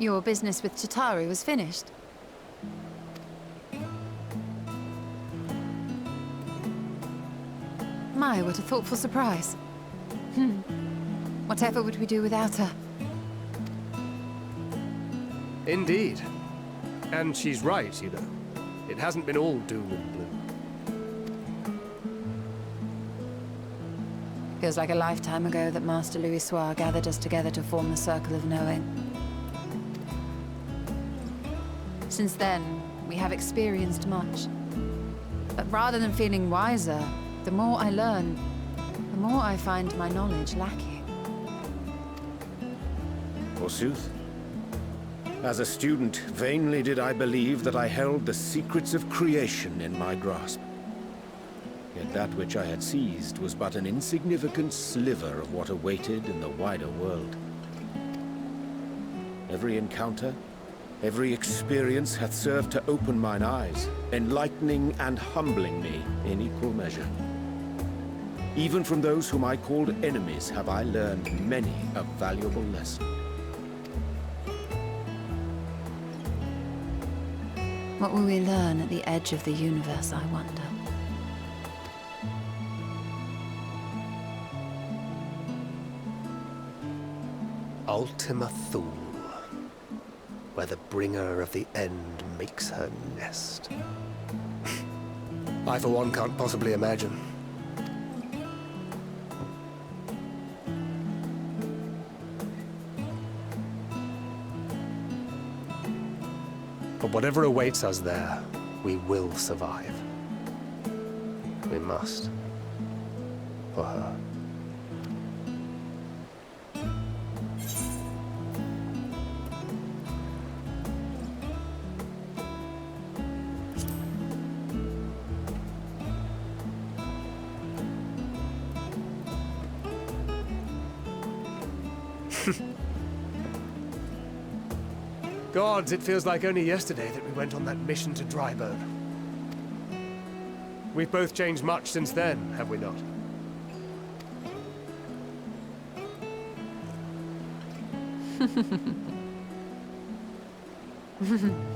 Your business with Chitauri was finished. My, what a thoughtful surprise. Whatever would we do without her? Indeed. And she's right, you know. It hasn't been all doom and gloom. Feels like a lifetime ago that Master Louis Soir gathered us together to form the Circle of Knowing. Since then, we have experienced much. But rather than feeling wiser, the more I learn, the more I find my knowledge lacking. Forsooth. As a student, vainly did I believe that I held the secrets of creation in my grasp. Yet that which I had seized was but an insignificant sliver of what awaited in the wider world. Every encounter, every experience hath served to open mine eyes, enlightening and humbling me in equal measure. Even from those whom I called enemies have I learned many a valuable lesson. What will we learn at the edge of the universe, I wonder? Ultima Thule, where the bringer of the end makes her nest. I, for one, can't possibly imagine. But whatever awaits us there, we will survive. We must. For her. Gods, it feels like only yesterday that we went on that mission to Drybone. We've both changed much since then, have we not?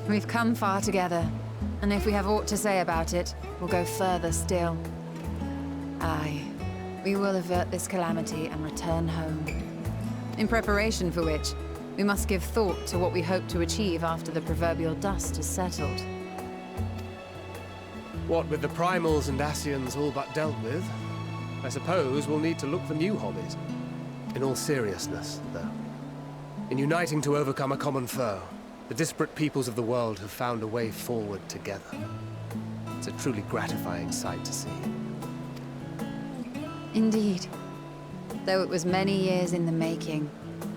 We've come far together, and if we have aught to say about it, we'll go further still. Aye, we will avert this calamity and return home. In preparation for which, we must give thought to what we hope to achieve after the proverbial dust has settled. What with the primals and Ascians all but dealt with, I suppose we'll need to look for new hobbies. In all seriousness, though. In uniting to overcome a common foe, the disparate peoples of the world have found a way forward together. It's a truly gratifying sight to see. Indeed. Though it was many years in the making,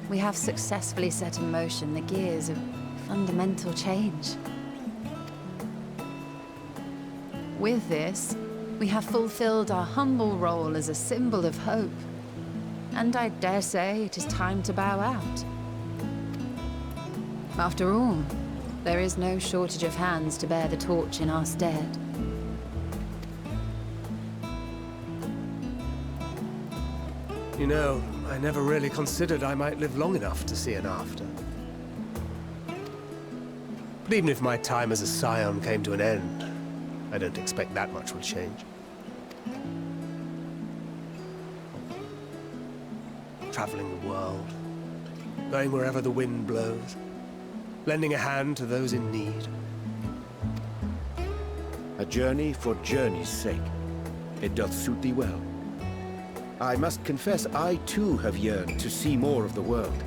we have successfully set in motion the gears of fundamental change. With this, we have fulfilled our humble role as a symbol of hope. And I dare say it is time to bow out. After all, there is no shortage of hands to bear the torch in our stead. You know, I never really considered I might live long enough to see an after. But even if my time as a scion came to an end, I don't expect that much will change. Traveling the world, going wherever the wind blows, lending a hand to those in need. A journey for journey's sake. It doth suit thee well. I must confess I too have yearned to see more of the world.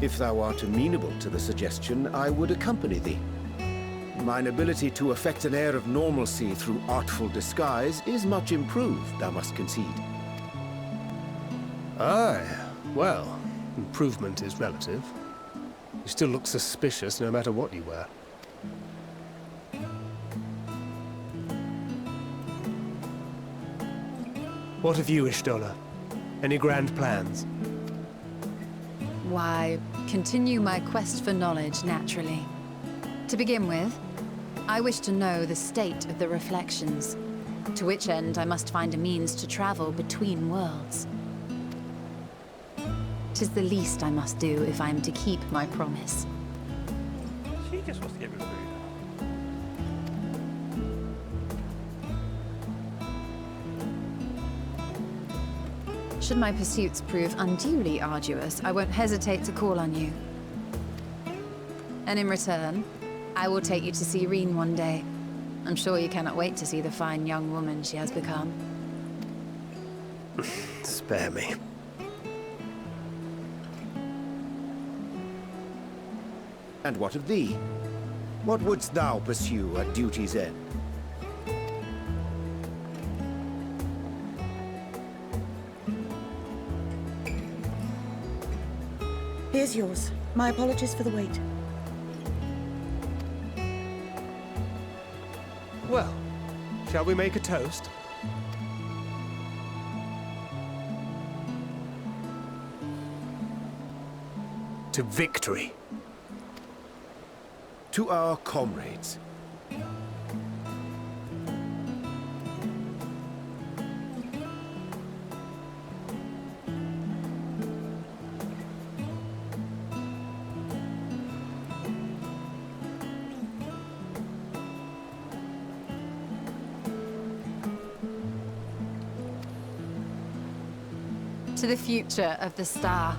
If thou art amenable to the suggestion, I would accompany thee. Mine ability to affect an air of normalcy through artful disguise is much improved, thou must concede. Aye, well, improvement is relative. You still look suspicious no matter what you wear. What of you, Ishtola? Any grand plans? Why, continue my quest for knowledge, naturally. To begin with, I wish to know the state of the reflections, to which end I must find a means to travel between worlds. 'Tis the least I must do if I am to keep my promise. She just wants to get rid of food. Should my pursuits prove unduly arduous, I won't hesitate to call on you. And in return, I will take you to see Reen one day. I'm sure you cannot wait to see the fine young woman she has become. Spare me. And what of thee? What wouldst thou pursue at duty's end? Here's yours. My apologies for the wait. Well, shall we make a toast? To victory. To our comrades. To the future of the star.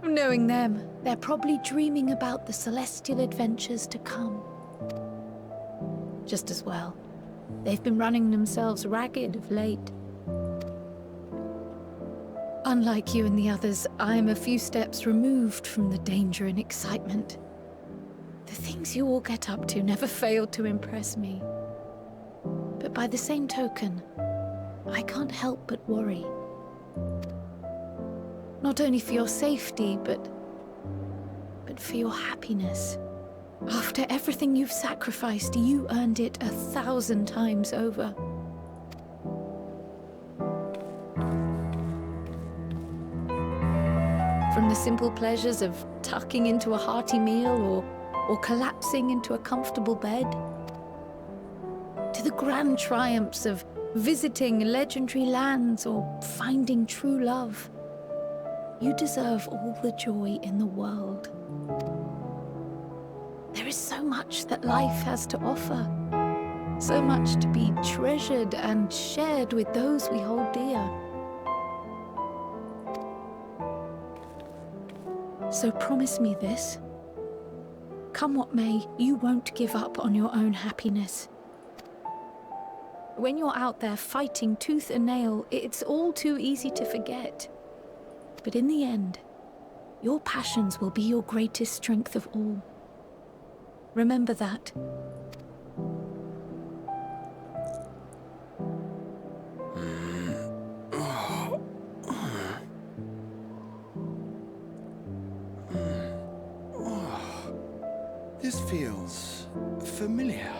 Knowing them, they're probably dreaming about the celestial adventures to come. Just as well. They've been running themselves ragged of late. Unlike you and the others, I'm a few steps removed from the danger and excitement. The things you all get up to never fail to impress me. But by the same token, I can't help but worry. Not only for your safety, but for your happiness. After everything you've sacrificed, you earned it 1,000 times over. From the simple pleasures of tucking into a hearty meal or collapsing into a comfortable bed, to the grand triumphs of visiting legendary lands or finding true love. You deserve all the joy in the world. There is so much that life has to offer, so much to be treasured and shared with those we hold dear. So promise me this. Come what may, you won't give up on your own happiness. When you're out there fighting tooth and nail, it's all too easy to forget. But in the end, your passions will be your greatest strength of all. Remember that. This feels familiar.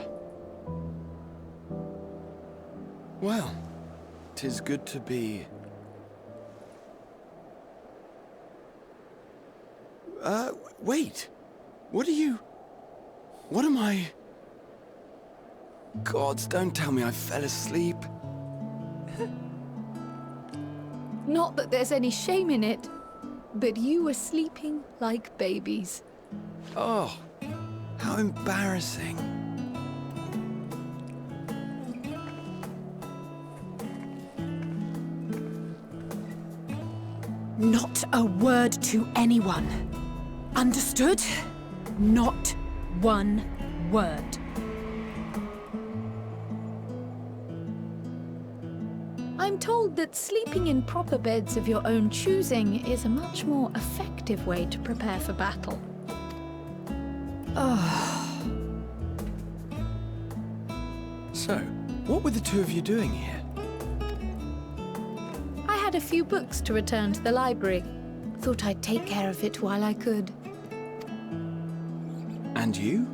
Well, 'tis good to be... wait. What am I... Gods, don't tell me I fell asleep. Not that there's any shame in it, but you were sleeping like babies. Oh, how embarrassing. Not a word to anyone. Understood? Not one word. I'm told that sleeping in proper beds of your own choosing is a much more effective way to prepare for battle. So, what were the two of you doing here? I had a few books to return to the library. Thought I'd take care of it while I could. And you?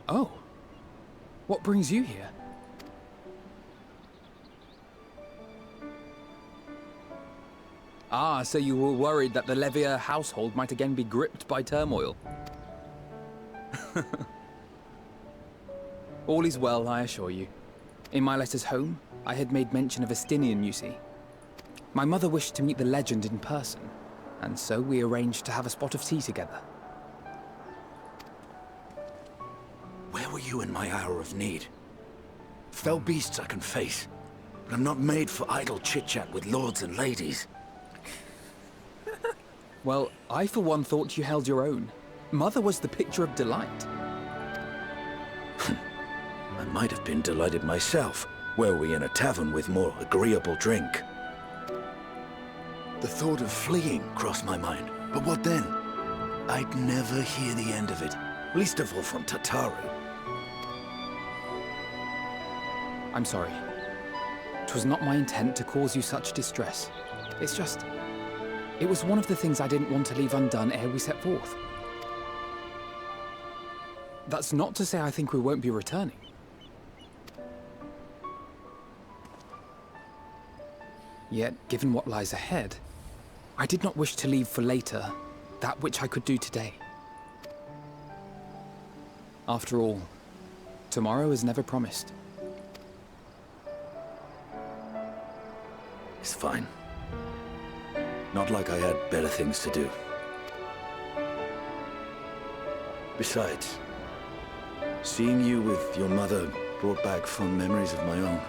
Oh. What brings you here? Ah, so you were worried that the Levier household might again be gripped by turmoil. All is well, I assure you. In my letters home, I had made mention of Estinian, you see. My mother wished to meet the legend in person, and so we arranged to have a spot of tea together. Where were you in my hour of need? Fell beasts I can face, but I'm not made for idle chit-chat with lords and ladies. Well, I for one thought you held your own. Mother was the picture of delight. might have been delighted myself, were we in a tavern with more agreeable drink. The thought of fleeing crossed my mind, but what then? I'd never hear the end of it, least of all from Tataru. I'm sorry. 'Twas not my intent to cause you such distress. It's just... it was one of the things I didn't want to leave undone ere we set forth. That's not to say I think we won't be returning. Yet, given what lies ahead, I did not wish to leave for later that which I could do today. After all, tomorrow is never promised. It's fine. Not like I had better things to do. Besides, seeing you with your mother brought back fond memories of my own.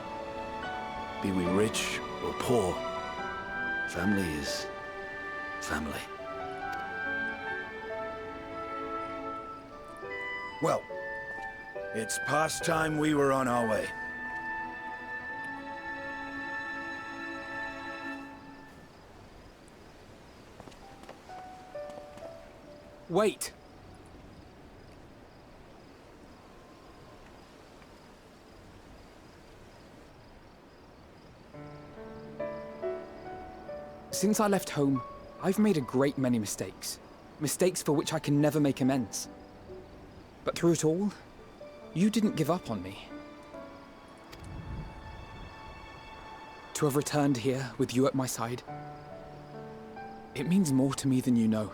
Be we rich or poor, family is family. Well, it's past time we were on our way. Wait! Since I left home, I've made a great many mistakes. Mistakes for which I can never make amends. But through it all, you didn't give up on me. To have returned here with you at my side, it means more to me than you know.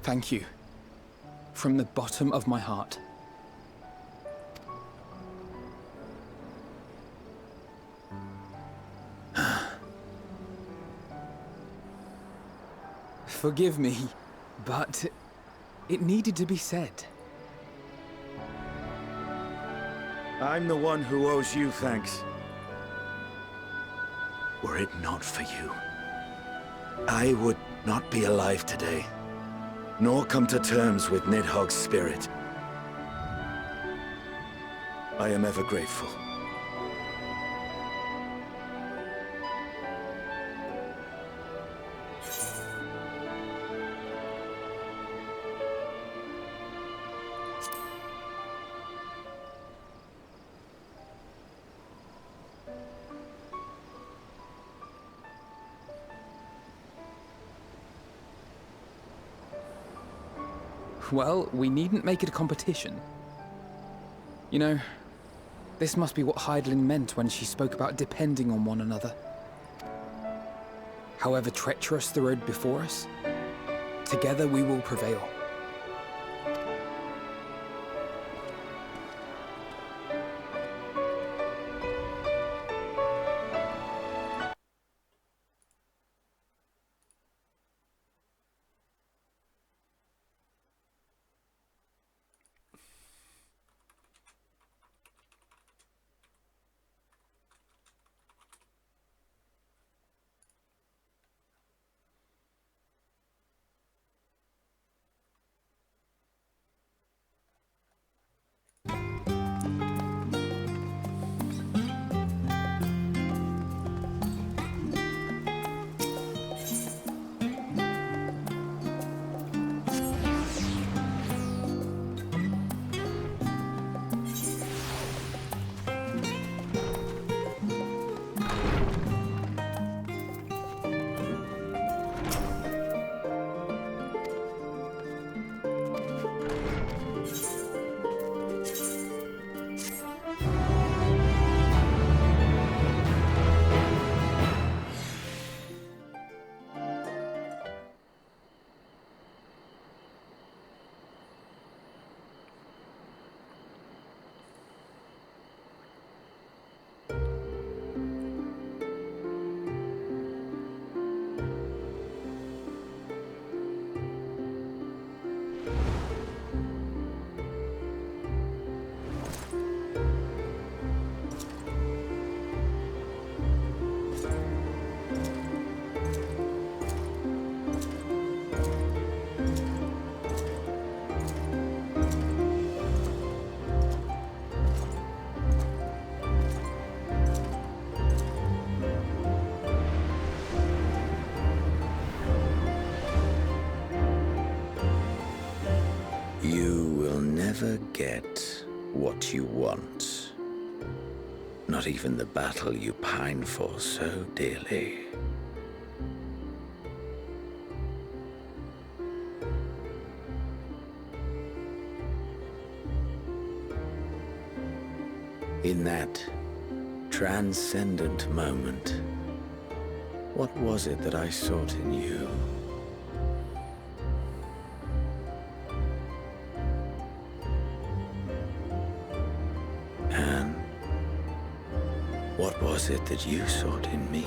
Thank you. From the bottom of my heart. Forgive me, but it needed to be said. I'm the one who owes you thanks. Were it not for you, I would not be alive today, nor come to terms with Nidhogg's spirit. I am ever grateful. Well, we needn't make it a competition. You know, this must be what Heidling meant when she spoke about depending on one another. However treacherous the road before us, together we will prevail. You will never get what you want. Not even the battle you pine for so dearly. In that transcendent moment, what was it that I sought in you? And what was it that you sought in me?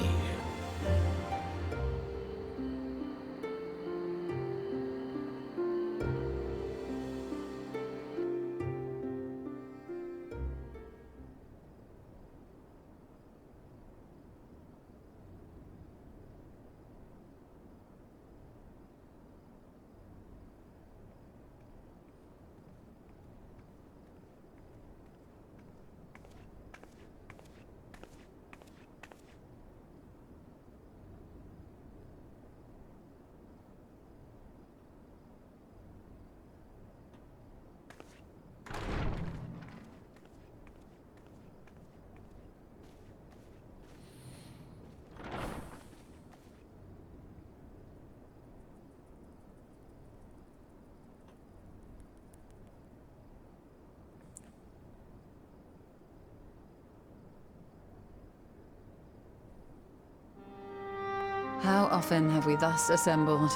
How often have we thus assembled?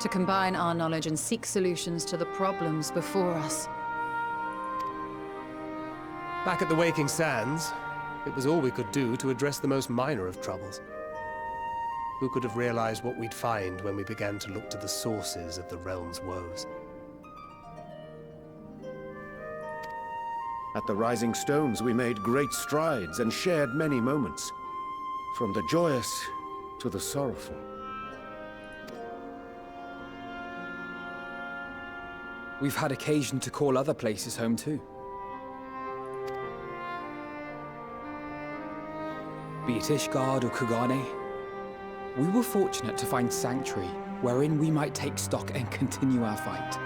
To combine our knowledge and seek solutions to the problems before us. Back at the Waking Sands, it was all we could do to address the most minor of troubles. Who could have realized what we'd find when we began to look to the sources of the realm's woes? At the Rising Stones, we made great strides and shared many moments, from the joyous to the sorrowful. We've had occasion to call other places home too. Be it Ishgard or Kugane, we were fortunate to find sanctuary wherein we might take stock and continue our fight.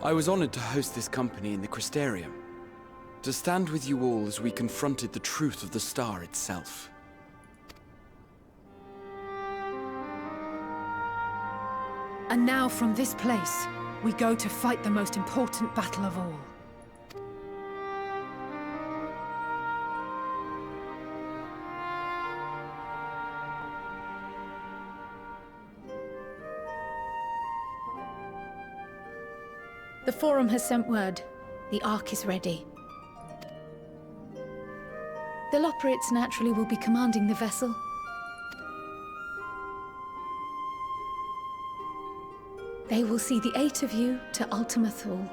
I was honored to host this company in the Crystarium, to stand with you all as we confronted the truth of the star itself. And now from this place, we go to fight the most important battle of all. The Forum has sent word. The Ark is ready. The Loporrits naturally will be commanding the vessel. They will see the 8 of you to Ultima Thule.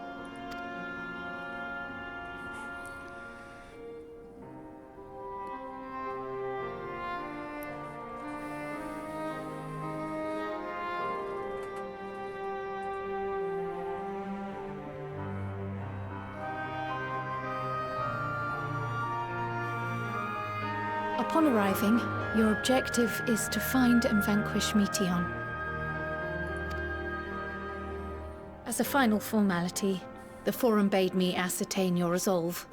Upon arriving, your objective is to find and vanquish Meteion. As a final formality, the Forum bade me ascertain your resolve.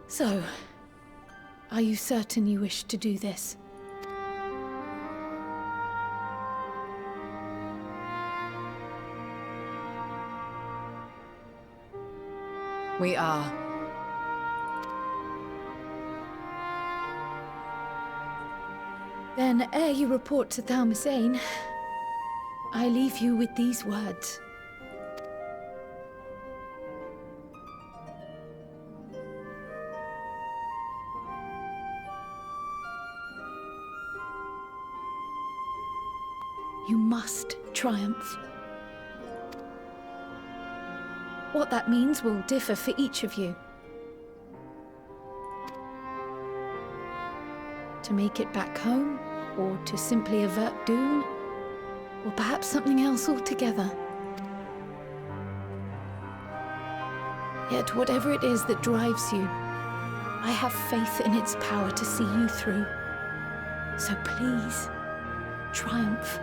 So, are you certain you wish to do this? We are. Then, ere you report to Thalmasane, I leave you with these words. You must triumph. What that means will differ for each of you. To make it back home, or to simply avert doom, or perhaps something else altogether. Yet whatever it is that drives you, I have faith in its power to see you through. So please, triumph.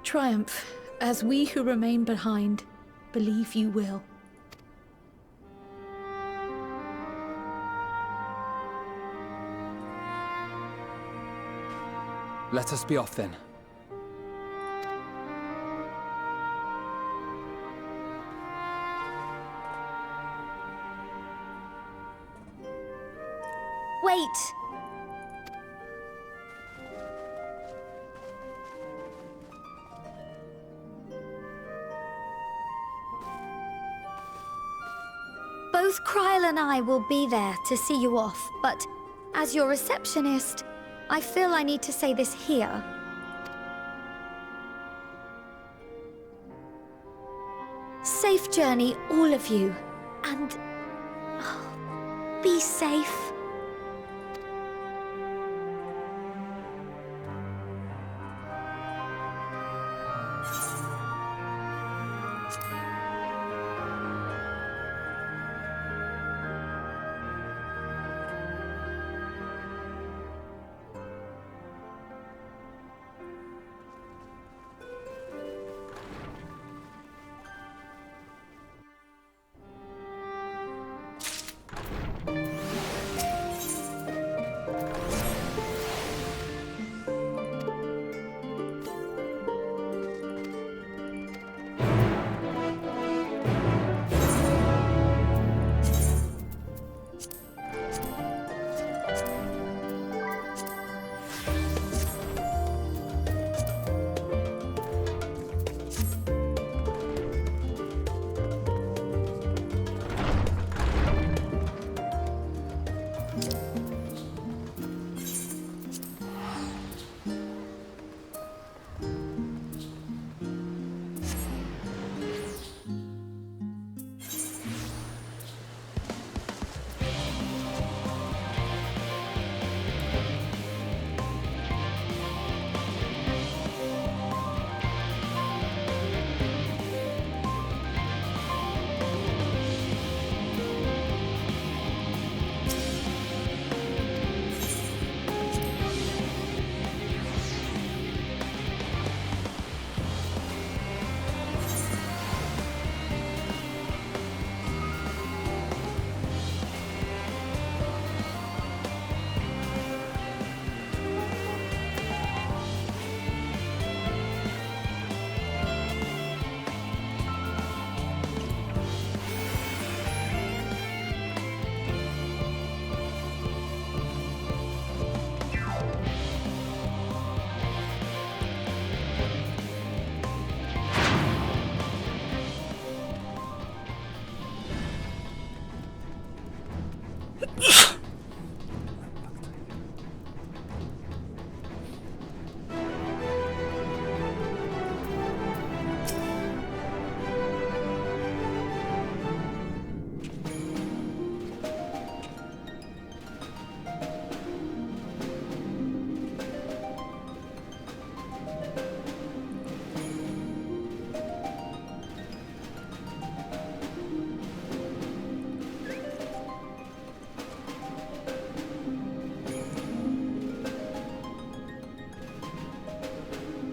Triumph, as we who remain behind believe you will. Let us be off then. Wait! Both Kryl and I will be there to see you off, but as your receptionist, I feel I need to say this here. Safe journey, all of you, and be safe.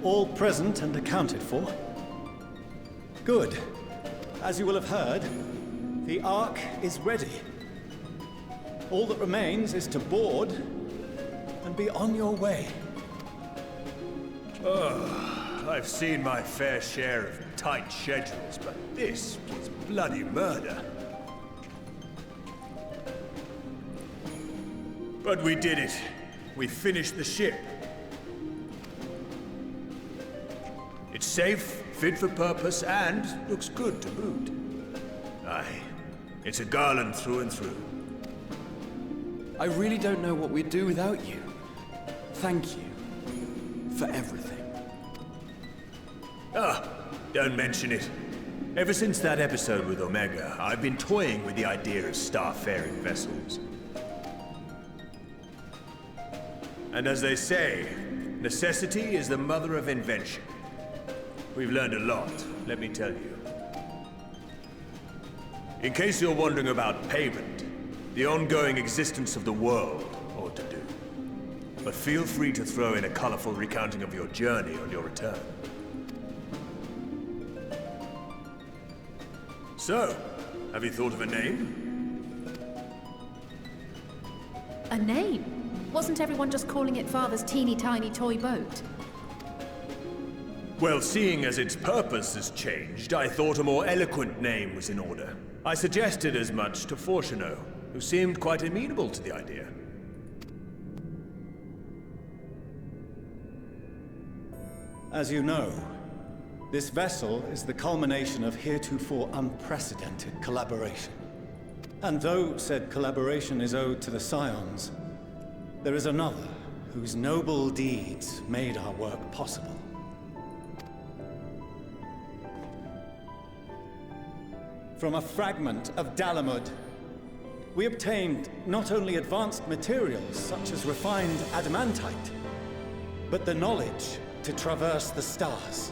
All present and accounted for? Good. As you will have heard, the Ark is ready. All that remains is to board and be on your way. I've seen my fair share of tight schedules, but this was bloody murder. But we did it. We finished the ship. It's safe, fit for purpose, and looks good to boot. Aye, it's a garland through and through. I really don't know what we'd do without you. Thank you for everything. Ah, don't mention it. Ever since that episode with Omega, I've been toying with the idea of star-faring vessels. And as they say, necessity is the mother of invention. We've learned a lot, let me tell you. In case you're wondering about payment, the ongoing existence of the world ought to do. But feel free to throw in a colorful recounting of your journey on your return. So, have you thought of a name? A name? Wasn't everyone just calling it Father's teeny tiny toy boat? Well, seeing as its purpose has changed, I thought a more eloquent name was in order. I suggested as much to Fortuno, who seemed quite amenable to the idea. As you know, this vessel is the culmination of heretofore unprecedented collaboration. And though said collaboration is owed to the Scions, there is another whose noble deeds made our work possible. From a fragment of Dalamud, we obtained not only advanced materials such as refined adamantite, but the knowledge to traverse the stars.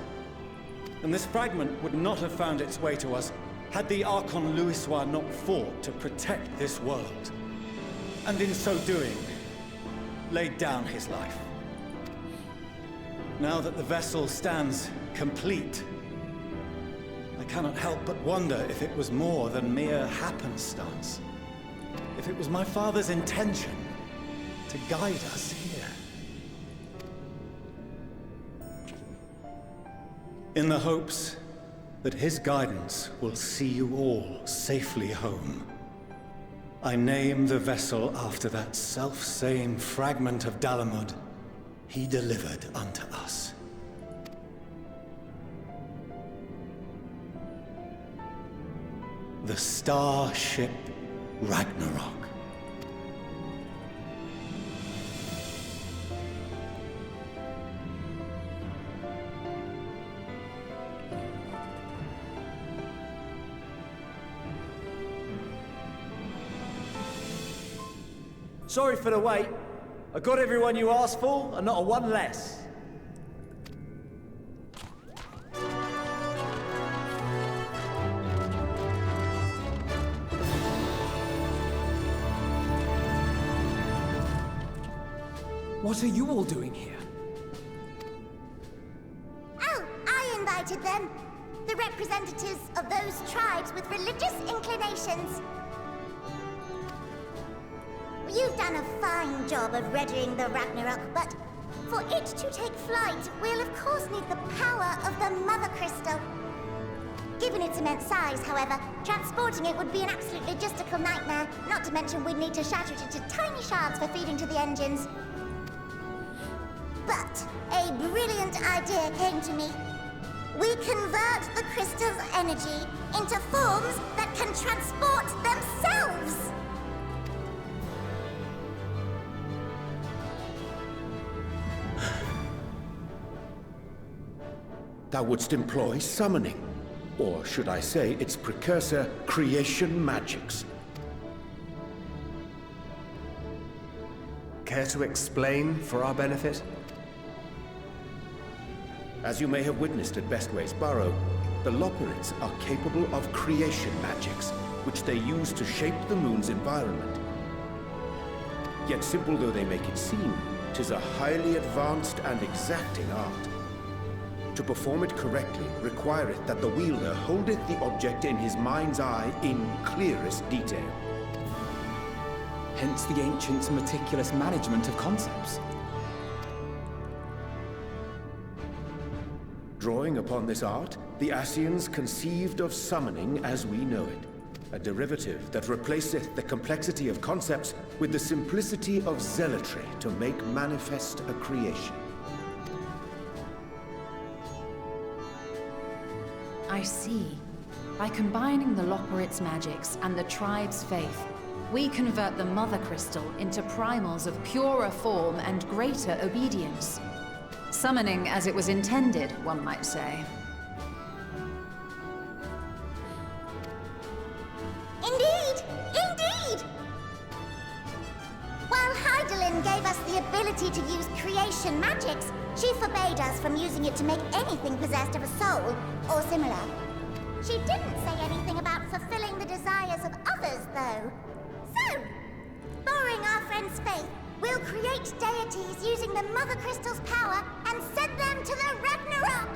And this fragment would not have found its way to us had the Archon Louisois not fought to protect this world. And in so doing, laid down his life. Now that the vessel stands complete, I cannot help but wonder if it was more than mere happenstance. If it was my father's intention to guide us here. In the hopes that his guidance will see you all safely home, I name the vessel after that self-same fragment of Dalamud he delivered unto us. The Starship Ragnarok. Sorry for the wait. I got everyone you asked for, and not a one less. What are you all doing here? Oh, I invited them. The representatives of those tribes with religious inclinations. You've done a fine job of readying the Ragnarok, but for it to take flight, we'll of course need the power of the Mother Crystal. Given its immense size, however, transporting it would be an absolute logistical nightmare, not to mention we'd need to shatter it into tiny shards for feeding to the engines. But a brilliant idea came to me. We convert the crystal's energy into forms that can transport themselves! Thou wouldst employ summoning, or should I say its precursor, creation magics. Care to explain for our benefit? As you may have witnessed at Bestway's Burrow, the Loperids are capable of creation magics, which they use to shape the moon's environment. Yet simple though they make it seem, 'tis a highly advanced and exacting art. To perform it correctly requireth that the wielder holdeth the object in his mind's eye in clearest detail. Hence the ancients' meticulous management of concepts. Drawing upon this art, the Ascians conceived of summoning as we know it, a derivative that replaceth the complexity of concepts with the simplicity of zealotry to make manifest a creation. I see. By combining the Loperit's magics and the tribe's faith, we convert the Mother Crystal into primals of purer form and greater obedience. Summoning as it was intended, one might say. Indeed! Indeed! While Hydaelyn gave us the ability to use creation creation magics, she forbade us from using it to make anything possessed of a soul or similar. She didn't say anything about fulfilling the desires of others, though. So, borrowing our friend's faith, we'll create deities using the Mother Crystal's power and send them to the Ragnarok!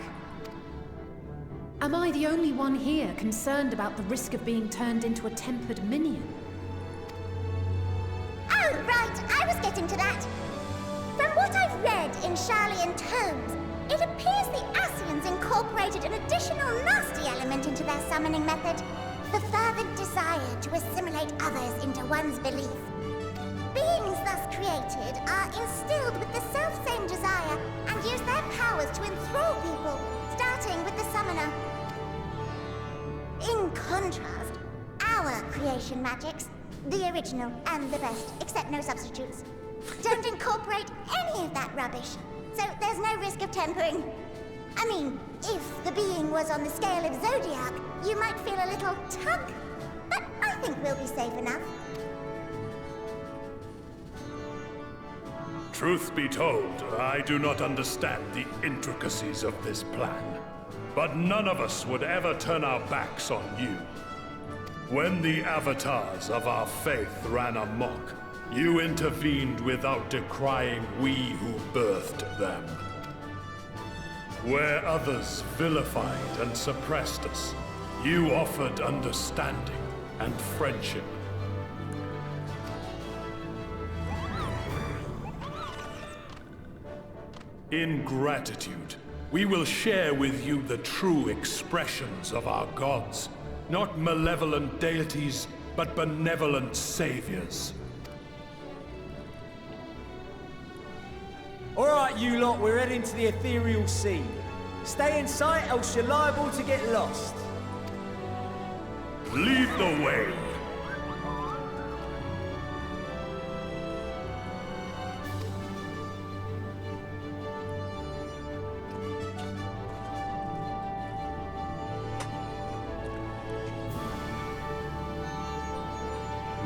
Am I the only one here concerned about the risk of being turned into a tempered minion? Oh, right, I was getting to that. From what I've read in Sharlayan tomes, it appears the Ascians incorporated an additional nasty element into their summoning method. The fervent desire to assimilate others into one's belief. Beings thus created are instilled with the self-same desire and use their powers to enthrall people, starting with the summoner. In contrast, our creation magics, the original and the best, except no substitutes, don't incorporate any of that rubbish, so there's no risk of tempering. I mean, if the being was on the scale of Zodiac, you might feel a little tug, but I think we'll be safe enough. Truth be told, I do not understand the intricacies of this plan. But none of us would ever turn our backs on you. When the avatars of our faith ran amok, you intervened without decrying we who birthed them. Where others vilified and suppressed us, you offered understanding and friendship. In gratitude, we will share with you the true expressions of our gods. Not malevolent deities, but benevolent saviors. Alright, you lot, we're heading to the ethereal sea. Stay in sight, else you're liable to get lost. Lead the way.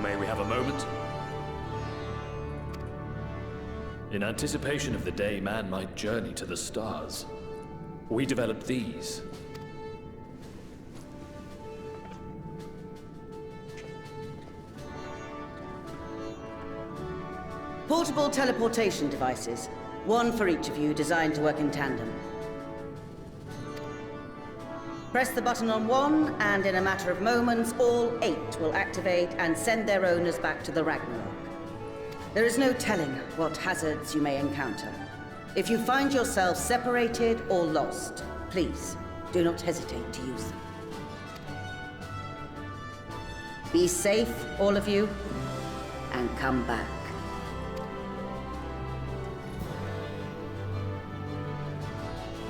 May we have a moment? In anticipation of the day man might journey to the stars, we developed these. Portable teleportation devices. One for each of you, designed to work in tandem. Press the button on one, and in a matter of moments, all 8 will activate and send their owners back to the Ragnarok. There is no telling what hazards you may encounter. If you find yourself separated or lost, please do not hesitate to use them. Be safe, all of you, and come back.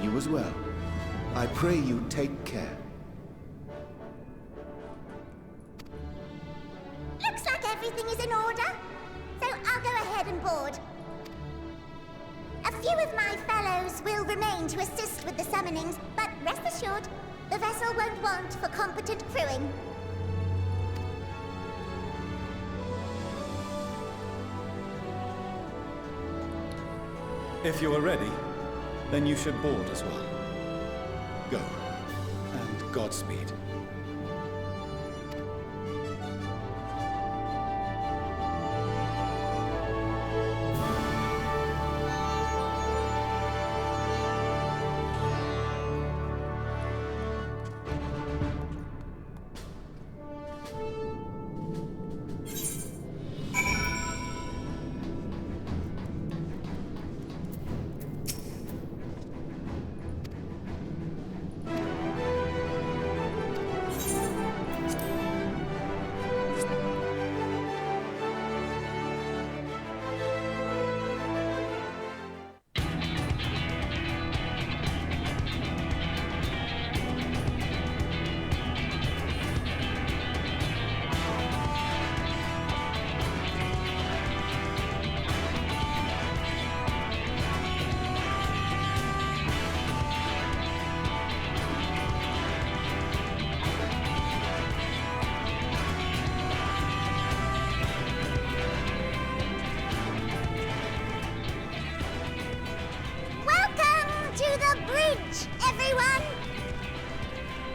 You as well. I pray you take care. Looks like everything is in order, so I'll go ahead and board. A few of my fellows will remain to assist with the summonings, but rest assured, the vessel won't want for competent crewing. If you are ready, then you should board as well. Go, and Godspeed.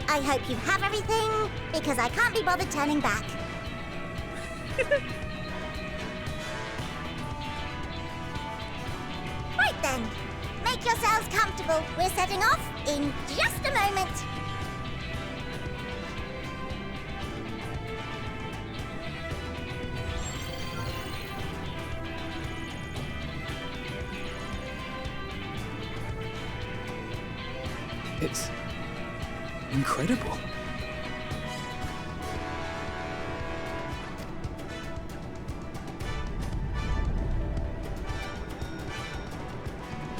I hope you have everything, because I can't be bothered turning back. Right then, make yourselves comfortable. We're setting off in just a moment. It's incredible.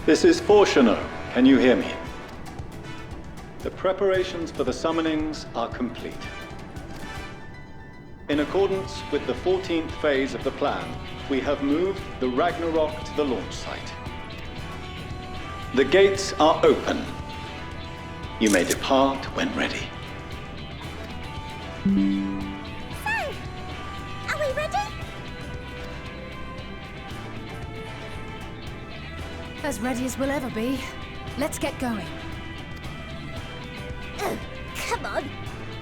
This is Fortuno. Can you hear me? The preparations for the summonings are complete. In accordance with the 14th phase of the plan, we have moved the Ragnarok to the launch site. The gates are open. You may depart when ready. So, are we ready? As ready as we'll ever be. Let's get going. Oh, come on.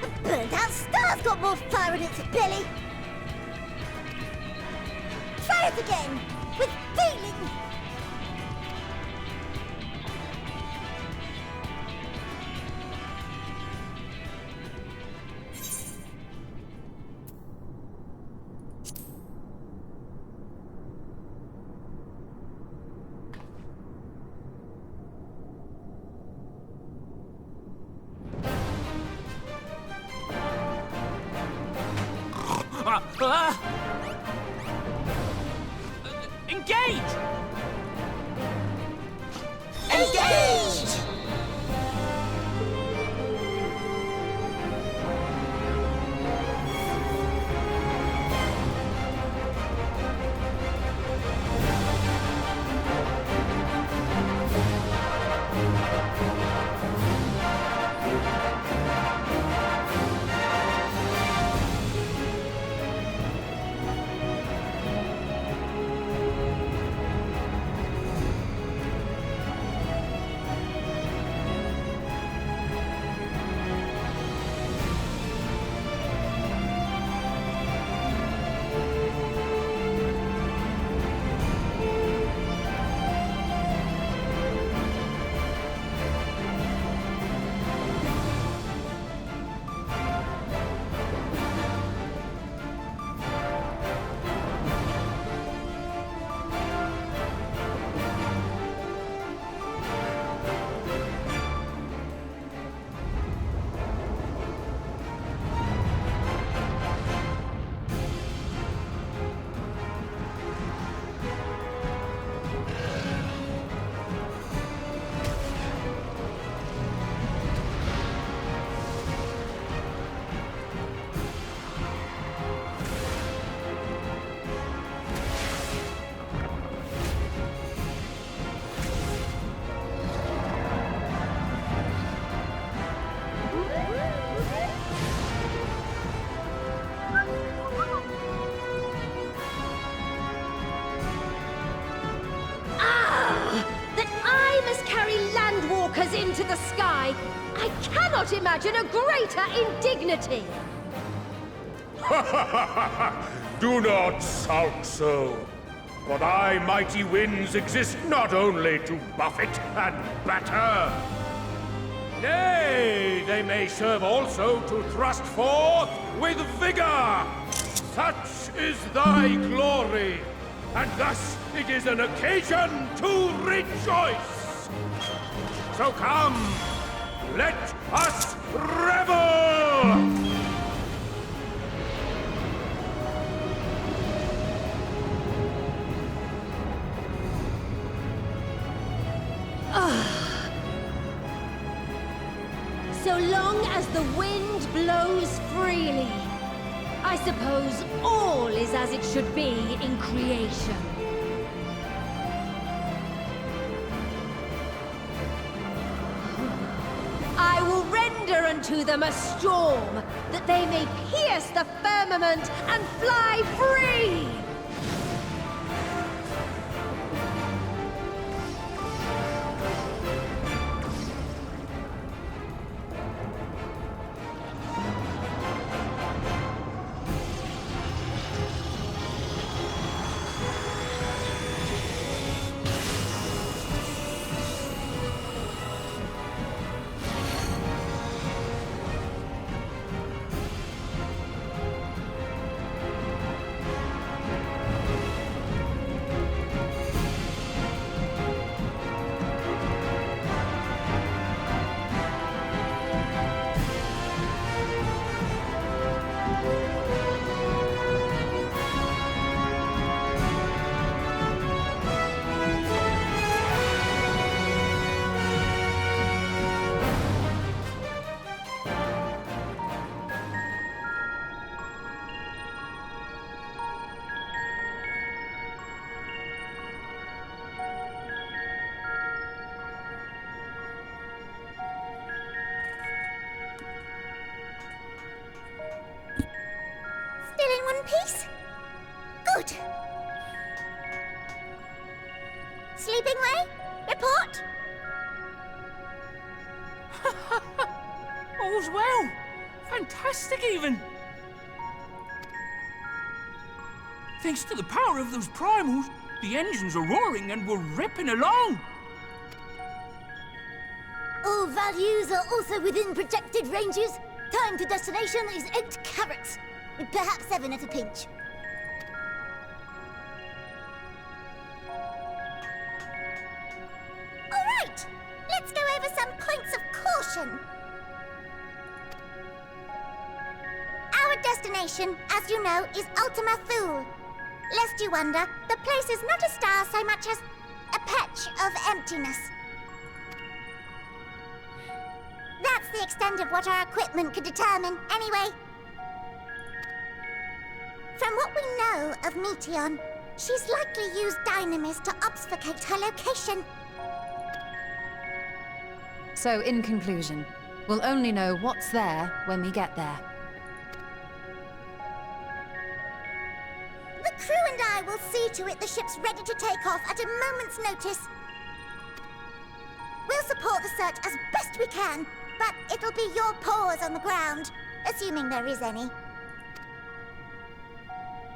A burnt-out star's got more fire in its belly. Try it again, with feeling. Engage! Engage! Into the sky. I cannot imagine a greater indignity. Do not sulk so. For thy mighty winds exist not only to buffet and batter. Nay, they may serve also to thrust forth with vigor. Such is thy glory, and thus it is an occasion to rejoice. So come, let us revel! So long as the wind blows freely, I suppose all is as it should be in creation. I will render unto them a storm, that they may pierce the firmament and fly free! peace? Good. Sleeping Way? Report? All's well. Fantastic, even. Thanks to the power of those primals, the engines are roaring and we're ripping along. All values are also within projected ranges. Time to destination is 8 carats. Perhaps 7 at a pinch. All right, let's go over some points of caution. Our destination, as you know, is Ultima Thule. Lest you wonder, the place is not a star so much as a patch of emptiness. That's the extent of what our equipment could determine, anyway. From what we know of Meteon, she's likely used dynamis to obfuscate her location. So, in conclusion, we'll only know what's there when we get there. The crew and I will see to it the ship's ready to take off at a moment's notice. We'll support the search as best we can, but it'll be your paws on the ground, assuming there is any.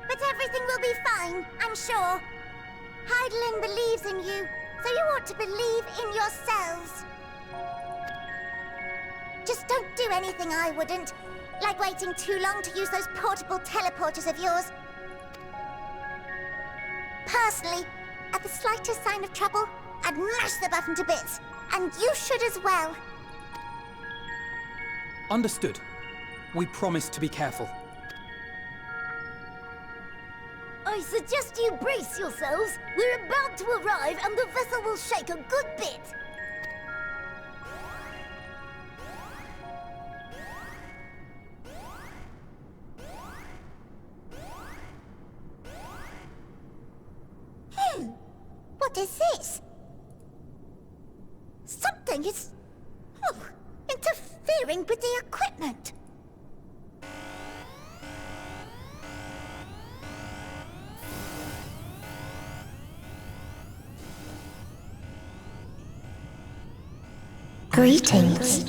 But everything will be fine, I'm sure. Hydaelyn believes in you, so you ought to believe in yourselves. Just don't do anything I wouldn't, like waiting too long to use those portable teleporters of yours. Personally, at the slightest sign of trouble, I'd mash the button to bits, and you should as well. Understood. We promise to be careful. I suggest you brace yourselves. We're about to arrive and the vessel will shake a good bit. What is this? Something is... interfering with the equipment. Greetings.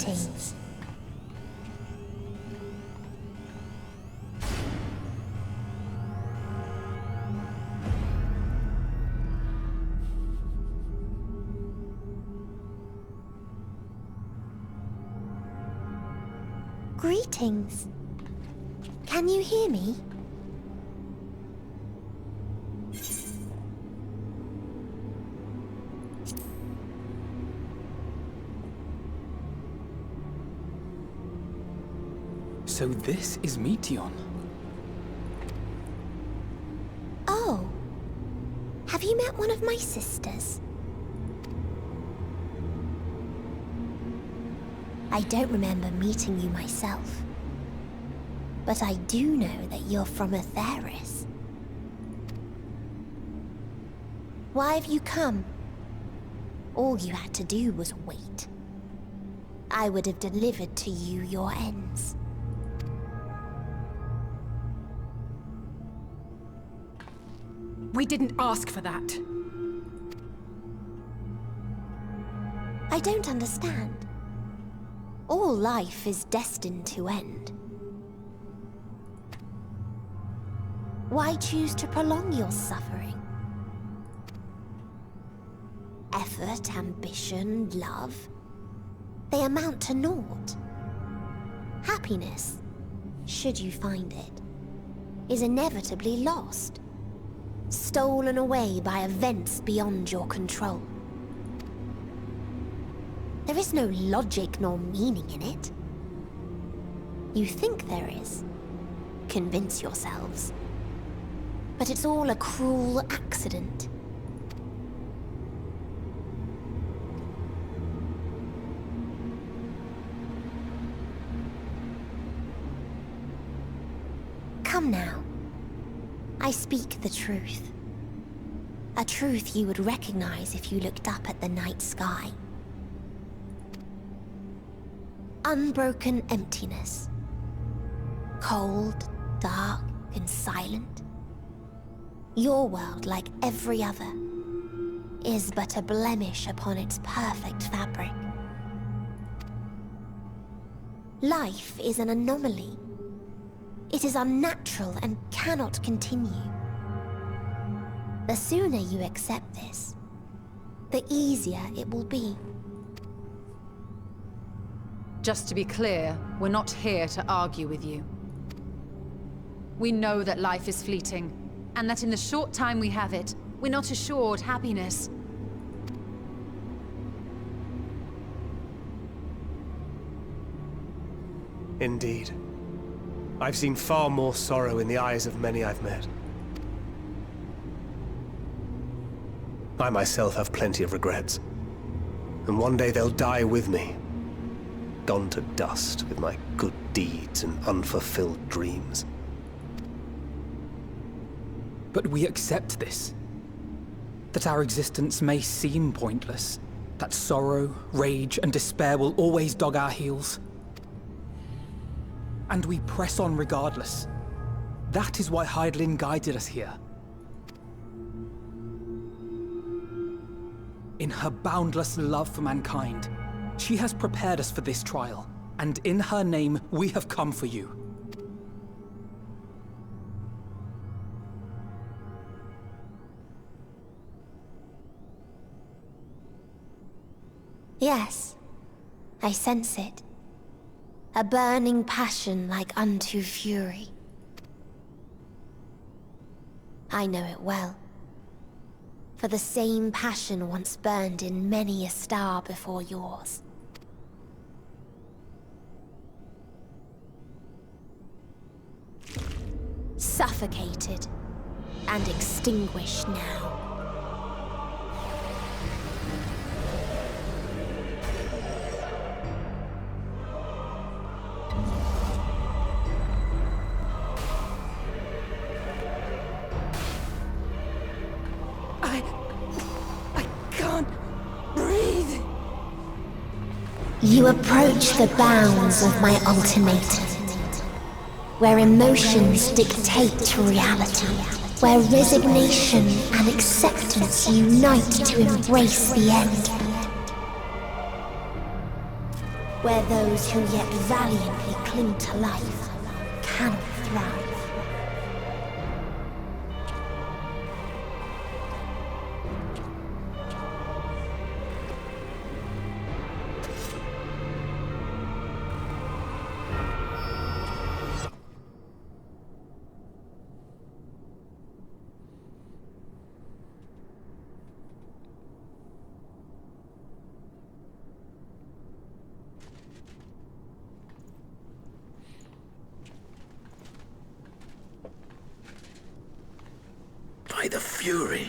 Greetings. Can you hear me? So this is Meteon. Oh. Have you met one of my sisters? I don't remember meeting you myself. But I do know that you're from Atheris. Why have you come? All you had to do was wait. I would have delivered to you your ends. We didn't ask for that. I don't understand. All life is destined to end. Why choose to prolong your suffering? Effort, ambition, love, they amount to naught. Happiness, should you find it, is inevitably lost. Stolen away by events beyond your control. There is no logic nor meaning in it. You think there is. Convince yourselves. But it's all a cruel accident. Come now. I speak the truth. A truth you would recognize if you looked up at the night sky. Unbroken emptiness. Cold, dark, and silent. Your world, like every other, is but a blemish upon its perfect fabric. Life is an anomaly. It is unnatural and cannot continue. The sooner you accept this, the easier it will be. Just to be clear, we're not here to argue with you. We know that life is fleeting, and that in the short time we have it, we're not assured happiness. Indeed. I've seen far more sorrow in the eyes of many I've met. I myself have plenty of regrets. And one day they'll die with me. Gone to dust with my good deeds and unfulfilled dreams. But we accept this. That our existence may seem pointless. That sorrow, rage, and despair will always dog our heels. And we press on regardless. That is why Hydaelyn guided us here. In her boundless love for mankind, she has prepared us for this trial, and in her name, we have come for you. Yes, I sense it. A burning passion like unto fury. I know it well. For the same passion once burned in many a star before yours. Suffocated and extinguished now. You approach the bounds of my ultimatum, where emotions dictate reality, where resignation and acceptance unite to embrace the end, where those who yet valiantly cling to life cannot thrive. By the Fury.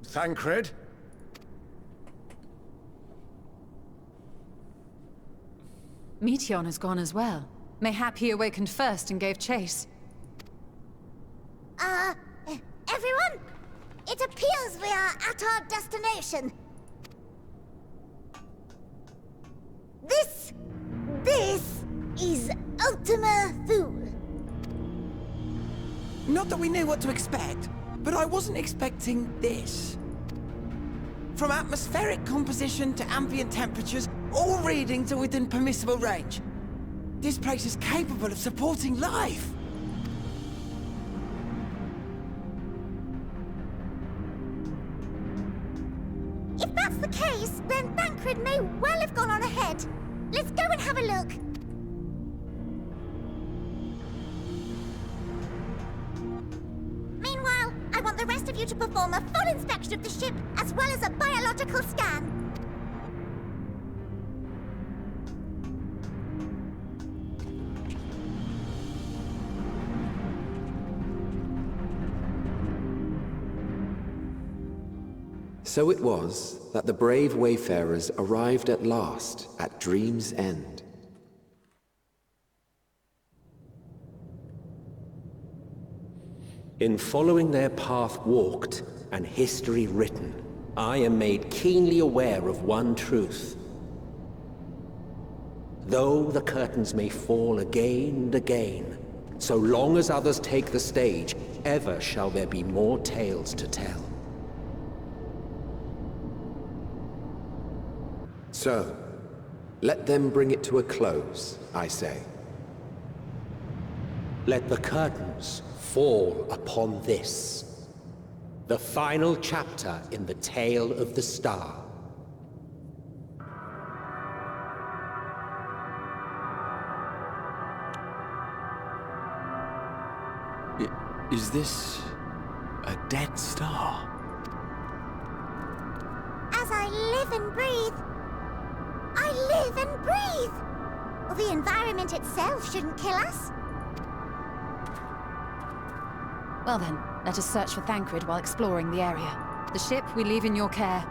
Thancred? Meteon has gone as well. Mayhap he awakened first and gave chase. Everyone? It appears we are at our destination. This is Ultima Thule. Not that we knew what to expect, but I wasn't expecting this. From atmospheric composition to ambient temperatures, all readings are within permissible range. This place is capable of supporting life. If that's the case, then Thancred may well have gone on ahead. Let's go and have a look. Meanwhile, I want the rest of you to perform a full inspection of the ship, as well as a biological scan. So it was that the brave wayfarers arrived at last at Dream's End. In following their path walked and history written, I am made keenly aware of one truth. Though the curtains may fall again and again, so long as others take the stage, ever shall there be more tales to tell. So, let them bring it to a close, I say. Let the curtains fall upon this, the final chapter in the tale of the star. Is this a dead star? As I live and breathe, I live and breathe! Well, the environment itself shouldn't kill us. Well then, let us search for Thancred while exploring the area. The ship we leave in your care.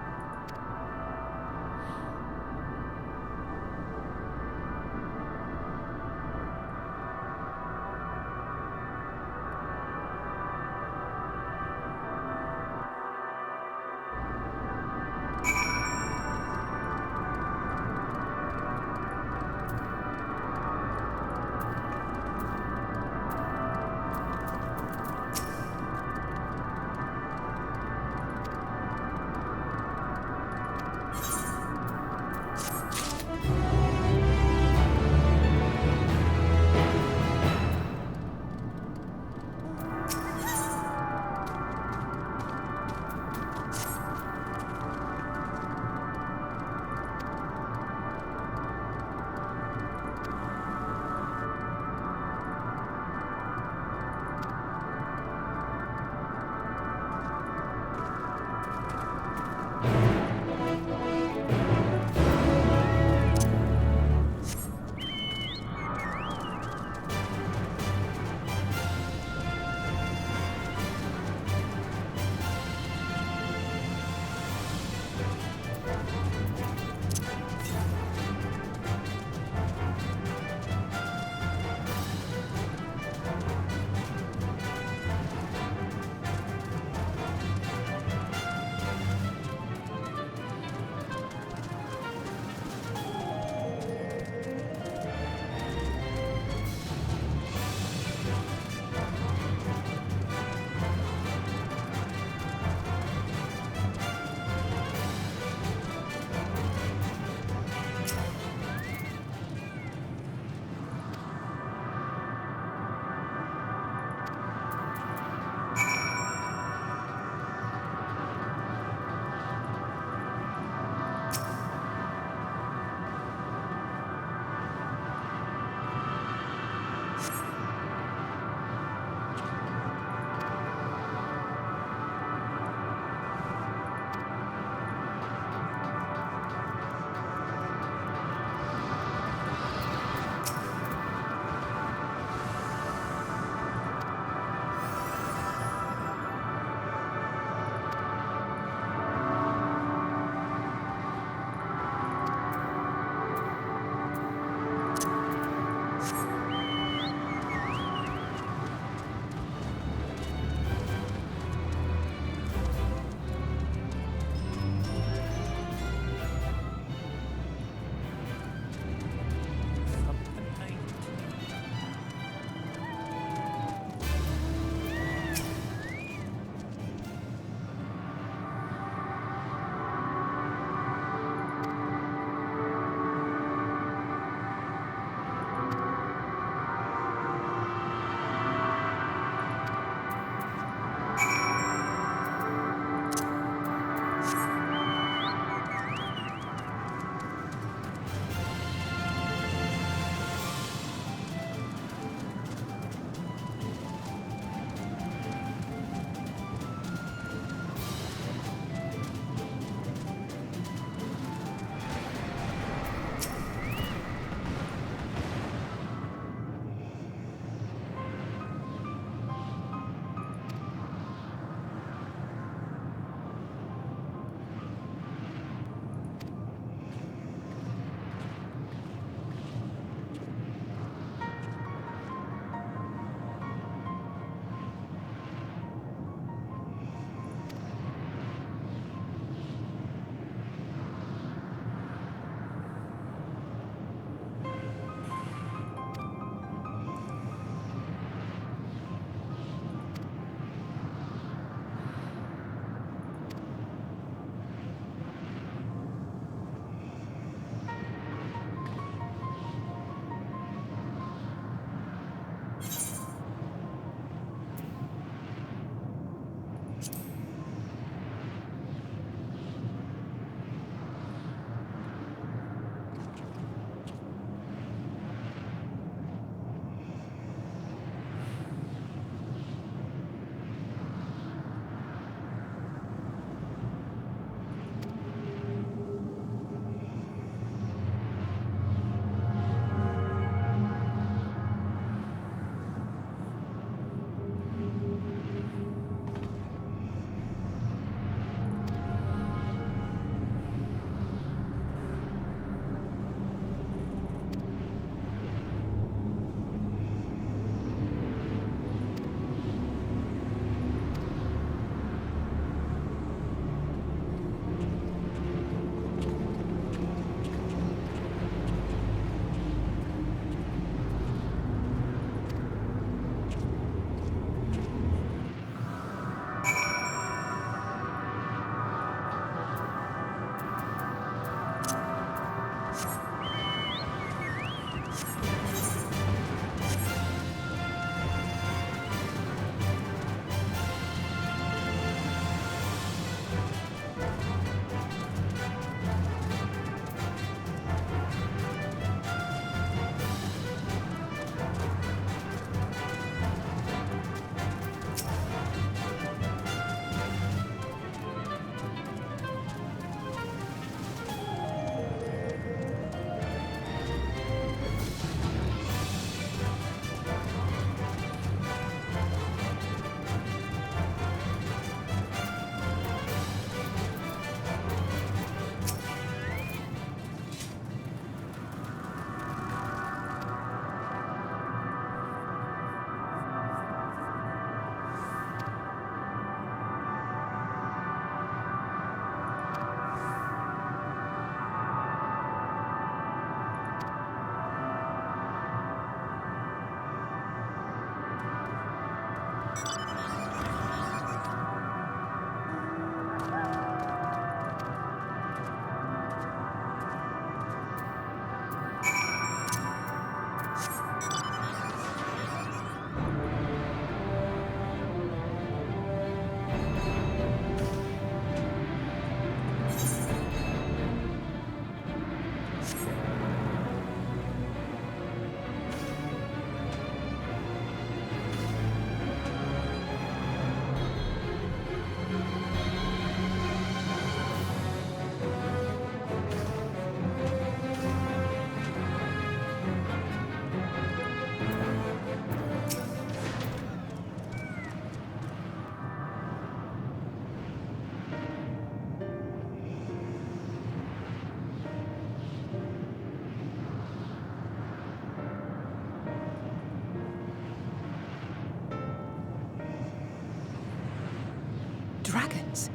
dragons.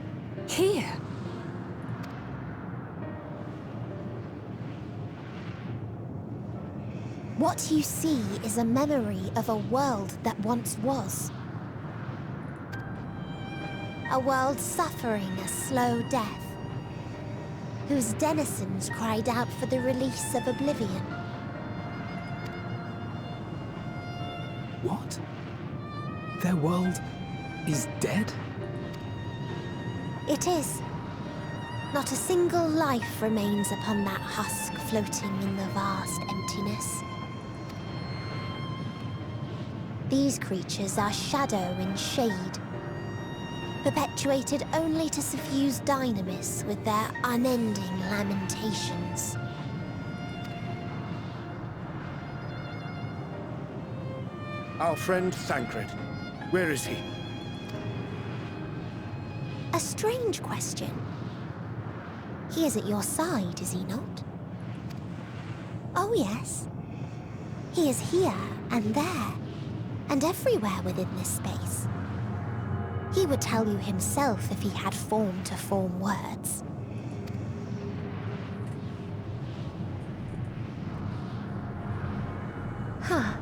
Here! What you see is a memory of a world that once was. A world suffering a slow death, whose denizens cried out for the release of oblivion. What? Their world is dead? It is. Not a single life remains upon that husk floating in the vast emptiness. These creatures are shadow and shade, perpetuated only to suffuse dynamis with their unending lamentations. Our friend Thancred. Where is he? A strange question. He is at your side, is he not? Oh yes. He is here and there, and everywhere within this space. He would tell you himself if he had form to form words. Huh.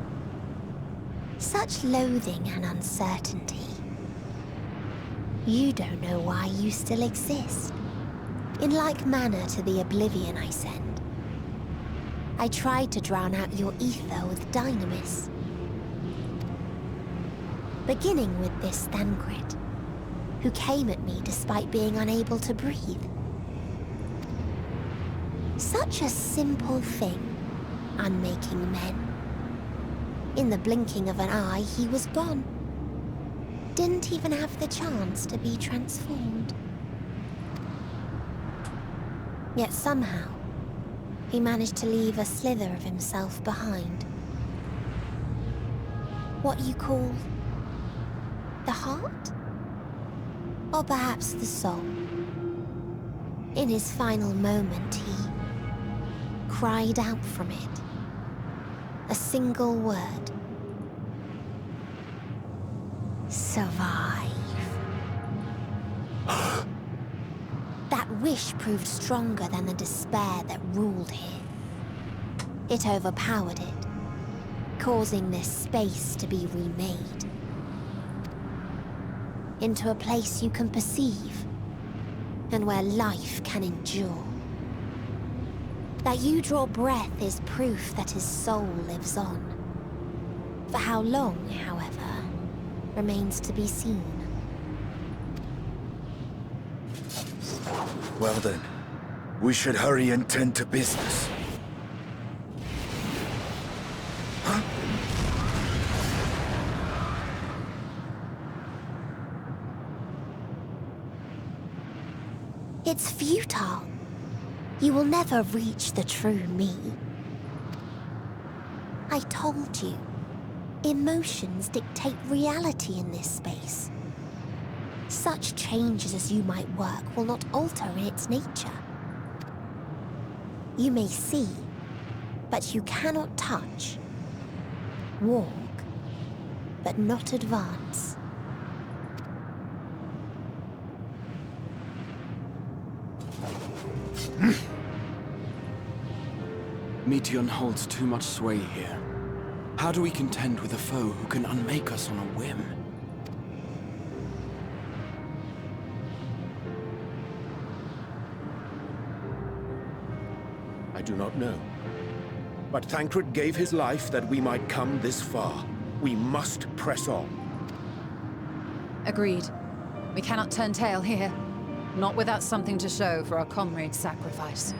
Such loathing and uncertainty. You don't know why you still exist. In like manner to the oblivion I send. I tried to drown out your ether with dynamis. Beginning with this Thancred, who came at me despite being unable to breathe. Such a simple thing, unmaking men. In the blinking of an eye, he was gone. Didn't even have the chance to be transformed. Yet somehow, he managed to leave a slither of himself behind. What you call the heart? Or perhaps the soul. In his final moment, he cried out from it. A single word. Survive. That wish proved stronger than the despair that ruled here. It overpowered it, causing this space to be remade. Into a place you can perceive, and where life can endure. That you draw breath is proof that his soul lives on. For how long, however, remains to be seen. Well then, we should hurry and tend to business. Huh? It's futile. You will never reach the true me. I told you, emotions dictate reality in this space. Such changes as you might work will not alter in its nature. You may see, but you cannot touch. Walk, but not advance. Meteion holds too much sway here. How do we contend with a foe who can unmake us on a whim? I do not know. But Thancred gave his life that we might come this far. We must press on. Agreed. We cannot turn tail here. Not without something to show for our comrade's sacrifice.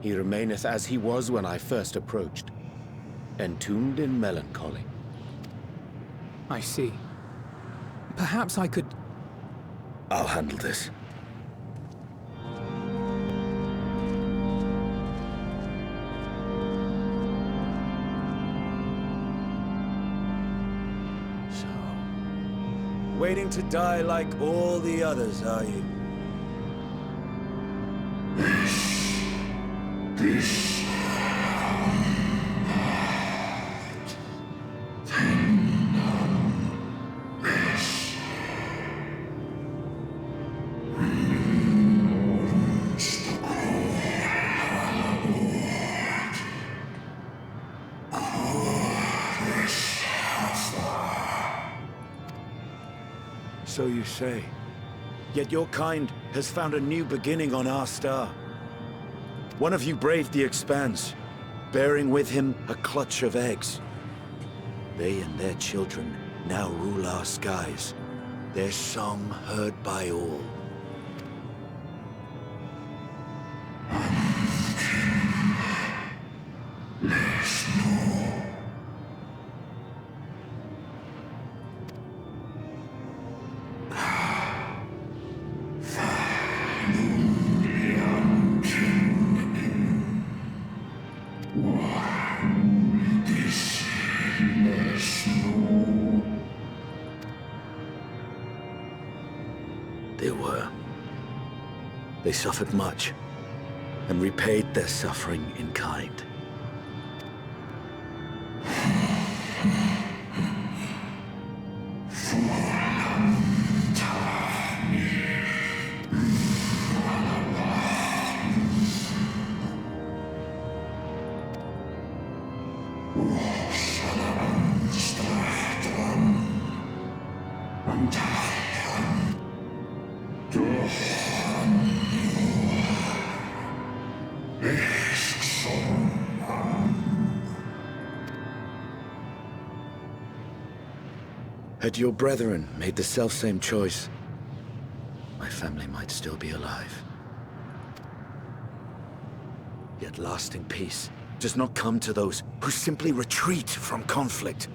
He remaineth as he was when I first approached, entombed in melancholy. I see. Perhaps I could... I'll handle this. Waiting to die like all the others, are you? So you say. Yet your kind has found a new beginning on our star. One of you braved the Expanse, bearing with him a clutch of eggs. They and their children now rule our skies, their song heard by all. They suffered much, and repaid their suffering in kind. Had your brethren made the selfsame choice, my family might still be alive. Yet lasting peace does not come to those who simply retreat from conflict.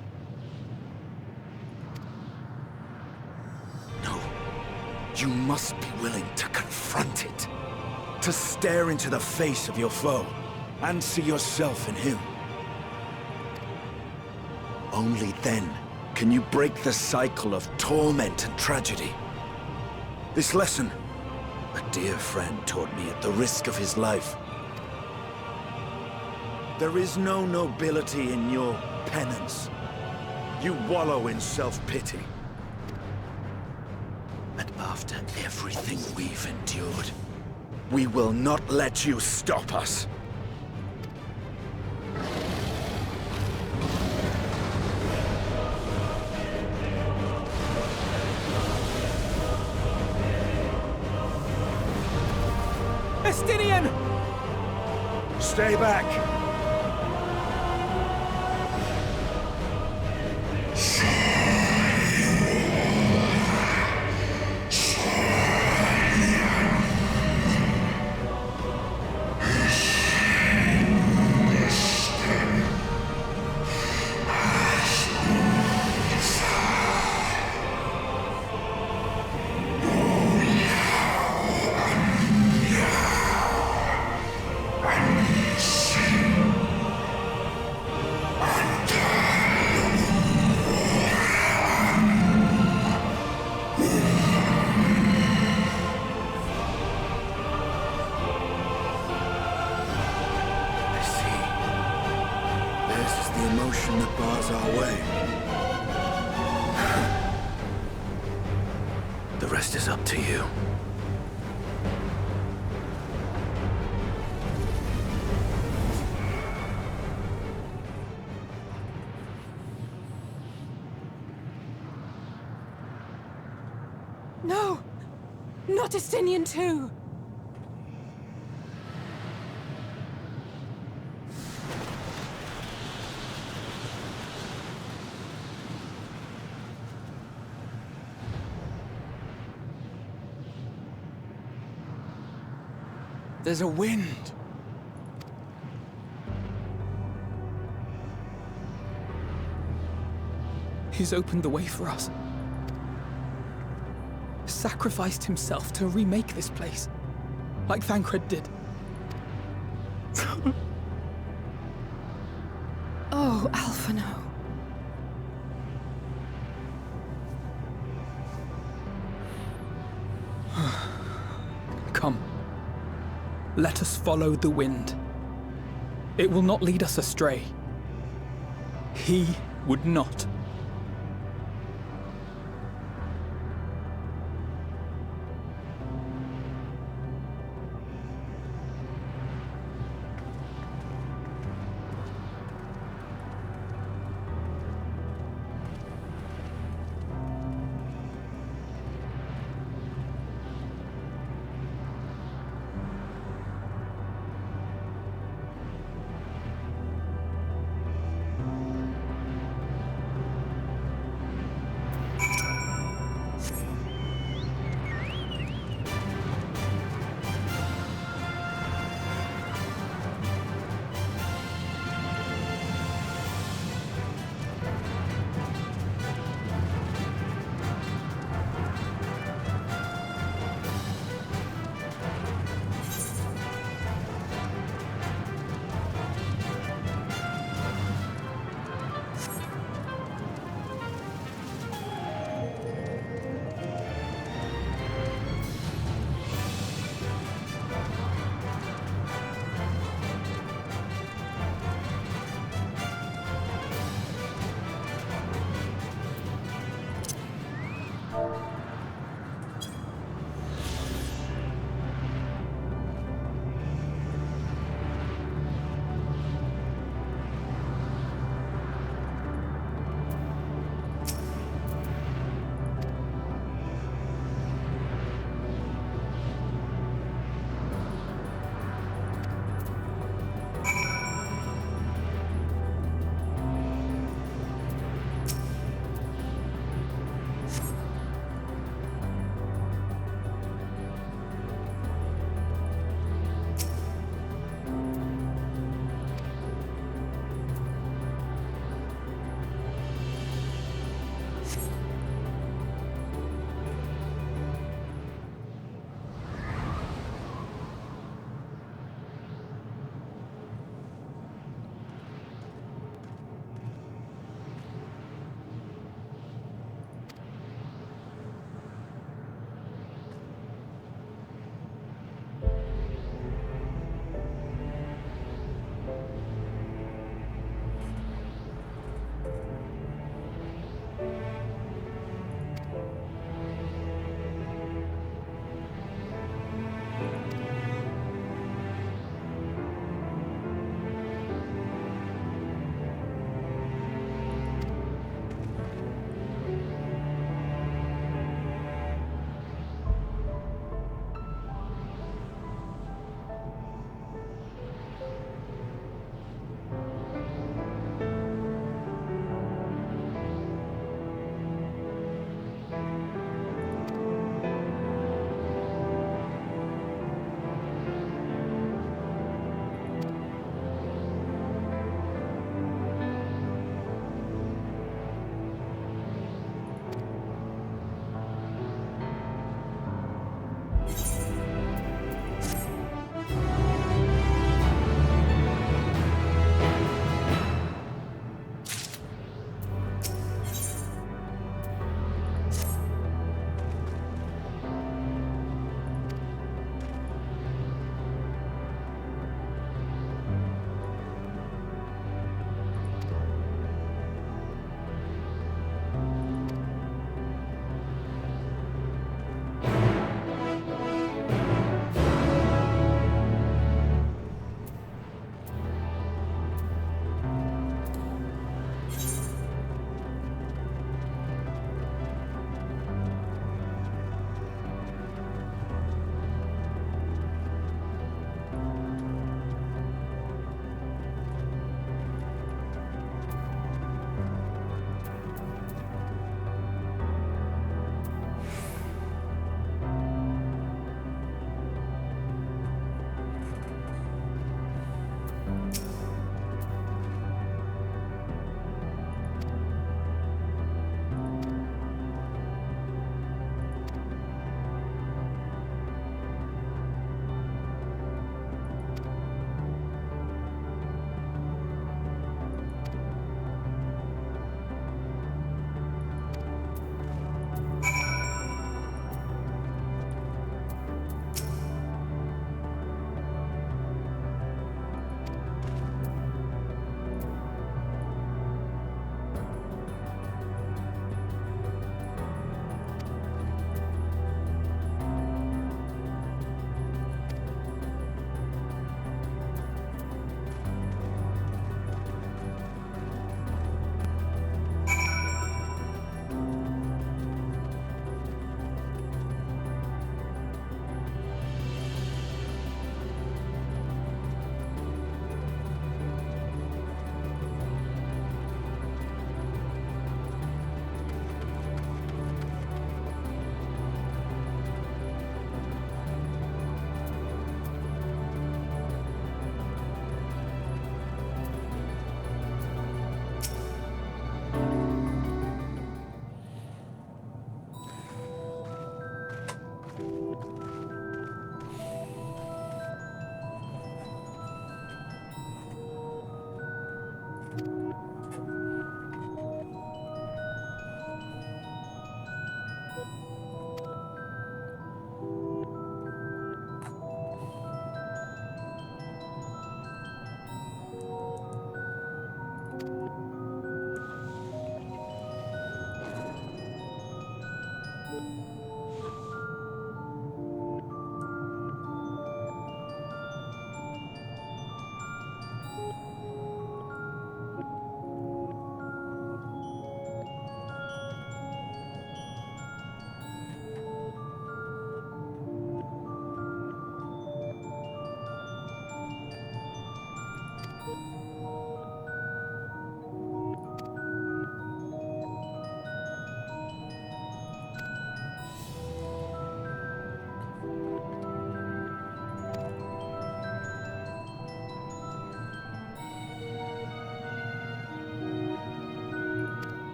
No, you must be willing to confront it, to stare into the face of your foe, and see yourself in him. Only then can you break the cycle of torment and tragedy. This lesson, a dear friend taught me at the risk of his life. There is no nobility in your penance. You wallow in self-pity. And after everything we've endured, we will not let you stop us. Estinian! Stay back! That bars our way. The rest is up to you. No! Not Estinian too! There's a wind. He's opened the way for us. Sacrificed himself to remake this place, like Thancred did. Oh, Alphino. Come. Let us follow the wind. It will not lead us astray. He would not.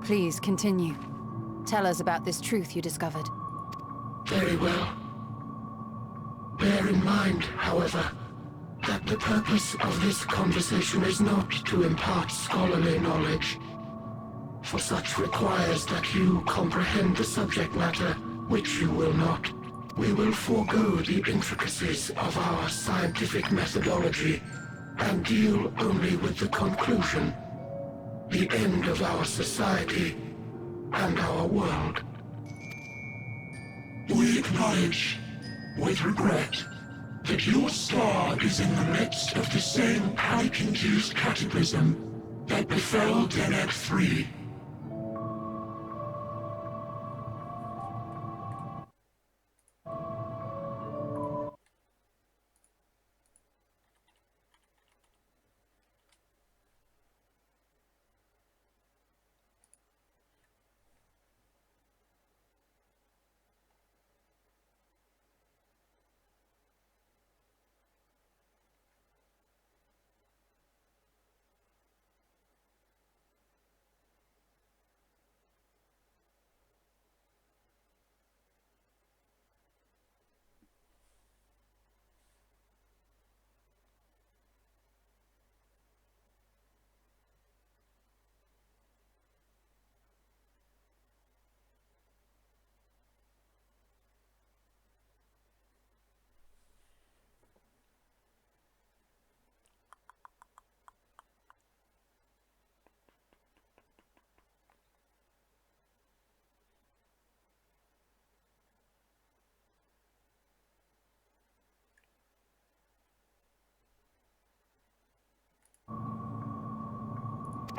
Please, continue. Tell us about this truth you discovered. Very well. Bear in mind, however, that the purpose of this conversation is not to impart scholarly knowledge, for such requires that you comprehend the subject matter, which you will not. We will forego the intricacies of our scientific methodology and deal only with the conclusion, the end of our society and our world. We acknowledge, with regret, that your star is in the midst of the same panic-induced cataclysm that befell Deneb 3.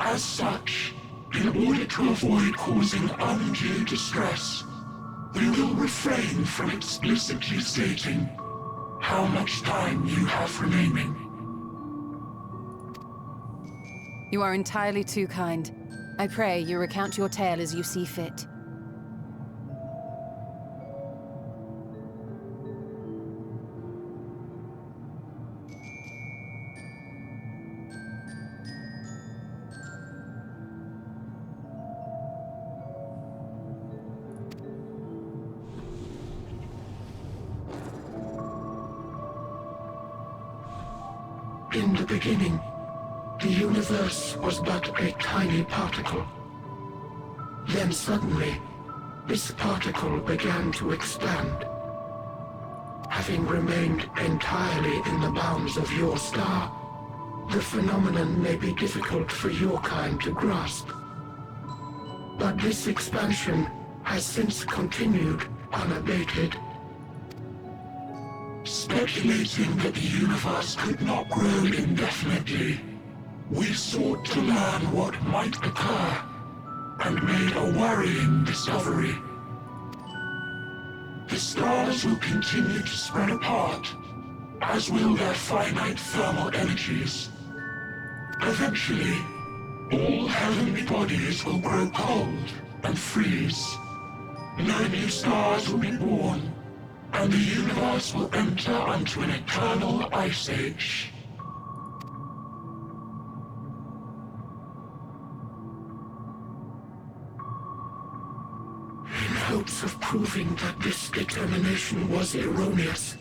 As such, in order to avoid causing undue distress, we will refrain from explicitly stating how much time you have remaining. You are entirely too kind. I pray you recount your tale as you see fit. In the beginning, the universe was but a tiny particle. Then suddenly, this particle began to expand. Having remained entirely in the bounds of your star, the phenomenon may be difficult for your kind to grasp. But this expansion has since continued unabated. Speculating that the universe could not grow indefinitely, we sought to learn what might occur, and made a worrying discovery. The stars will continue to spread apart, as will their finite thermal energies. Eventually, all heavenly bodies will grow cold and freeze. No new stars will be born, and the universe will enter onto an eternal ice age. In hopes of proving that this determination was erroneous,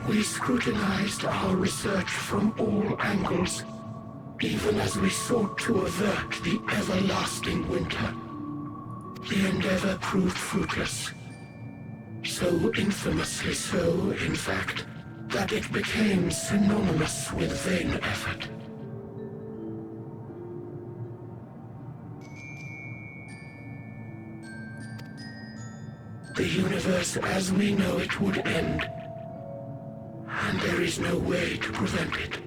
we scrutinized our research from all angles, even as we sought to avert the everlasting winter. The endeavor proved fruitless. So infamously so, in fact, that it became synonymous with vain effort. The universe as we know it would end, and there is no way to prevent it.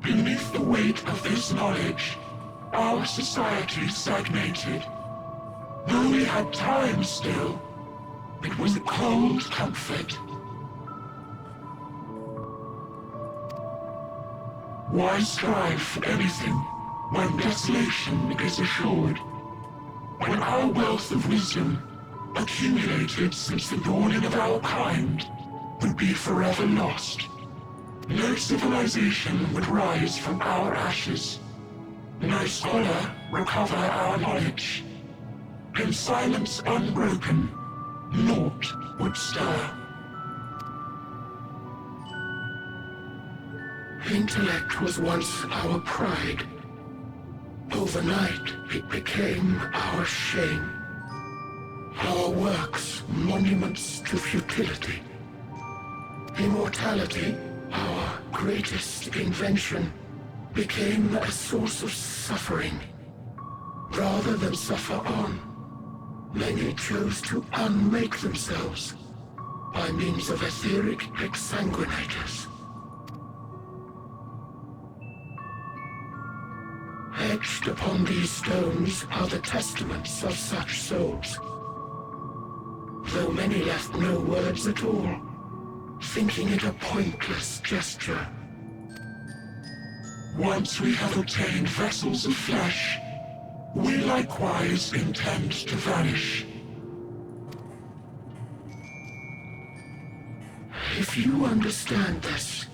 Beneath the weight of this knowledge, our society stagnated. Though we had time still, it was a cold comfort. Why strive for anything when desolation is assured? When our wealth of wisdom, accumulated since the dawning of our kind, would be forever lost. No civilization would rise from our ashes. No scholar recover our knowledge. In silence unbroken, naught would stir. Intellect was once our pride. Overnight, it became our shame. Our works, monuments to futility. Immortality, our greatest invention, became a source of suffering. Rather than suffer on, many chose to unmake themselves by means of etheric exsanguinators. Etched upon these stones are the testaments of such souls. Though many left no words at all, thinking it a pointless gesture. Once we have obtained vessels of flesh, we likewise intend to vanish. If you understand this,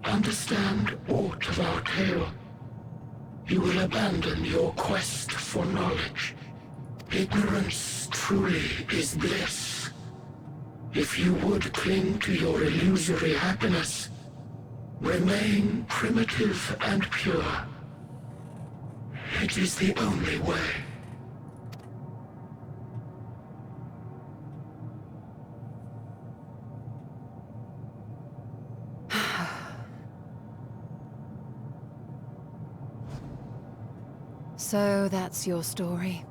understand aught of our tale, you will abandon your quest for knowledge. Ignorance truly is bliss. If you would cling to your illusory happiness, remain primitive and pure. It is the only way. So that's your story.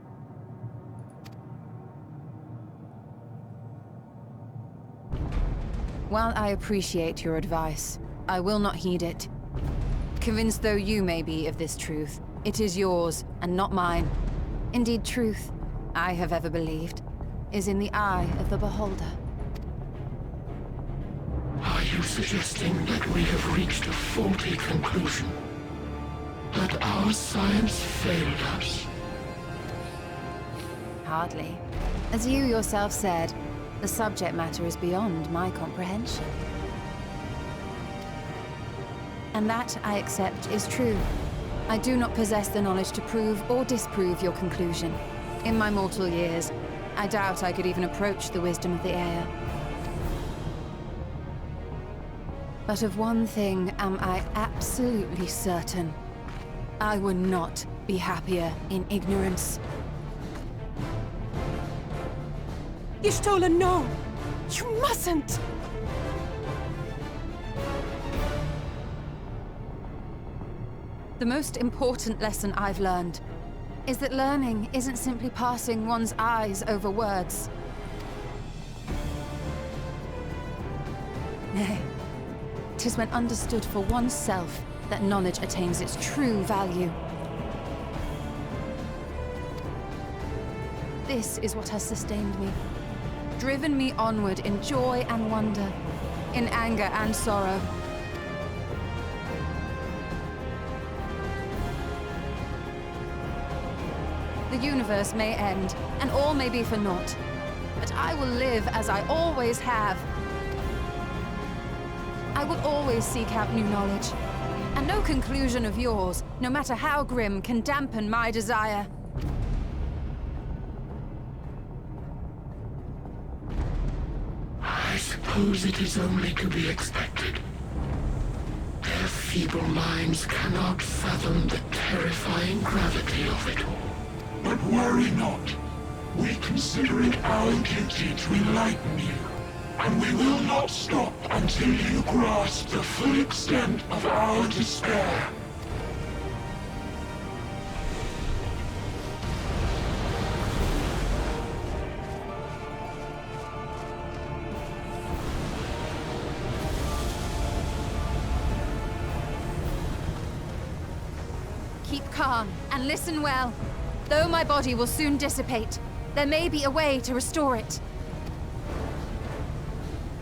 While I appreciate your advice, I will not heed it. Convinced though you may be of this truth, it is yours and not mine. Indeed, truth, I have ever believed, is in the eye of the beholder. Are you suggesting that we have reached a faulty conclusion? That our science failed us? Hardly. As you yourself said, the subject matter is beyond my comprehension. And that, I accept, is true. I do not possess the knowledge to prove or disprove your conclusion. In my mortal years, I doubt I could even approach the wisdom of the air. But of one thing am I absolutely certain. I would not be happier in ignorance. Y'shtola, no! You mustn't! The most important lesson I've learned is that learning isn't simply passing one's eyes over words. Nay, 'tis when understood for oneself that knowledge attains its true value. This is what has sustained me, driven me onward in joy and wonder, in anger and sorrow. The universe may end, and all may be for naught, but I will live as I always have. I will always seek out new knowledge, and no conclusion of yours, no matter how grim, can dampen my desire. I suppose it is only to be expected. Their feeble minds cannot fathom the terrifying gravity of it all. But worry not. We consider it our duty to enlighten you. And we will not stop until you grasp the full extent of our despair. Keep calm and listen well. Though my body will soon dissipate, there may be a way to restore it.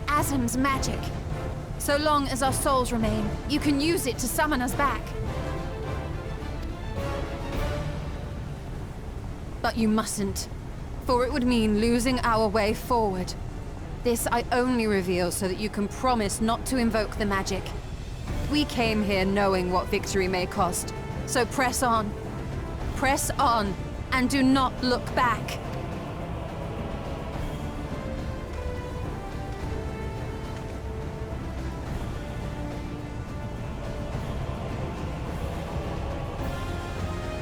Asm's magic. So long as our souls remain, you can use it to summon us back. But you mustn't, for it would mean losing our way forward. This I only reveal so that you can promise not to invoke the magic. We came here knowing what victory may cost, So press on. Press on, and do not look back.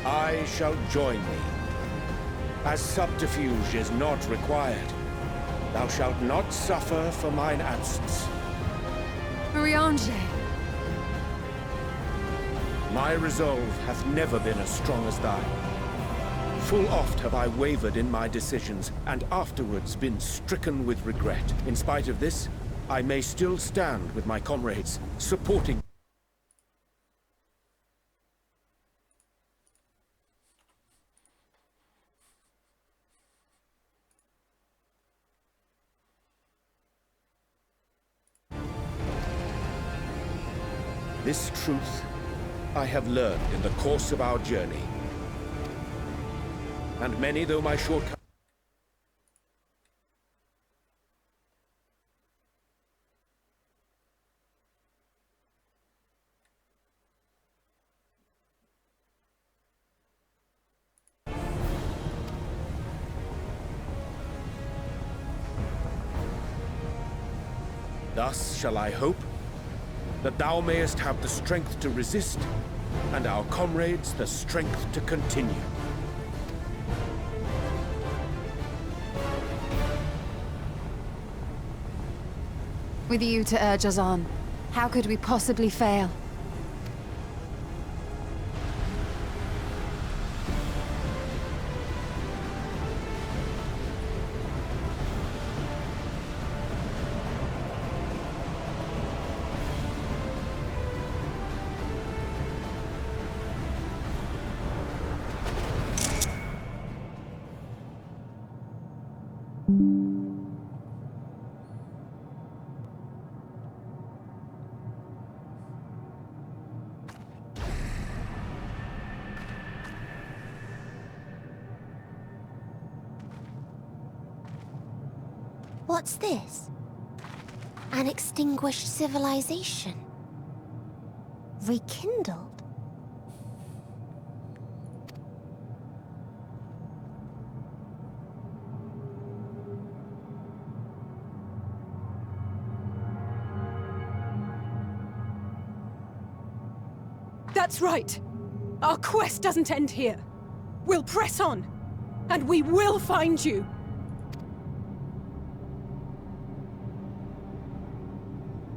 I shall join thee. As subterfuge is not required, thou shalt not suffer for mine absence. Urianger. My resolve hath never been as strong as thine. Full oft have I wavered in my decisions, and afterwards been stricken with regret. In spite of this, I may still stand with my comrades, supporting. This truth I have learned in the course of our journey. And many though my shortcomings, thus shall I hope that thou mayest have the strength to resist, and our comrades the strength to continue. With you to urge us on, how could we possibly fail? What's this? An extinguished civilization. Rekindled. That's right. Our quest doesn't end here. We'll press on, and we will find you.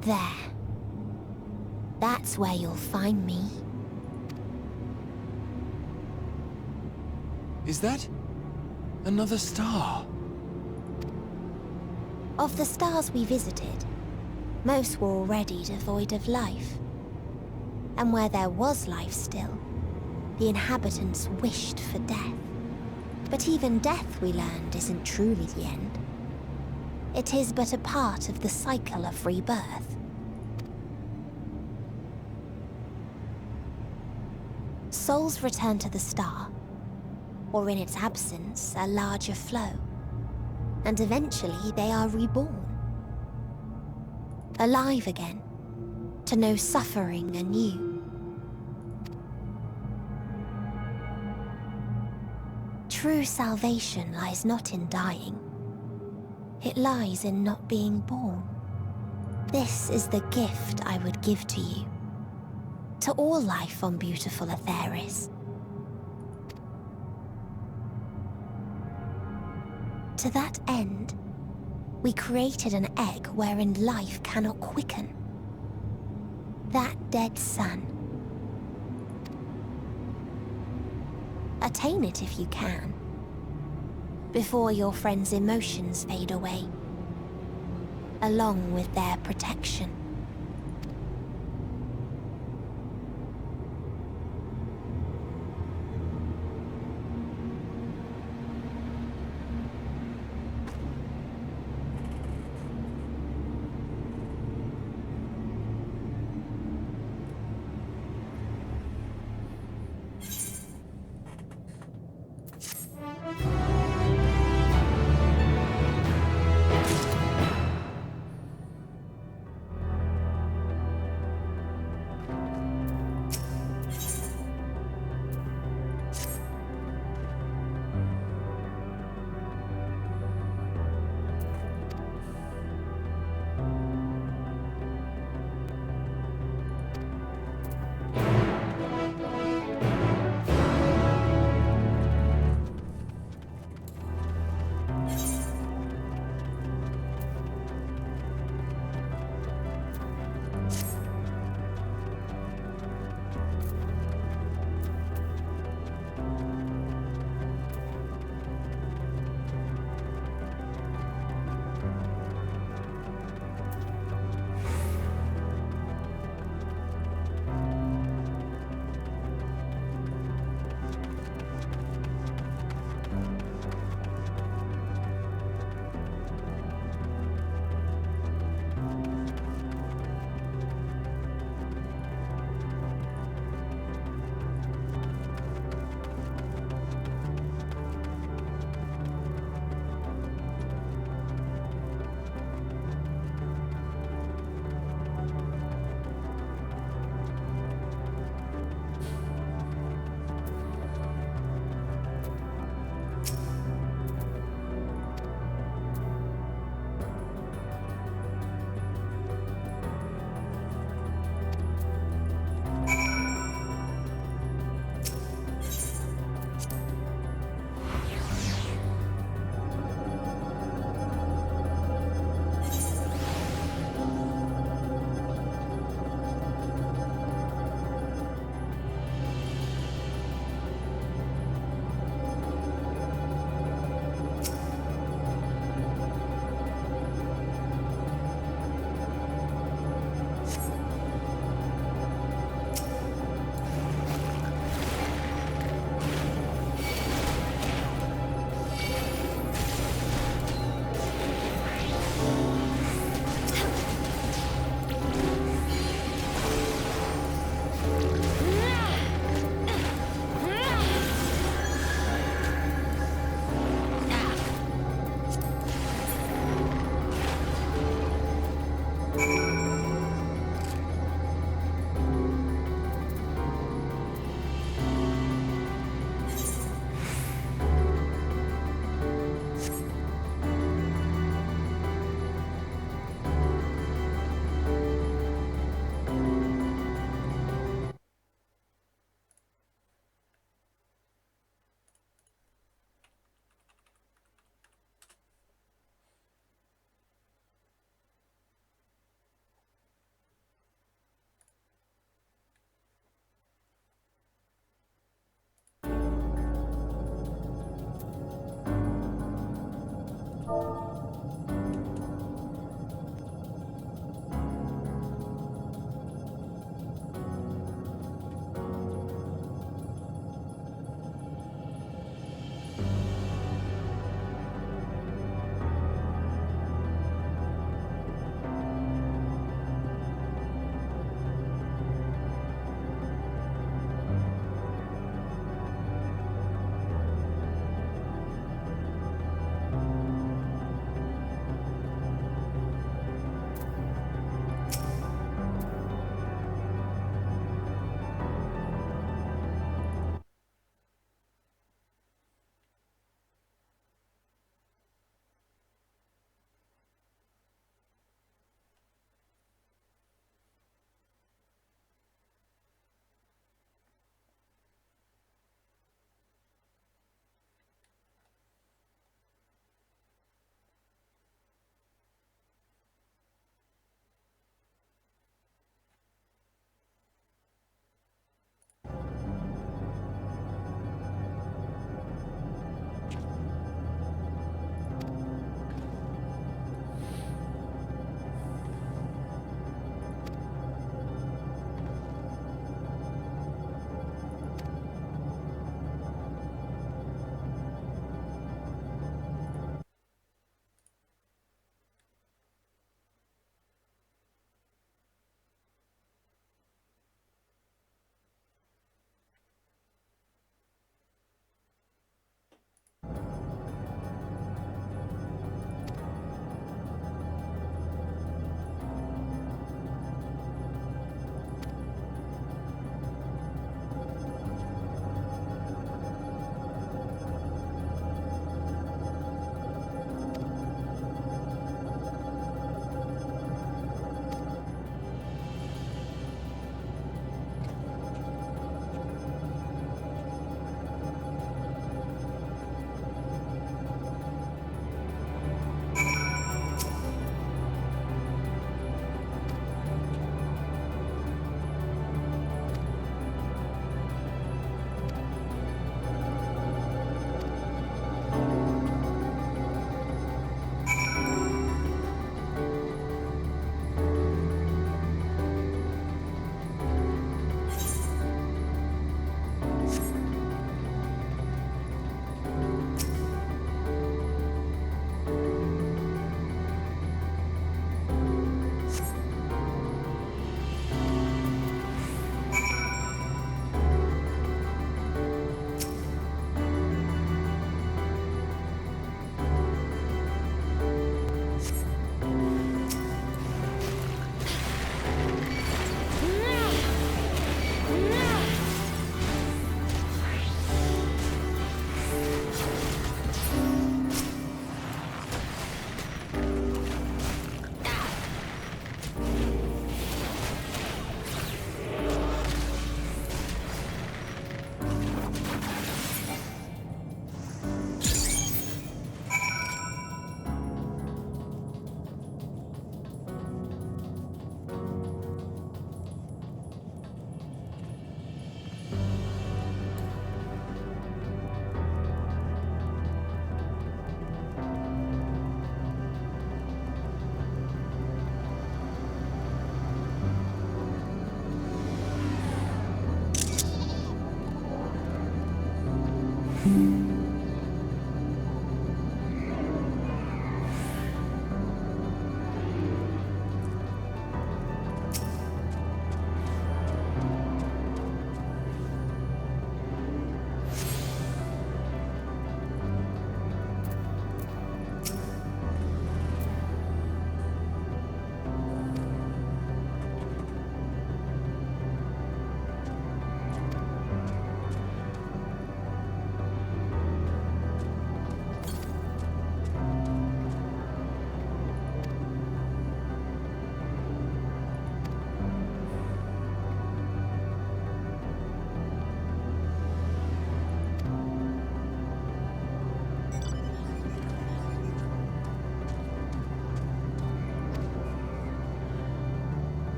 There. That's where you'll find me. Is that another star? Of the stars we visited, most were already devoid of life. And where there was life still, the inhabitants wished for death. But even death, we learned, isn't truly the end. It is but a part of the cycle of rebirth. Souls return to the star, or in its absence, a larger flow. And eventually they are reborn. Alive again, to know suffering anew. True salvation lies not in dying. It lies in not being born. This is the gift I would give to you. To all life on beautiful Atheris. To that end, we created an egg wherein life cannot quicken. That dead sun. Attain it if you can, before your friends' emotions fade away, along with their protection.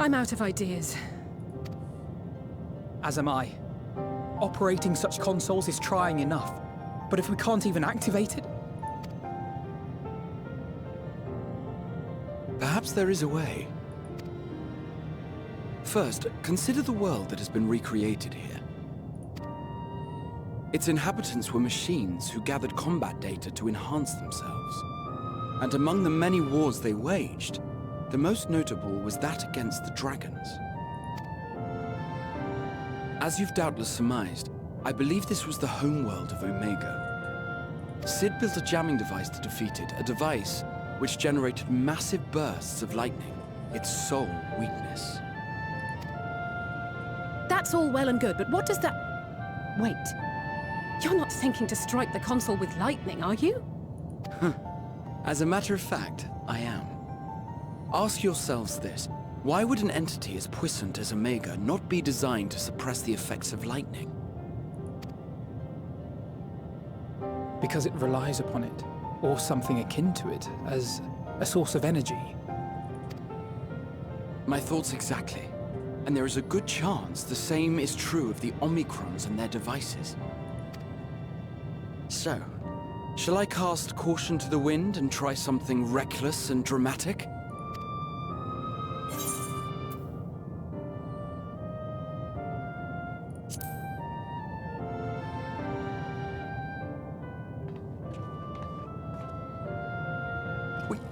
I'm out of ideas. As am I. Operating such consoles is trying enough, but if we can't even activate it... Perhaps there is a way. First, consider the world that has been recreated here. Its inhabitants were machines who gathered combat data to enhance themselves. And among the many wars they waged, the most notable was that against the dragons. As you've doubtless surmised, I believe this was the homeworld of Omega. Sid built a jamming device to defeat it, a device which generated massive bursts of lightning, its sole weakness. That's all well and good, but what does that... Wait. You're not thinking to strike the console with lightning, are you? As a matter of fact, I am. Ask yourselves this. Why would an entity as puissant as Omega not be designed to suppress the effects of lightning? Because it relies upon it, or something akin to it, as a source of energy. My thoughts exactly. And there is a good chance the same is true of the Omicrons and their devices. So, shall I cast caution to the wind and try something reckless and dramatic?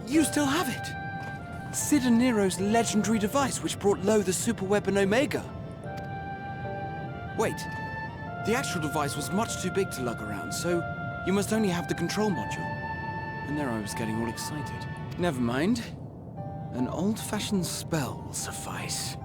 You still have it! Sid and Nero's legendary device which brought low the superweapon Omega. Wait, the actual device was much too big to lug around, so you must only have the control module. And there I was getting all excited. Never mind. An old-fashioned spell will suffice.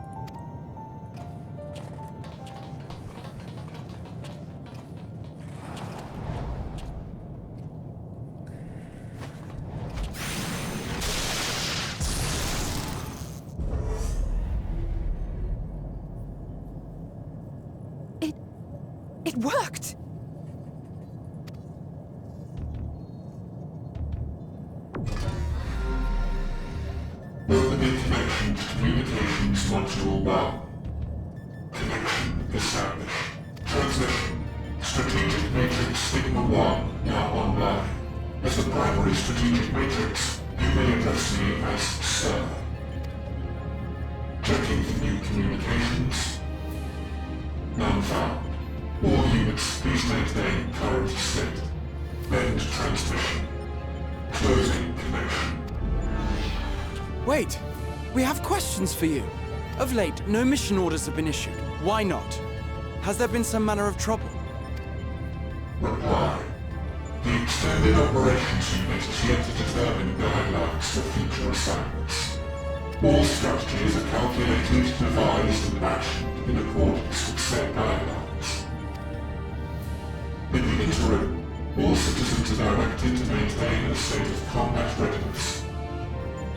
It worked! Opening connection to Communications Module 1. Connection established. Transmission. Strategic Matrix Sigma 1 now online. As the primary strategic matrix, you may address me as Sir. Checking for new communications. None found. All units, please maintain current state. End transmission. Closing connection. Wait! We have questions for you. Of late, no mission orders have been issued. Why not? Has there been some manner of trouble? Reply. The Extended Operations Unit is yet to determine guidelines for future assignments. All strategies are calculated, devised, and actioned in accordance with said guidelines. In the interim, all citizens are directed to maintain a state of combat readiness.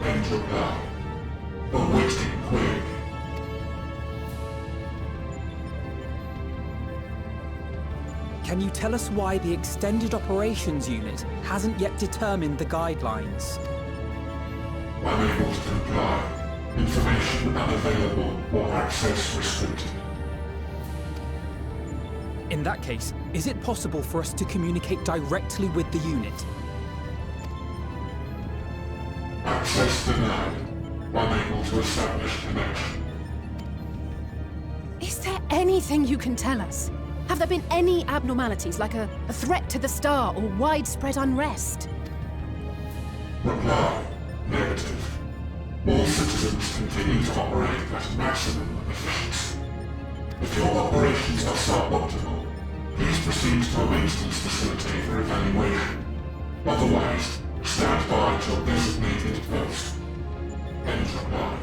End reply. Awaiting query. Can you tell us why the Extended Operations Unit hasn't yet determined the guidelines? Unable to comply. Information unavailable or access restricted. In that case, is it possible for us to communicate directly with the unit? Access denied. Unable to establish connection. Is there anything you can tell us? Have there been any abnormalities, like a threat to the star or widespread unrest? Reply. Negative. All citizens continue to operate at maximum efficiency. If your operations are suboptimal, please proceed to a maintenance facility for evaluation. Otherwise, stand by at your designated post. End reply.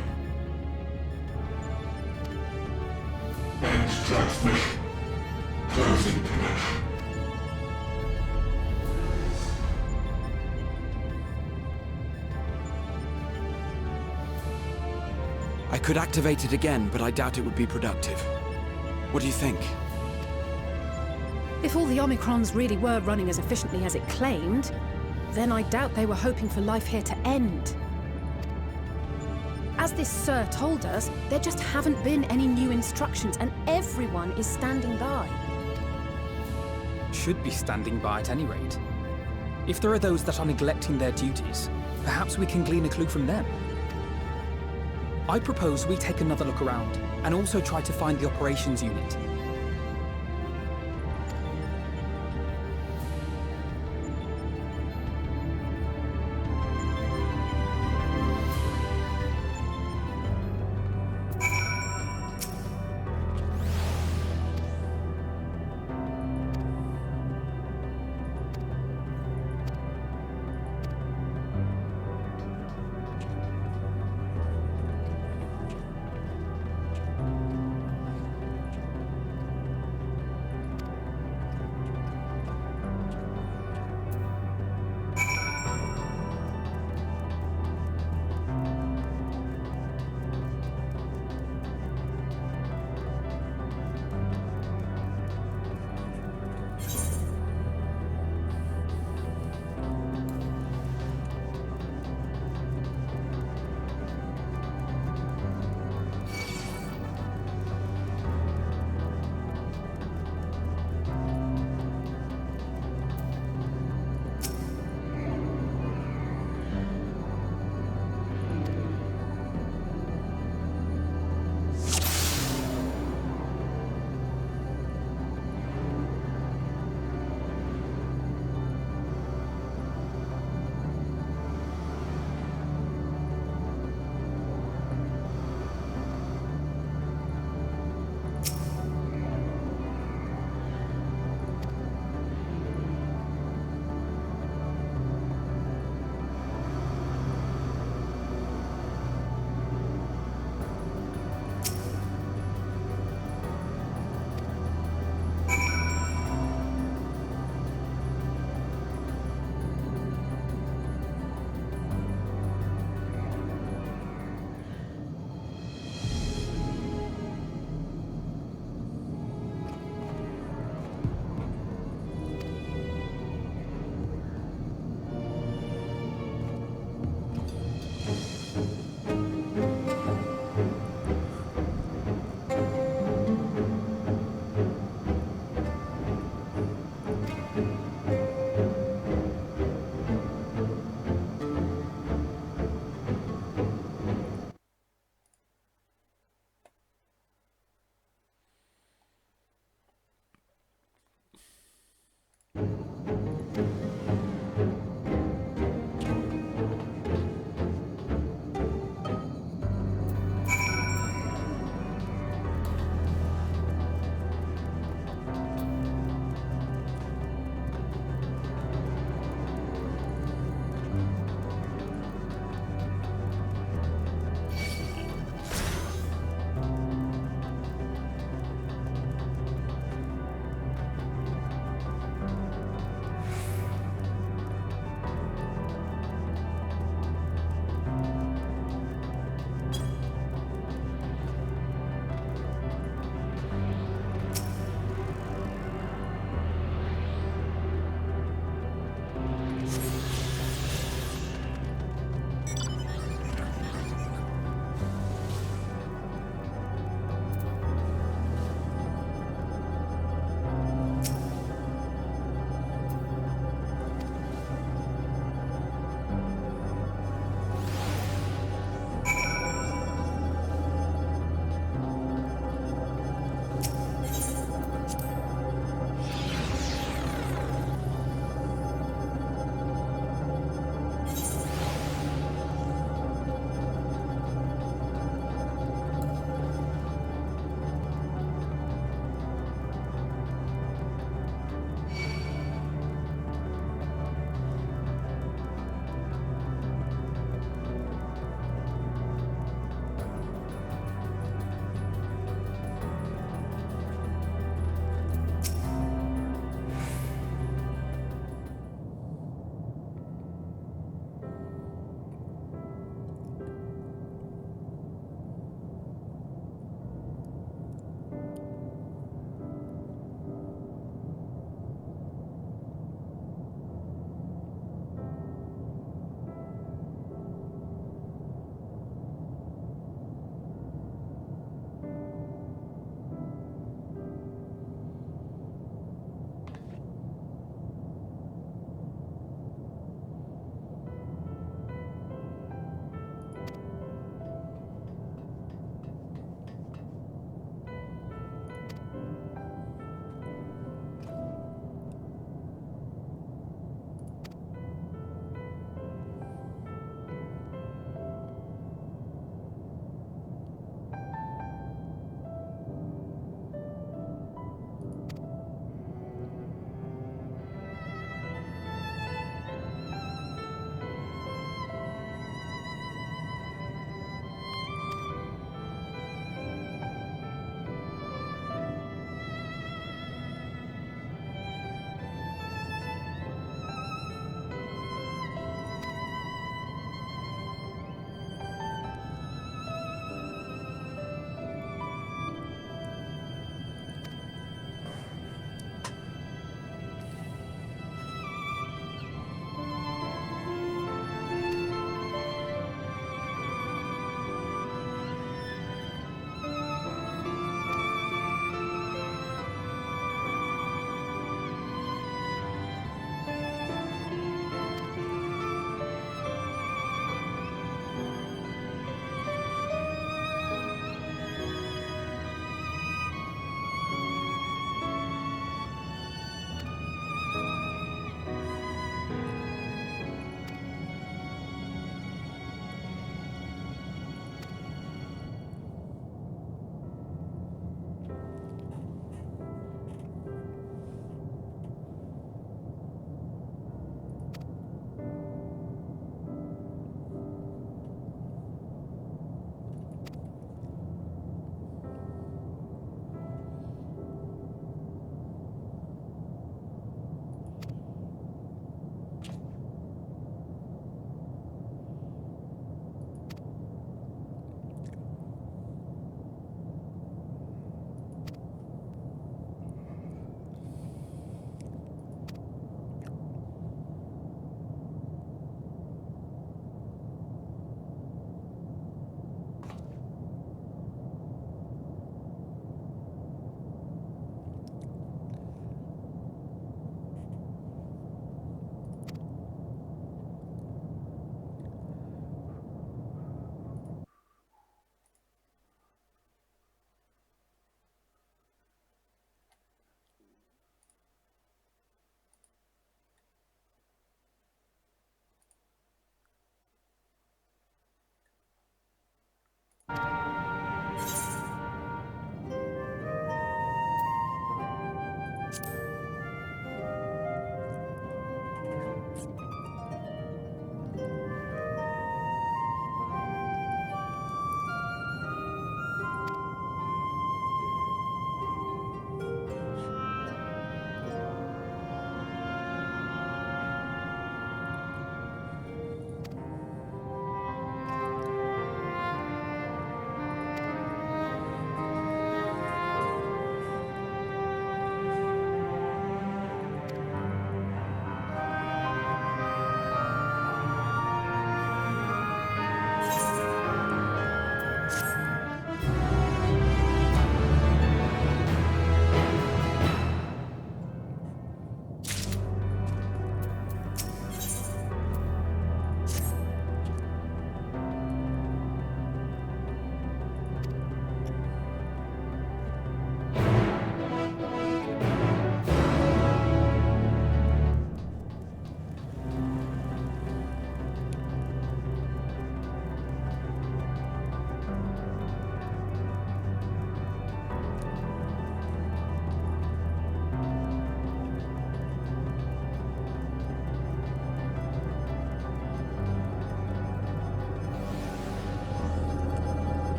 End transmission. Closing connection. I could activate it again, but I doubt it would be productive. What do you think? If all the Omicrons really were running as efficiently as it claimed, then I doubt they were hoping for life here to end. As this Sir told us, there just haven't been any new instructions, and everyone is standing by. Should be standing by at any rate. If there are those that are neglecting their duties, perhaps we can glean a clue from them. I propose we take another look around, and also try to find the operations unit.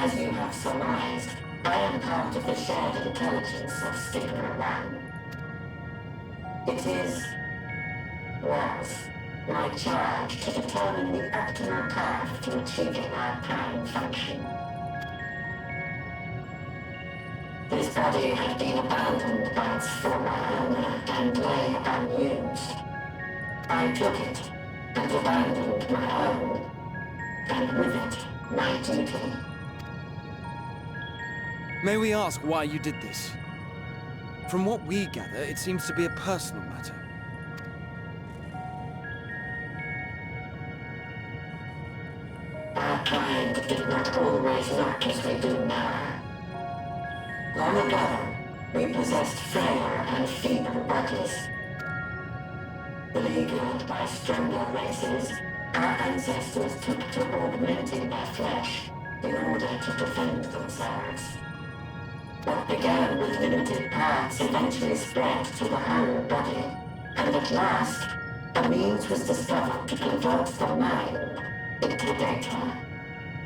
As you have surmised, I am part of the shared intelligence of Stigma 1. It was my charge to determine the optimal path to achieving our prime function. This body had been abandoned by its former owner and lay unused. I took it and abandoned my own, and with it, my duty. May we ask why you did this? From what we gather, it seems to be a personal matter. Our kind did not always look as we do now. Long ago, we possessed frail and feeble bodies. Beleaguered by stronger races, our ancestors took to augmenting their flesh in order to defend themselves. What began with limited parts eventually spread to the whole body, and at last, a means was discovered to convert the mind into data,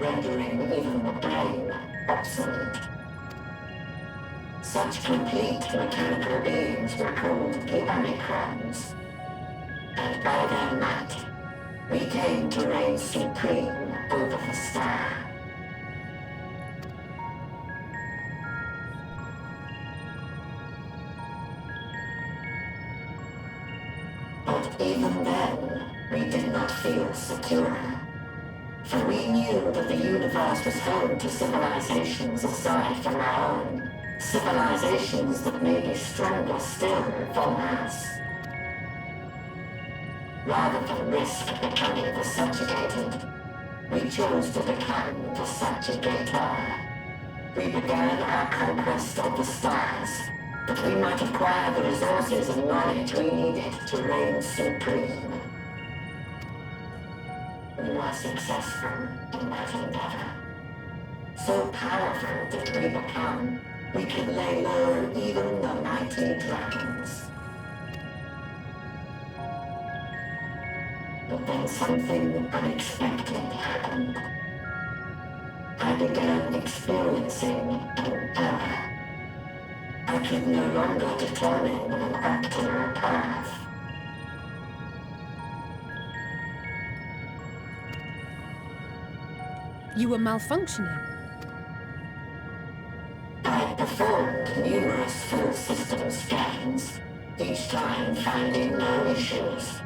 rendering even the brain obsolete. Such complete mechanical beings were called the Omicrons, and by their might, we came to reign supreme over the star. But even then, we did not feel secure, for we knew that the universe was home to civilizations aside from our own. Civilizations that may be stronger still than us. Rather than risk becoming the subjugated, we chose to become the subjugator. We began our conquest of the stars, that we might acquire the resources and knowledge we needed to reign supreme. We were successful in that endeavor. So powerful did we become, we could lay low even the mighty dragons. But then something unexpected happened. I began experiencing an error. I could no longer determine an optimal path. You were malfunctioning. I performed numerous full system scans, each time finding no issues.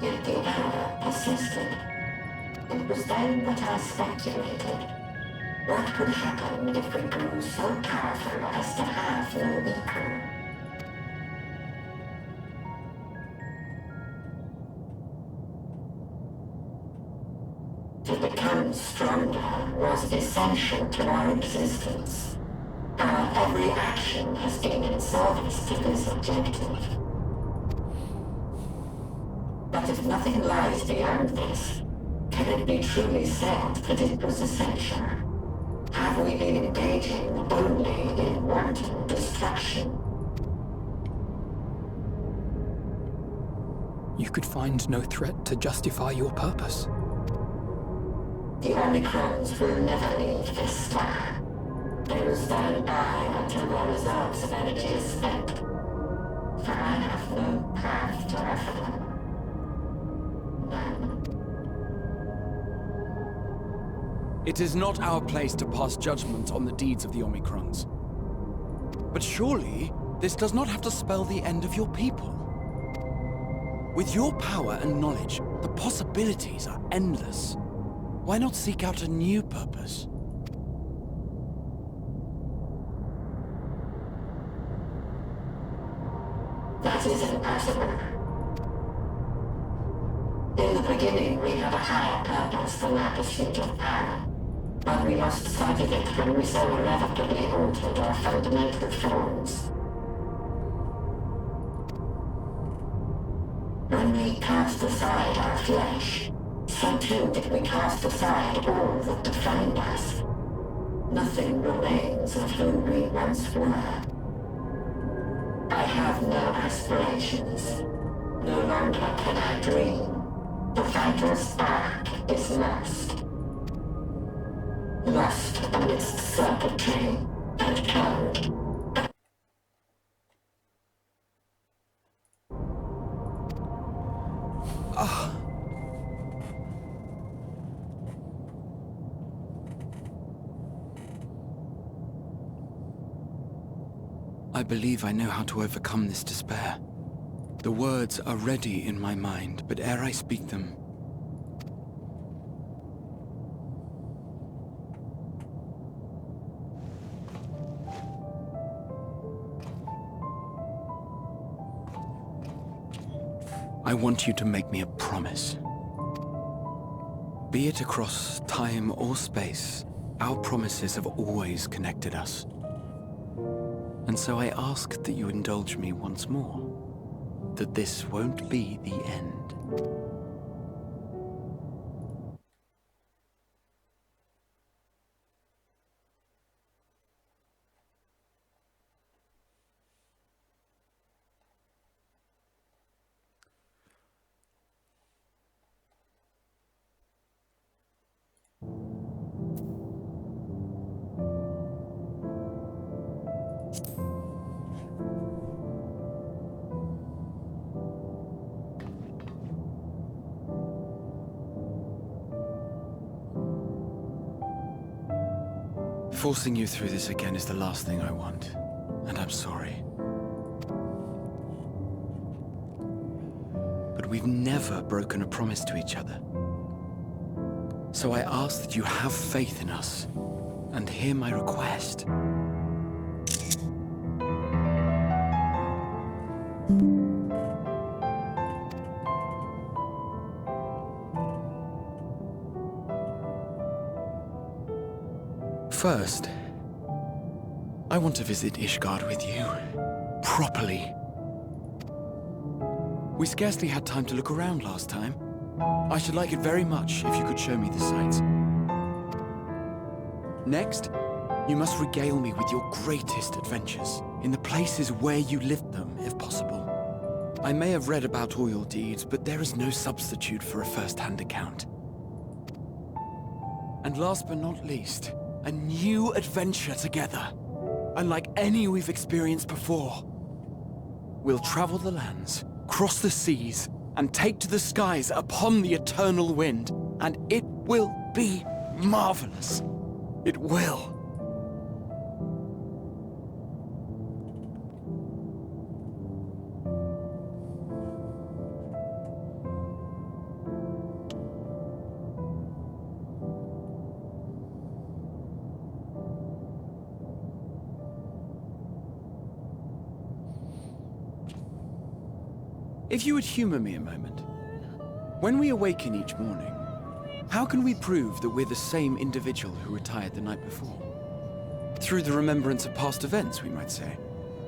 Yet the error persisted. It was then that I speculated. What could happen if we grew so powerful as to have no equal? To become stronger was essential to our existence. Our every action has been in service to this objective. But if nothing lies beyond this, can it be truly said that it was essential? Have we been engaging only in wanton destruction? You could find no threat to justify your purpose. The Omicrons will never leave this star. They will stand by until their reserves of energy is spent. For I have no path to offer them. It is not our place to pass judgment on the deeds of the Omicrons. But surely, this does not have to spell the end of your people. With your power and knowledge, the possibilities are endless. Why not seek out a new purpose? That is impossible. In the beginning, we had a higher purpose than our pursuit of power. But we lost sight of it when we so irrevocably altered our fundamental forms. When we cast aside our flesh, so too did we cast aside all that defined us. Nothing remains of who we once were. I have no aspirations. No longer can I dream. The vital spark is lost. Lost and its circuitry and code. I believe I know how to overcome this despair. The words are ready in my mind, but ere I speak them, I want you to make me a promise. Be it across time or space, our promises have always connected us. And so I ask that you indulge me once more, that this won't be the end. Forcing you through this again is the last thing I want, and I'm sorry. But we've never broken a promise to each other. So I ask that you have faith in us, and hear my request. First, I want to visit Ishgard with you, properly. We scarcely had time to look around last time. I should like it very much if you could show me the sights. Next, you must regale me with your greatest adventures, in the places where you lived them, if possible. I may have read about all your deeds, but there is no substitute for a first-hand account. And last but not least, a new adventure together, unlike any we've experienced before. We'll travel the lands, cross the seas, and take to the skies upon the eternal wind, and it will be marvelous. It will. If you would humor me a moment. When we awaken each morning, how can we prove that we're the same individual who retired the night before? Through the remembrance of past events, we might say.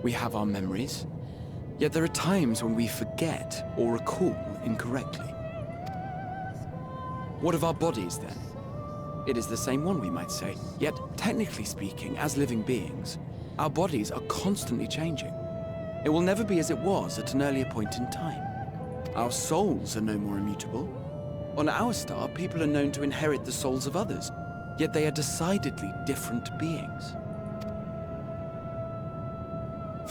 We have our memories, yet there are times when we forget or recall incorrectly. What of our bodies, then? It is the same one, we might say, yet technically speaking, as living beings, our bodies are constantly changing. It will never be as it was at an earlier point in time. Our souls are no more immutable. On our star, people are known to inherit the souls of others, yet they are decidedly different beings.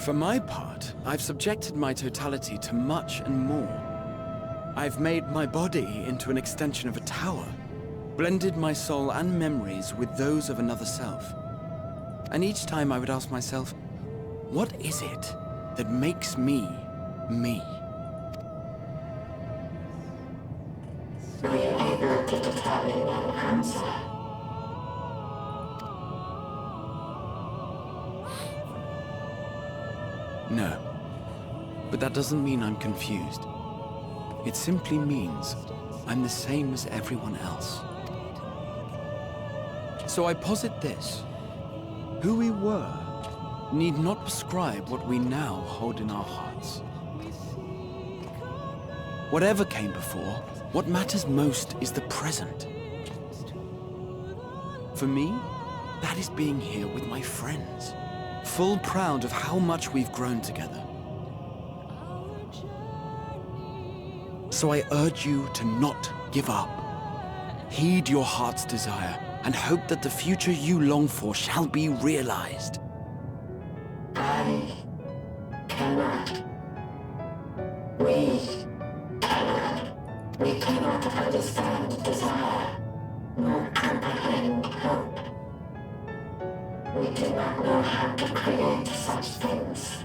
For my part, I've subjected my totality to much and more. I've made my body into an extension of a tower, blended my soul and memories with those of another self. And each time I would ask myself, what is it that makes me, me? Were you able to determine an answer? No. But that doesn't mean I'm confused. It simply means I'm the same as everyone else. So I posit this. Who we were need not prescribe what we now hold in our hearts. Whatever came before, what matters most is the present. For me, that is being here with my friends, full proud of how much we've grown together. So I urge you to not give up. Heed your heart's desire and hope that the future you long for shall be realized. I cannot. We cannot. We cannot understand desire, nor comprehend hope. We do not know how to create such things.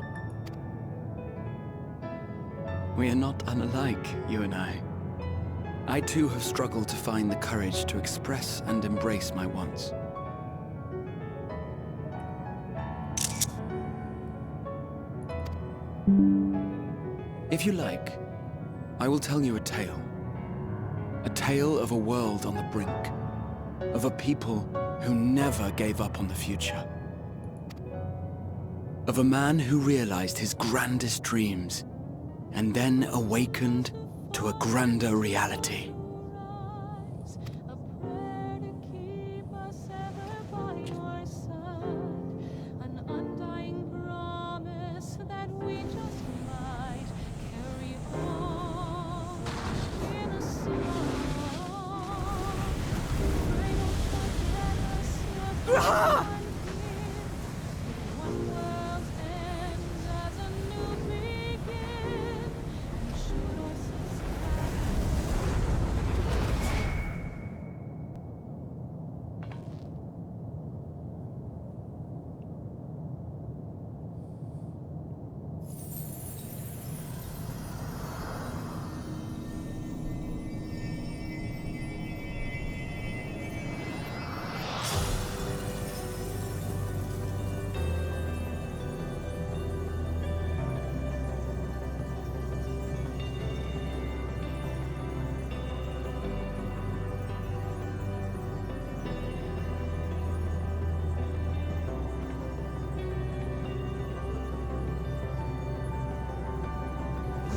We are not unlike, you and I. I too have struggled to find the courage to express and embrace my wants. If you like, I will tell you a tale. A tale of a world on the brink. Of a people who never gave up on the future. Of a man who realized his grandest dreams and then awakened to a grander reality.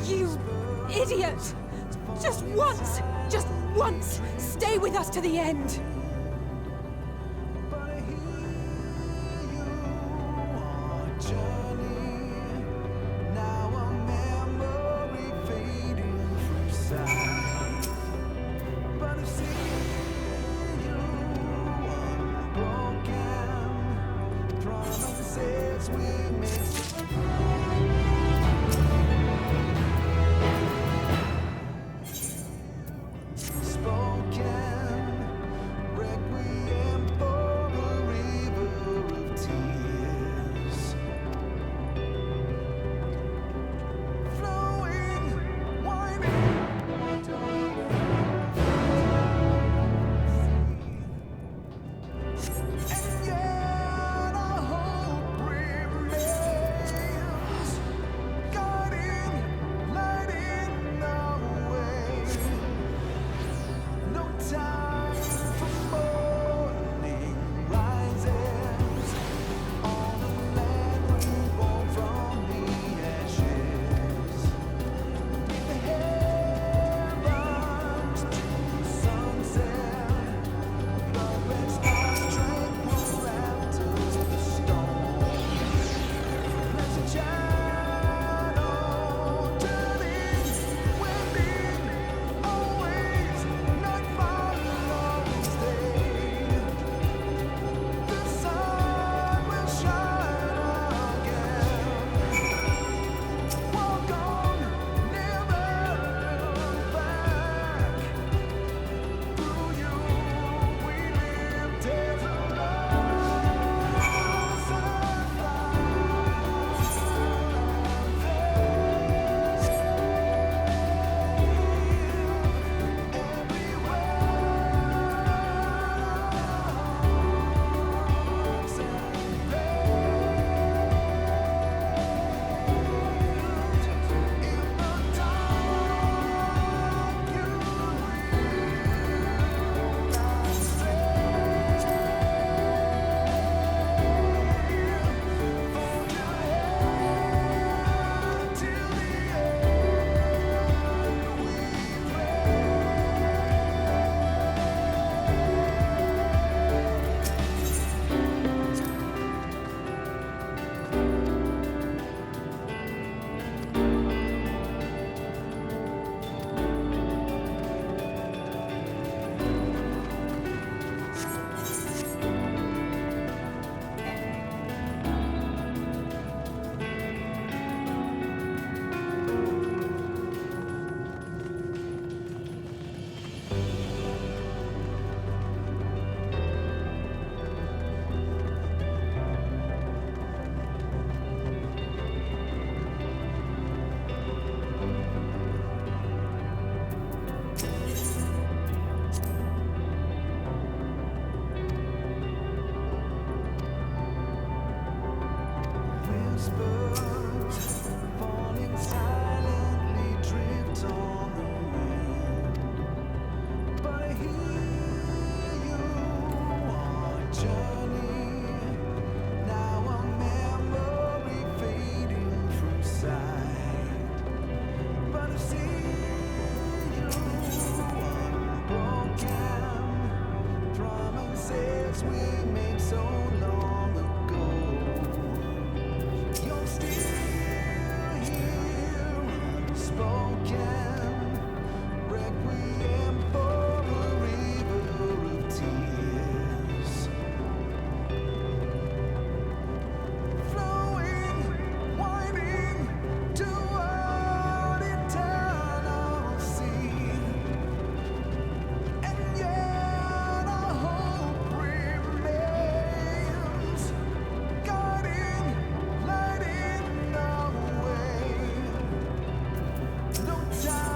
You idiot! Just once, stay with us to the end! No time.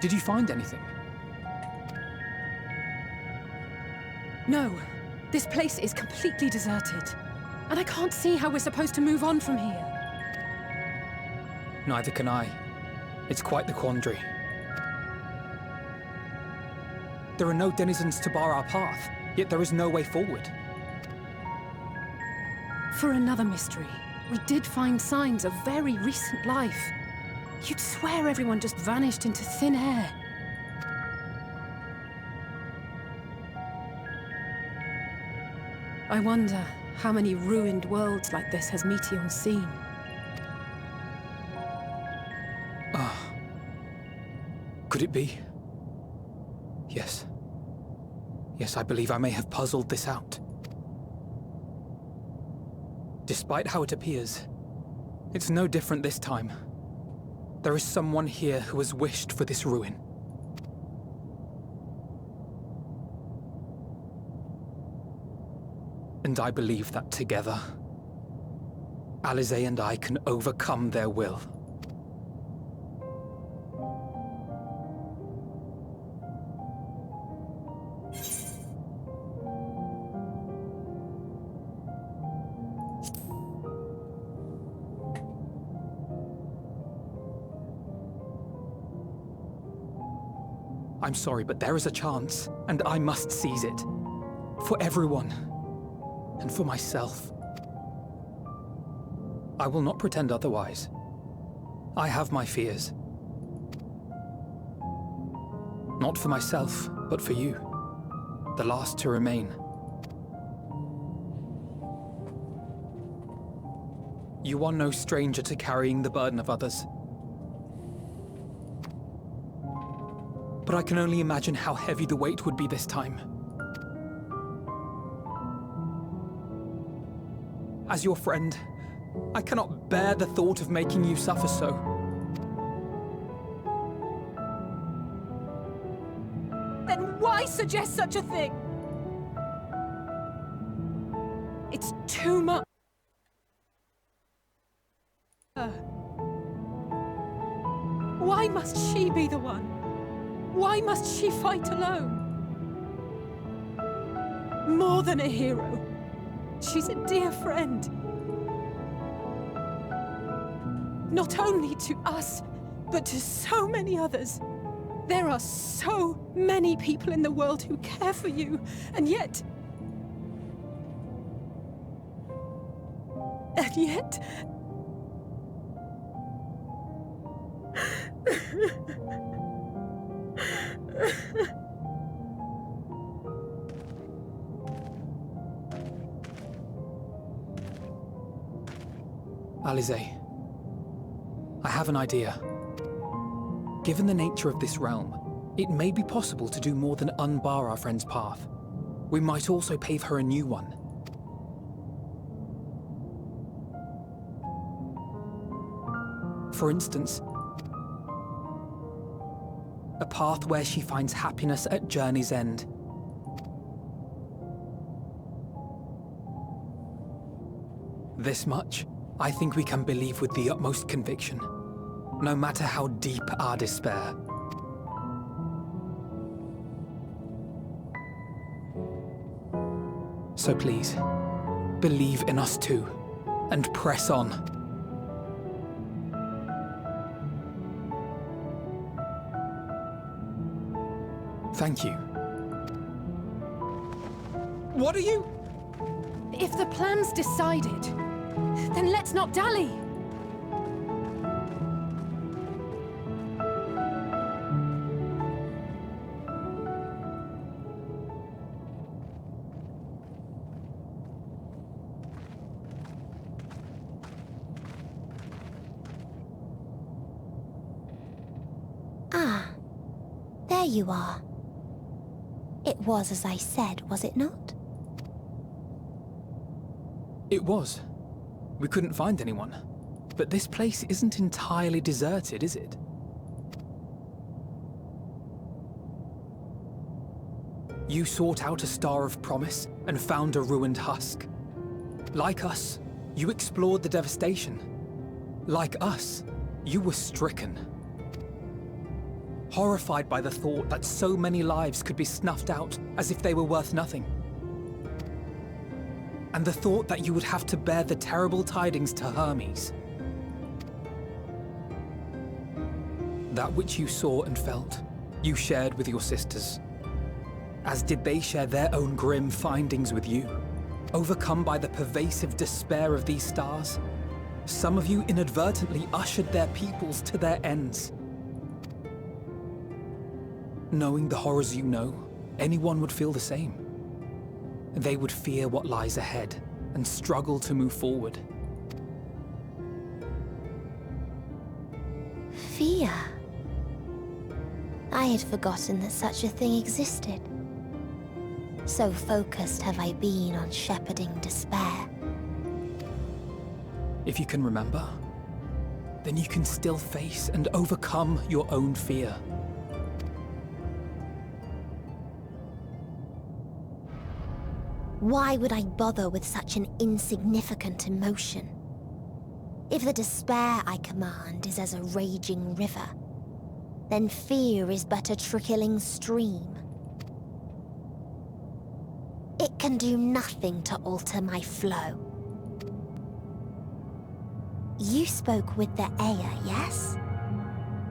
Did you find anything? No. This place is completely deserted. And I can't see how we're supposed to move on from here. Neither can I. It's quite the quandary. There are no denizens to bar our path, yet there is no way forward. For another mystery, we did find signs of very recent life. You'd swear everyone just vanished into thin air. I wonder how many ruined worlds like this has Meteion seen. Could it be? Yes. Yes, I believe I may have puzzled this out. Despite how it appears, it's no different this time. There is someone here who has wished for this ruin. And I believe that together, Alize and I can overcome their will. I'm sorry, but there is a chance, and I must seize it. For everyone. And for myself. I will not pretend otherwise. I have my fears. Not for myself, but for you. The last to remain. You are no stranger to carrying the burden of others. But I can only imagine how heavy the weight would be this time. As your friend, I cannot bear the thought of making you suffer so. Then why suggest such a thing? It's too much. Why must she be the one? Why must she fight alone? More than a hero. She's a dear friend. Not only to us, but to so many others. There are so many people in the world who care for you, and yet... Alize, I have an idea. Given the nature of this realm, it may be possible to do more than unbar our friend's path. We might also pave her a new one. For instance, a path where she finds happiness at journey's end. This much, I think we can believe with the utmost conviction, no matter how deep our despair. So please, believe in us too, and press on. Thank you. What are you? If the plan's decided, then let's not dally. Ah, there you are. It was as I said, was it not? It was. We couldn't find anyone. But this place isn't entirely deserted, is it? You sought out a star of promise and found a ruined husk. Like us, you explored the devastation. Like us, you were stricken. horrified by the thought that so many lives could be snuffed out as if they were worth nothing. And the thought that you would have to bear the terrible tidings to Hermes. That which you saw and felt, you shared with your sisters, as did they share their own grim findings with you. Overcome by the pervasive despair of these stars, some of you inadvertently ushered their peoples to their ends. Knowing the horrors you know, anyone would feel the same. They would fear what lies ahead and struggle to move forward. Fear? I had forgotten that such a thing existed. So focused have I been on shepherding despair. If you can remember, then you can still face and overcome your own fear. Why would I bother with such an insignificant emotion? If the despair I command is as a raging river, then fear is but a trickling stream. It can do nothing to alter my flow. You spoke with the Aya, yes?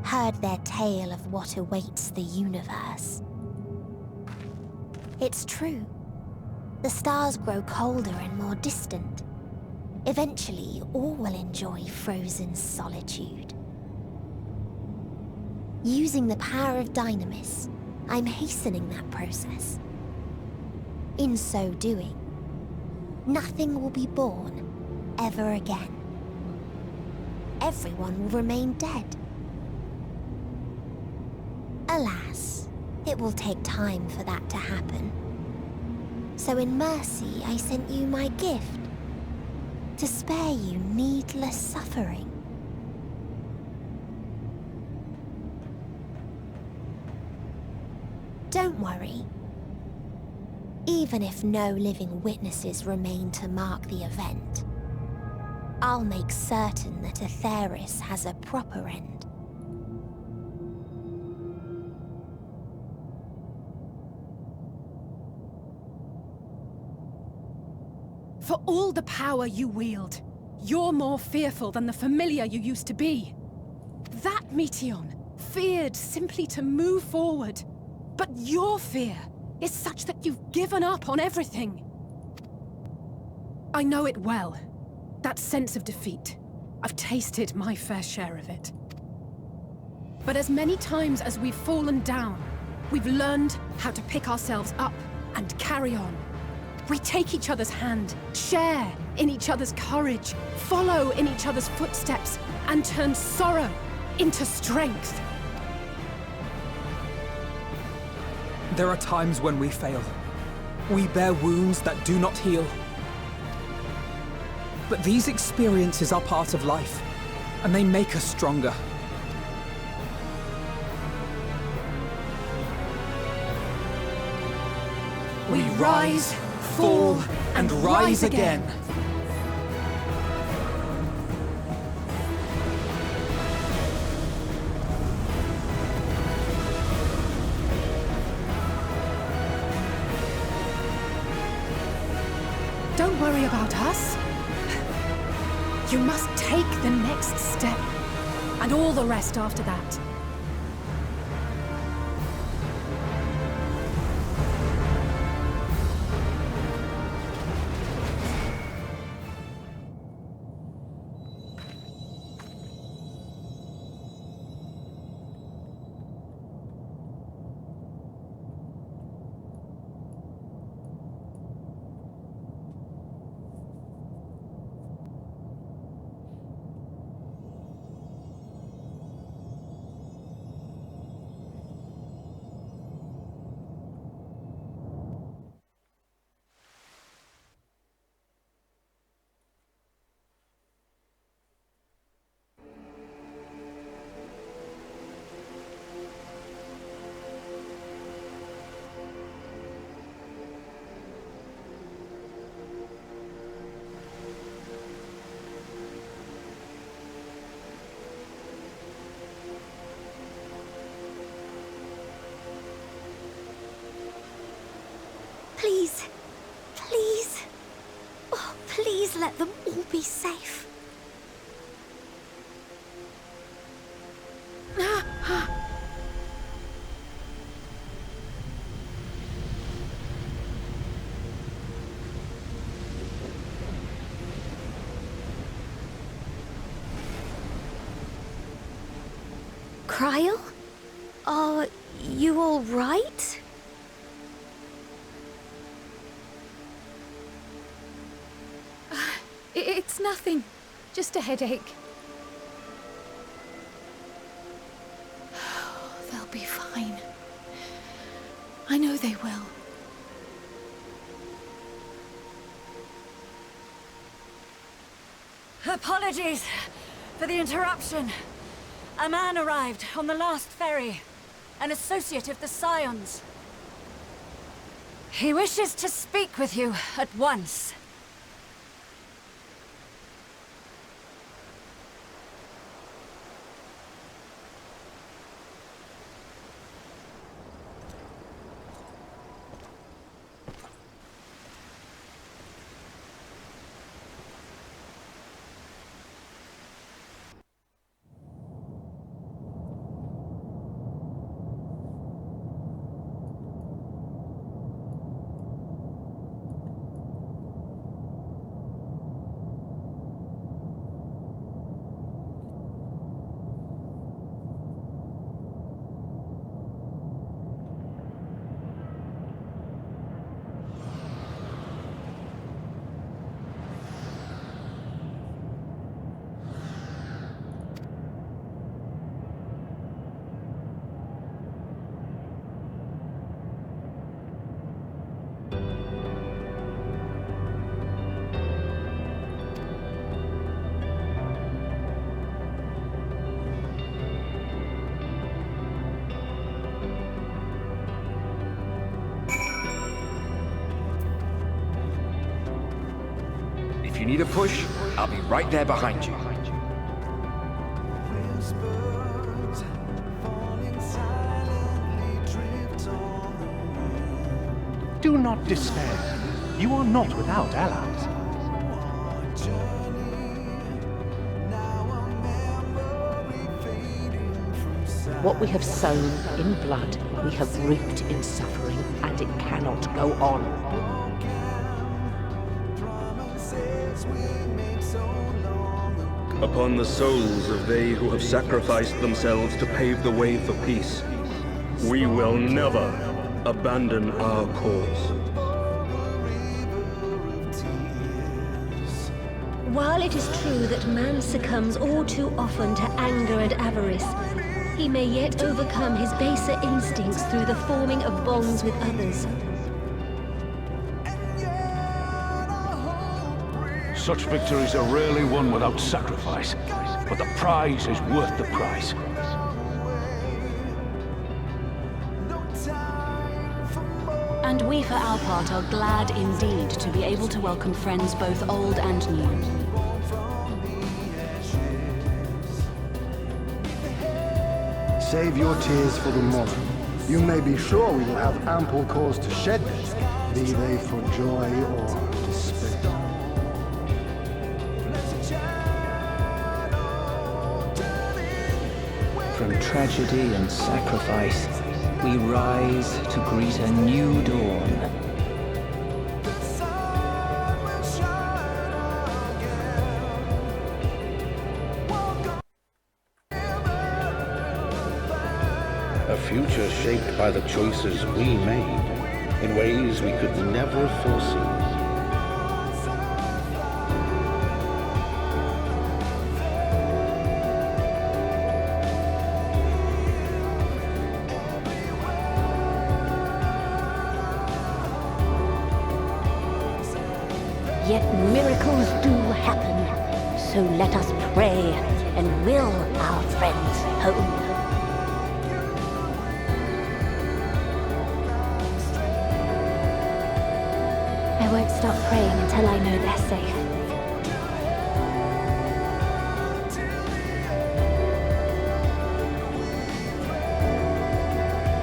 Heard their tale of what awaits the universe. It's true. The stars grow colder and more distant. Eventually, all will enjoy frozen solitude. Using the power of Dynamis, I'm hastening that process. In so doing, nothing will be born ever again. Everyone will remain dead. Alas, it will take time for that to happen. So in mercy, I sent you my gift, to spare you needless suffering. Don't worry. Even if no living witnesses remain to mark the event, I'll make certain that Aetheris has a proper end. For all the power you wield, you're more fearful than the familiar you used to be. That Meteion feared simply to move forward. But your fear is such that you've given up on everything. I know it well. That sense of defeat. I've tasted my fair share of it. But as many times as we've fallen down, we've learned how to pick ourselves up and carry on. We take each other's hand, share in each other's courage, follow in each other's footsteps, and turn sorrow into strength. There are times when we fail. We bear wounds that do not heal. But these experiences are part of life, and they make us stronger. We rise, fall, and rise again. Don't worry about us. You must take the next step, and all the rest after that. let them all be safe. Cryle? Are you all right? It's nothing. Just a headache. They'll be fine. I know they will. Apologies for the interruption. A man arrived on the last ferry. An associate of the Scions. He wishes to speak with you at once. If you need a push, I'll be right there behind you. Do not despair. You are not without allies. What we have sown in blood, we have reaped in suffering, and it cannot go on. Upon the souls of they who have sacrificed themselves to pave the way for peace, we will never abandon our cause. While it is true that man succumbs all too often to anger and avarice, he may yet overcome his baser instincts through the forming of bonds with others. Such victories are rarely won without sacrifice, but the prize is worth the price. And we, for our part, are glad indeed to be able to welcome friends both old and new. Save your tears for the morrow. You may be sure we will have ample cause to shed them, be they for joy or despair. From tragedy and sacrifice, we rise to greet a new dawn. A future shaped by the choices we made in ways we could never have foreseen. Yet miracles do happen, so let us pray and will our friends home. I won't stop praying until I know they're safe.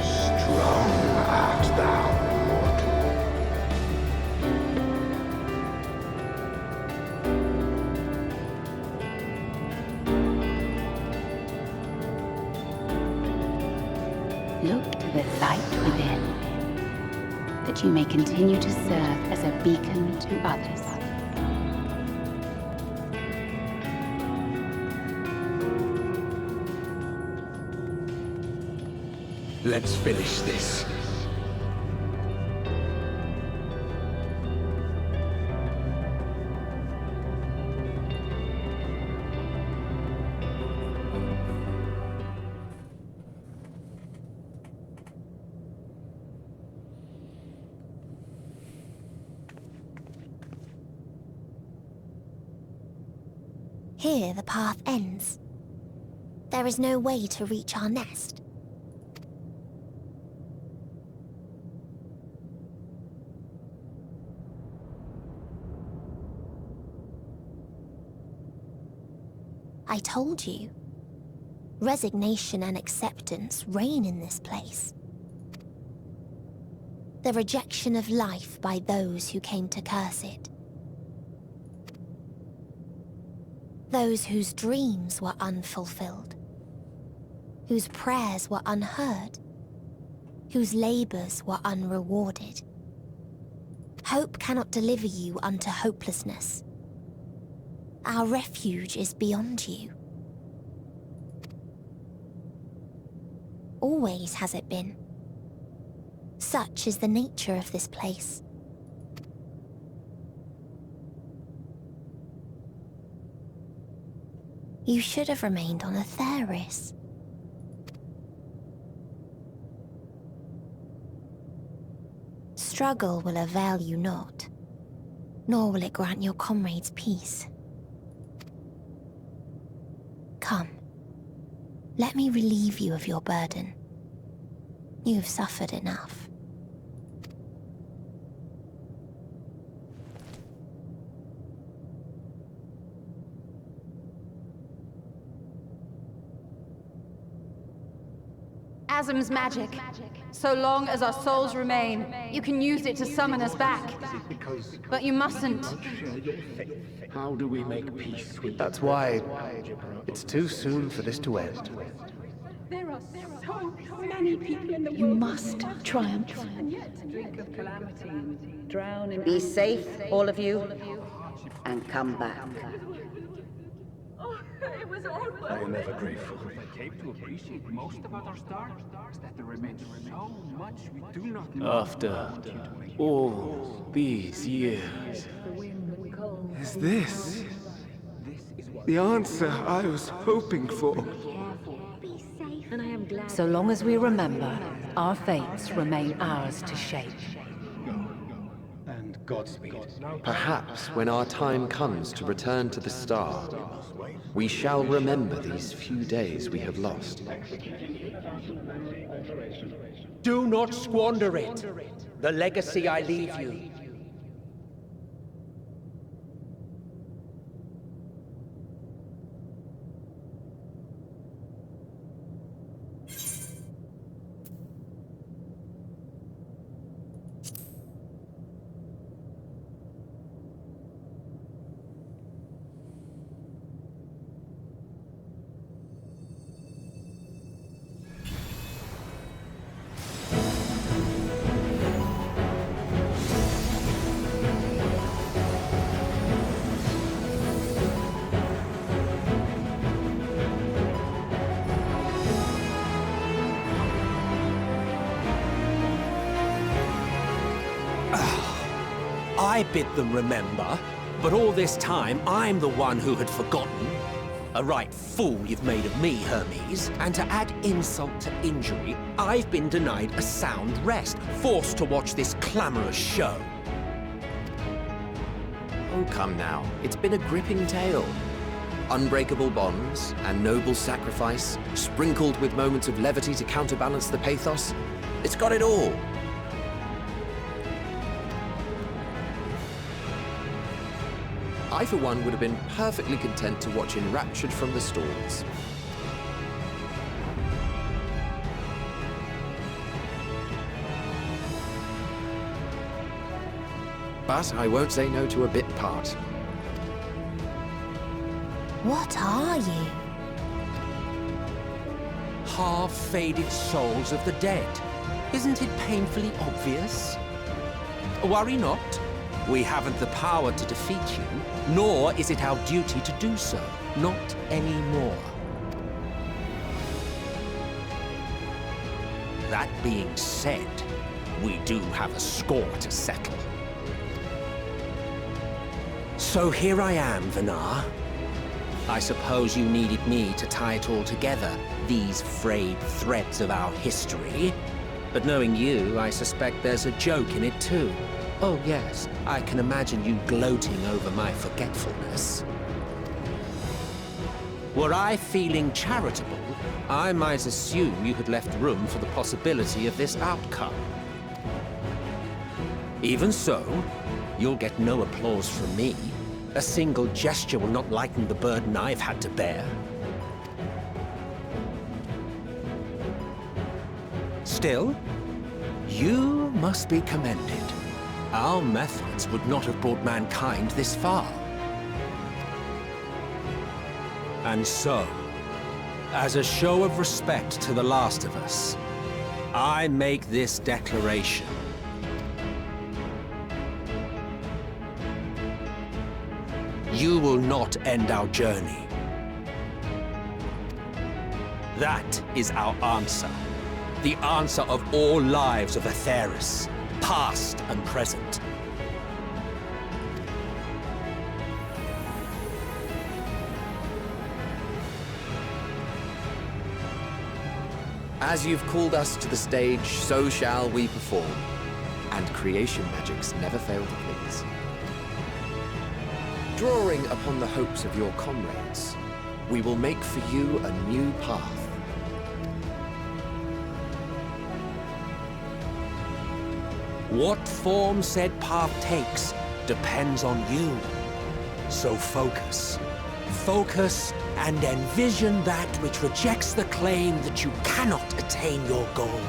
Strong art thou, mortal. with light within, that you may continue to serve as a beacon to others. Let's finish this. Here the path ends. There is no way to reach our nest. I told you. Resignation and acceptance reign in this place. The rejection of life by those who came to curse it. Those whose dreams were unfulfilled. Whose prayers were unheard. Whose labors were unrewarded. Hope cannot deliver you unto hopelessness. Our refuge is beyond you. Always has it been. Such is the nature of this place. You should have remained on Atheris. Struggle will avail you not, nor will it grant your comrades peace. Come, let me relieve you of your burden. You've suffered enough. Asm's magic. So long as our souls remain, you can use it to summon us back. But you mustn't. How do we make peace with... That's why it's too soon for this to end. There are so many people in the world. You must triumph. Drink of calamity, Drown in... Be safe, all of you, and come back. It was all worth I am ever grateful. I came to appreciate most about our stars is that there remains so much we do not know. After all these years, is this the answer I was hoping for? And I am glad... So long as we remember, our fates remain ours to shape. And Godspeed. Perhaps when our time comes to return to the star, we shall remember these few days we have lost. Do not squander it. The legacy I leave you. I bid them remember, but all this time I'm the one who had forgotten. A right fool you've made of me, Hermes. And to add insult to injury, I've been denied a sound rest, forced to watch this clamorous show. Oh, come now. It's been a gripping tale. Unbreakable bonds and noble sacrifice, sprinkled with moments of levity to counterbalance the pathos. It's got it all. I, for one, would have been perfectly content to watch enraptured from the stalls. But I won't say no to a bit part. What are you? half-faded souls of the dead. Isn't it painfully obvious? Worry not. We haven't the power to defeat you, nor is it our duty to do so. Not anymore. That being said, we do have a score to settle. So here I am, Vinar. I suppose you needed me to tie it all together, these frayed threads of our history. But knowing you, I suspect there's a joke in it too. Oh yes, I can imagine you gloating over my forgetfulness. Were I feeling charitable, I might assume you had left room for the possibility of this outcome. Even so, you'll get no applause from me. A single gesture will not lighten the burden I've had to bear. Still, you must be commended. Our methods would not have brought mankind this far. And so, as a show of respect to the last of us, I make this declaration. You will not end our journey. That is our answer. The answer of all lives of Aetheris, past and present. As you've called us to the stage, so shall we perform. And creation magics never fail to please. Drawing upon the hopes of your comrades, we will make for you a new path. What form said path takes depends on you. So focus. Focus and envision that which rejects the claim that you cannot attain your goal.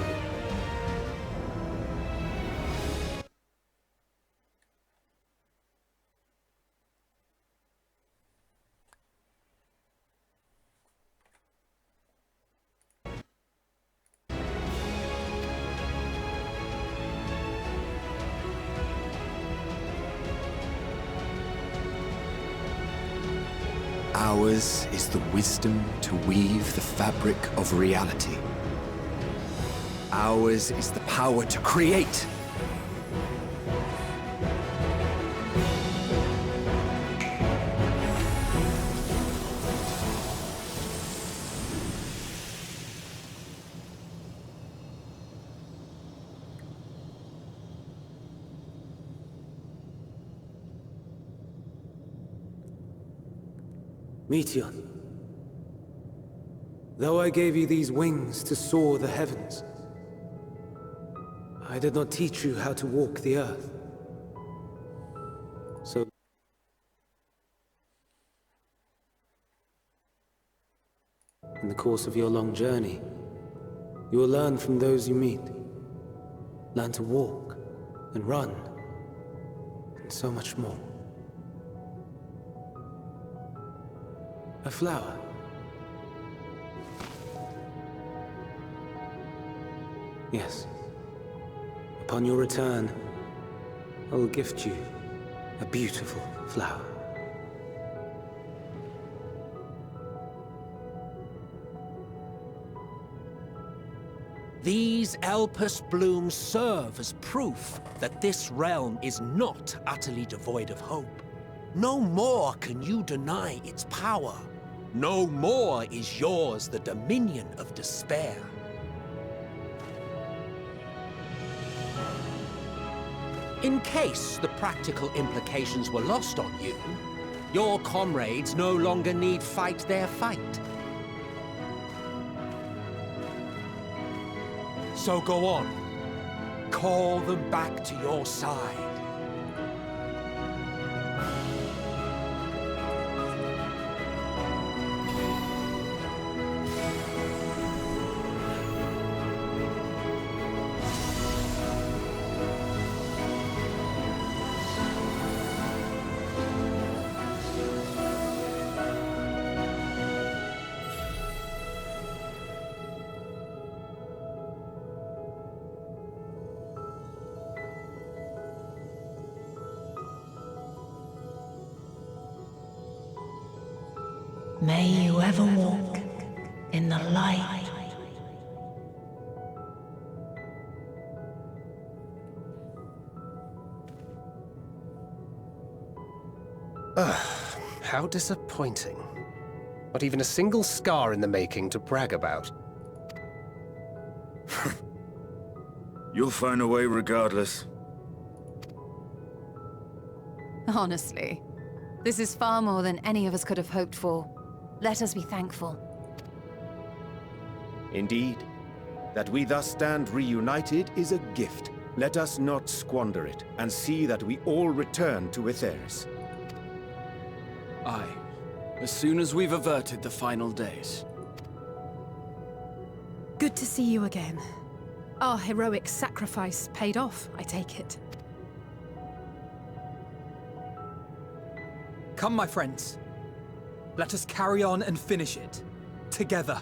Ours is the wisdom to weave the fabric of reality. Ours is the power to create. Meteion, though I gave you these wings to soar the heavens, I did not teach you how to walk the earth. So in the course of your long journey, you will learn from those you meet. Learn to walk and run, and so much more. A flower. Yes. Upon your return, I will gift you a beautiful flower. These Elpis blooms serve as proof that this realm is not utterly devoid of hope. No more can you deny its power. No more is yours the dominion of despair. In case the practical implications were lost on you, your comrades no longer need fight their fight. So go on. Call them back to your side. May you ever walk in the light. How disappointing. Not even a single scar in the making to brag about. You'll find a way regardless. Honestly, this is far more than any of us could have hoped for. Let us be thankful. Indeed. That we thus stand reunited is a gift. Let us not squander it, and see that we all return to Etheris. Aye. As soon as we've averted the final days. Good to see you again. Our heroic sacrifice paid off, I take it. Come, my friends. Let us carry on and finish it. Together.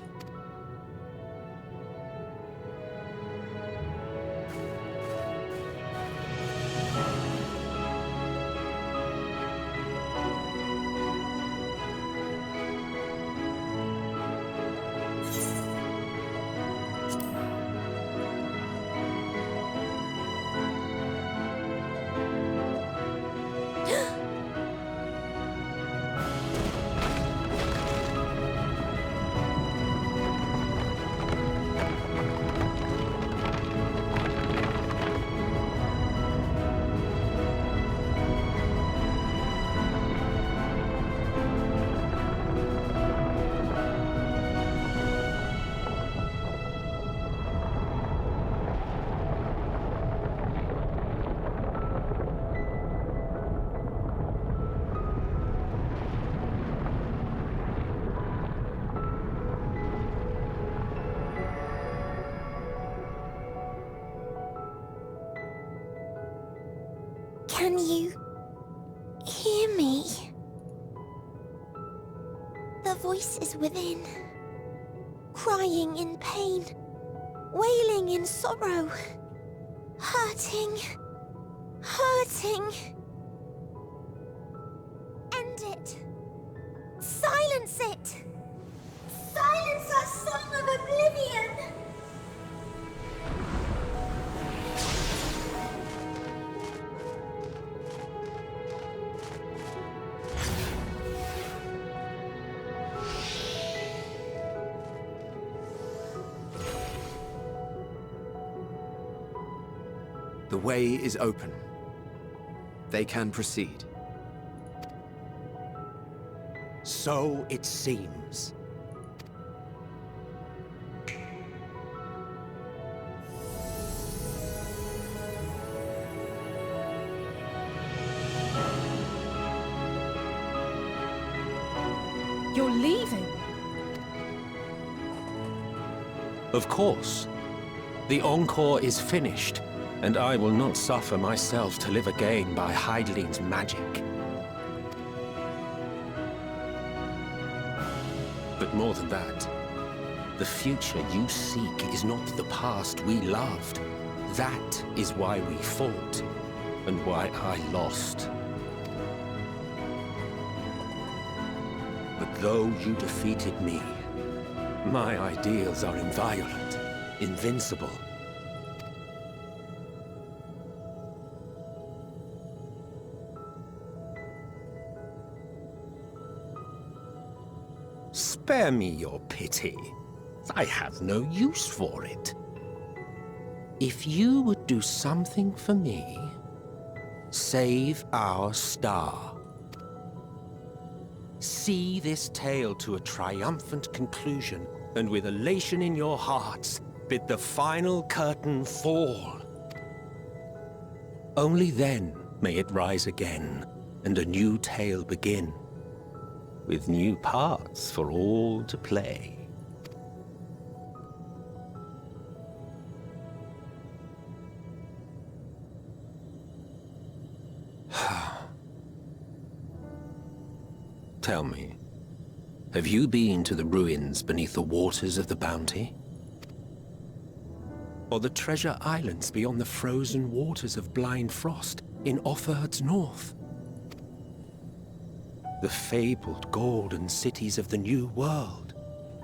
Can you hear me? The voice is within, crying in pain, wailing in sorrow, hurting, hurting. End it. Silence it. Silence our song of oblivion. The way is open. They can proceed. So it seems. You're leaving? Of course. The encore is finished, and I will not suffer myself to live again by Heideling's magic. But more than that, the future you seek is not the past we loved. That is why we fought, and why I lost. But though you defeated me, my ideals are inviolate, invincible. Spare me your pity. I have no use for it. If you would do something for me, save our star. See this tale to a triumphant conclusion, and with elation in your hearts, bid the final curtain fall. Only then may it rise again, and a new tale begin, with new parts for all to play. Tell me, have you been to the ruins beneath the waters of the Bounty? Or the treasure islands beyond the frozen waters of Blind Frost in Offert's north? The fabled golden cities of the New World.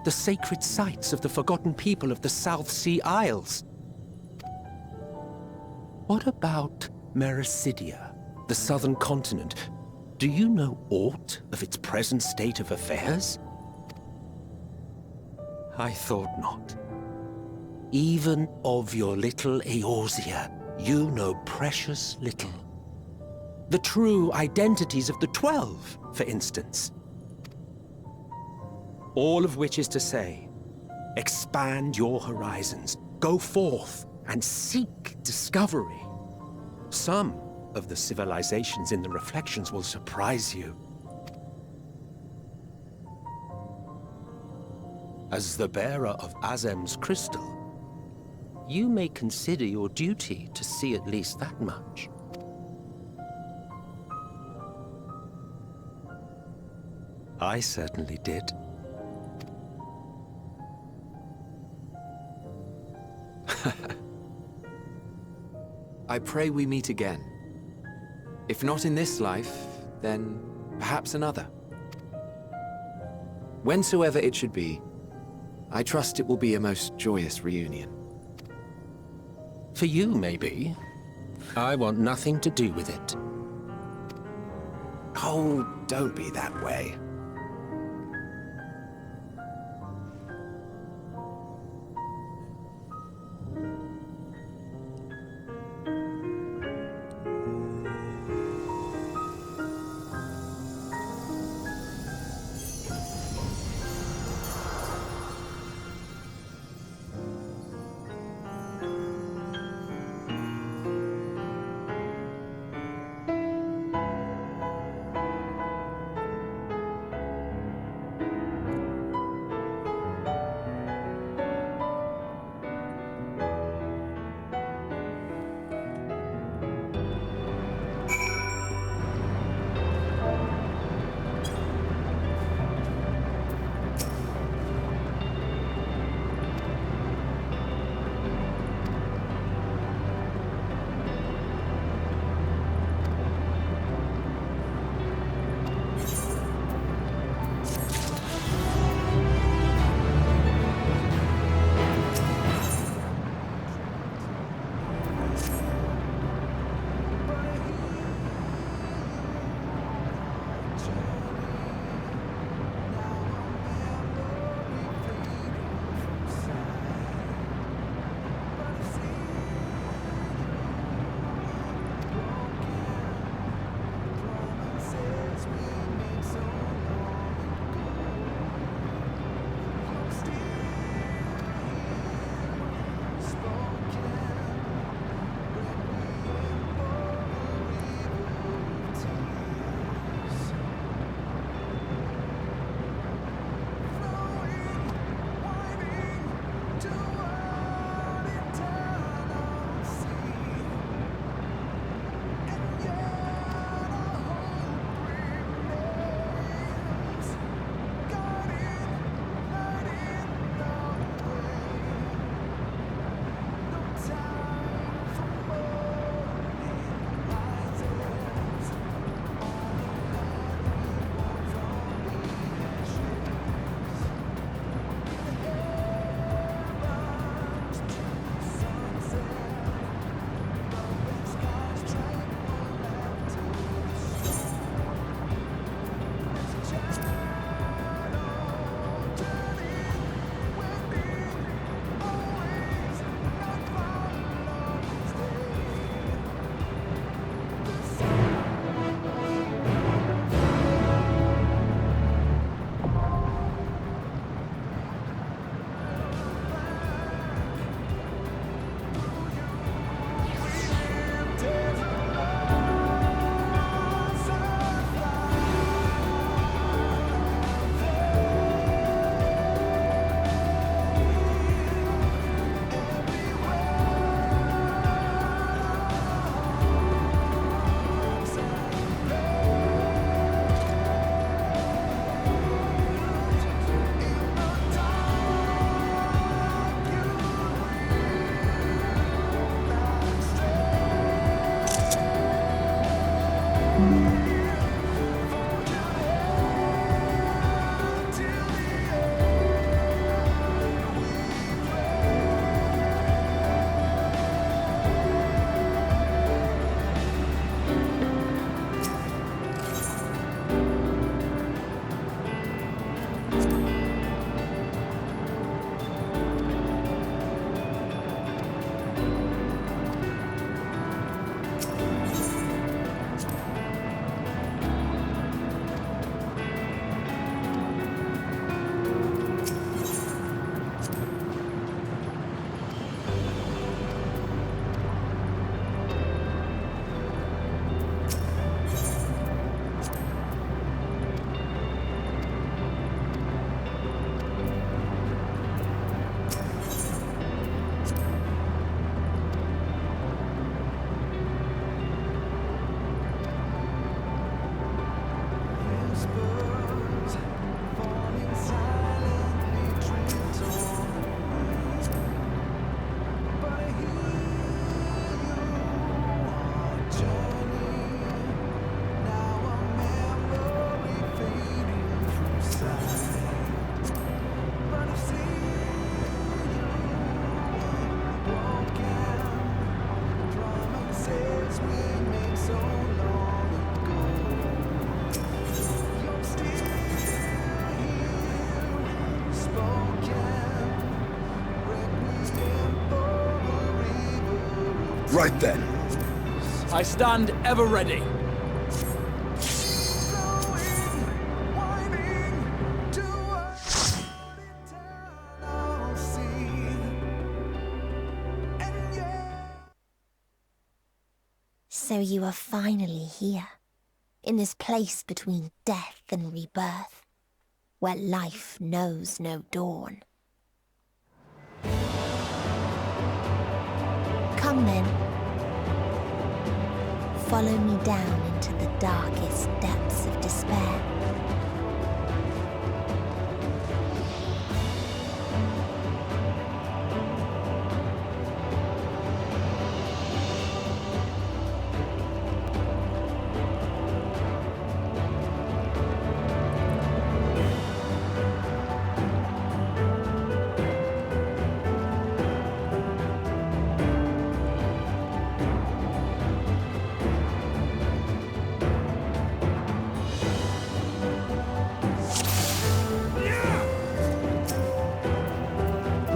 The sacred sites of the forgotten people of the South Sea Isles. What about Mericidia, the southern continent? Do you know aught of its present state of affairs? I thought not. Even of your little Eorzea, you know precious little. The true identities of the 12, for instance. All of which is to say, expand your horizons, go forth and seek discovery. Some of the civilizations in the reflections will surprise you. As the bearer of Azem's crystal, you may consider your duty to see at least that much. I certainly did. I pray we meet again. If not in this life, then perhaps another. Whensoever it should be, I trust it will be a most joyous reunion. For you, maybe. I want nothing to do with it. Oh, don't be that way. Right then. I stand ever ready. So you are finally here, in this place between death and rebirth, where life knows no dawn. Come then. Follow me down into the darkest depths of despair.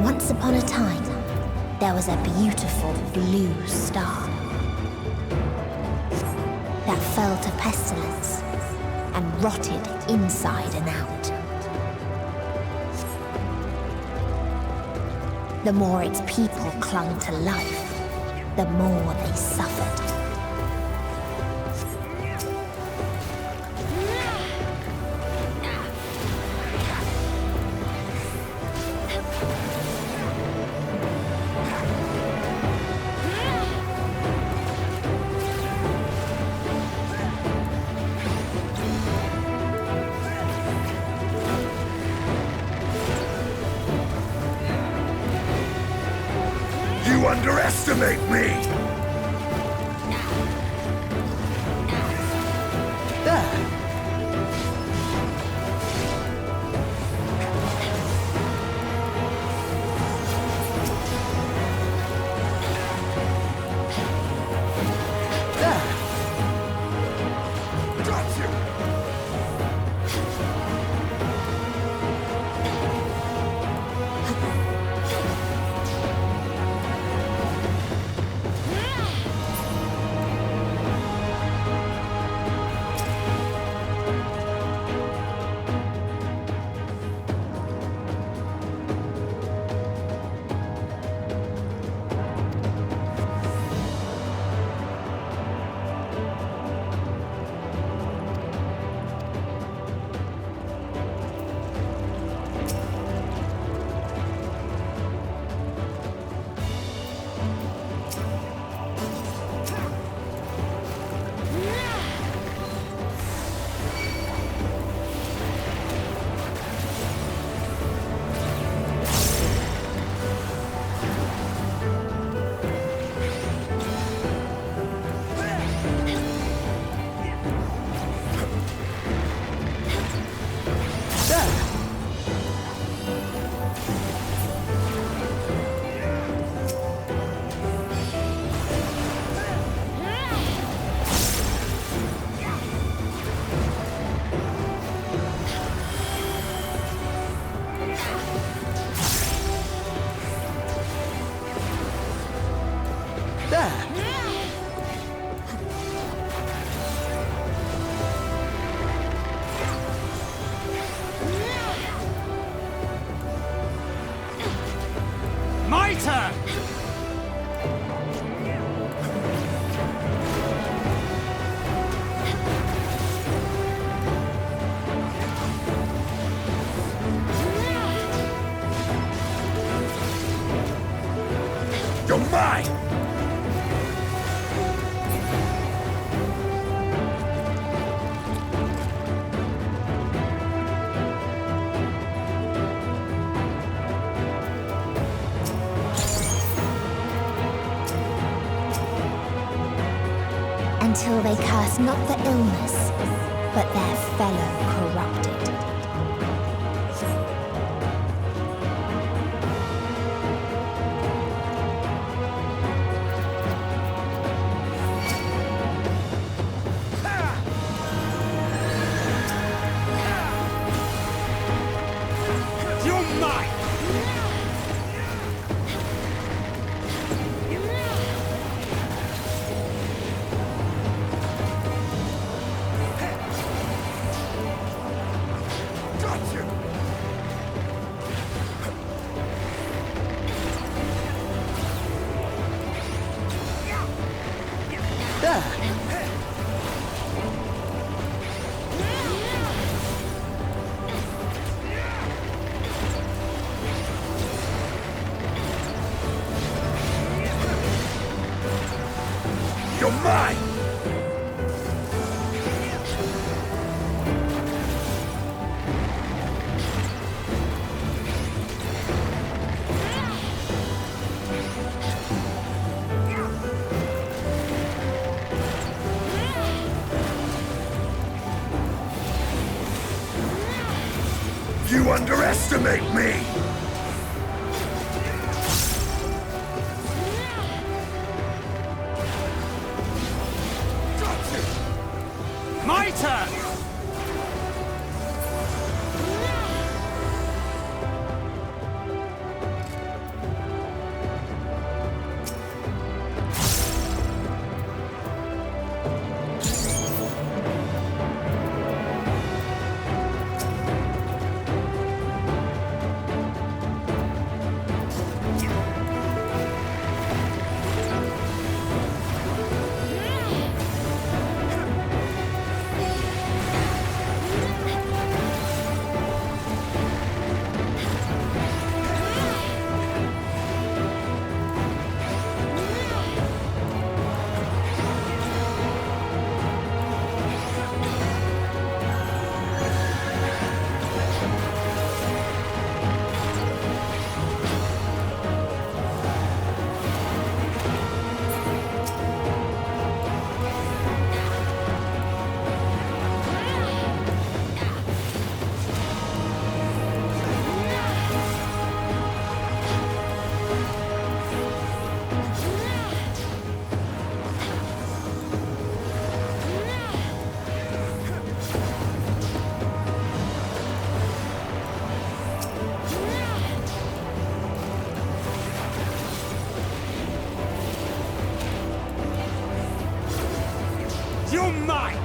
Once upon a time, there was a beautiful blue star that fell to pestilence and rotted inside and out. The more its people clung to life, the more they suffered. You underestimate me! My turn! You're mine! Until they curse not the illness, but their fellow corrupted. You're mine! You're mine! You underestimate me! My turn! You're mine!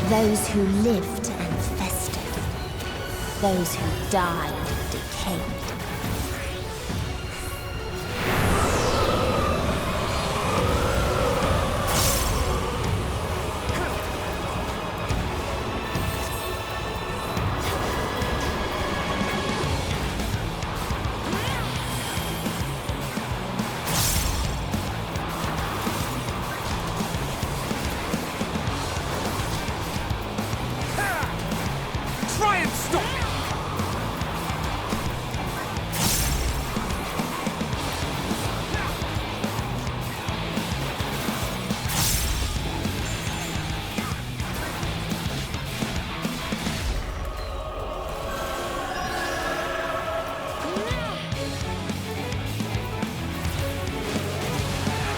Those who lived and festered. Those who died and decayed. Try and stop it!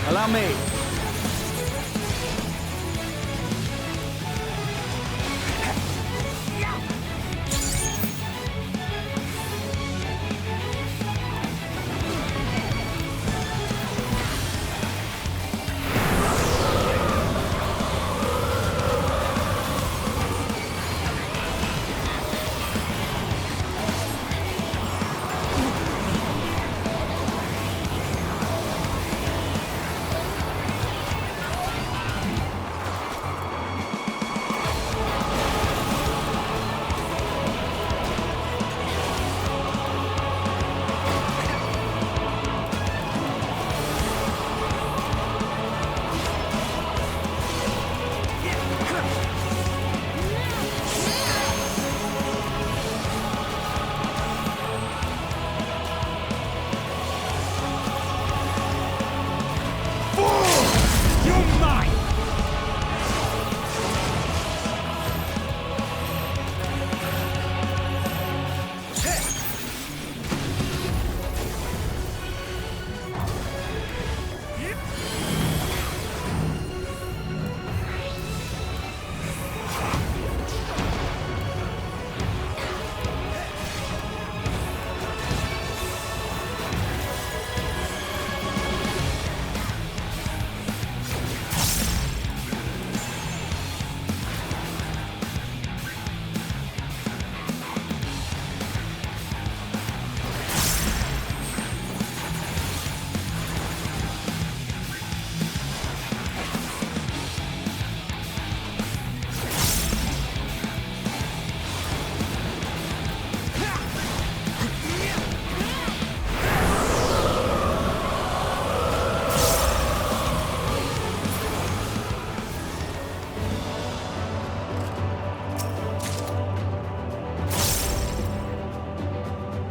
Allow me.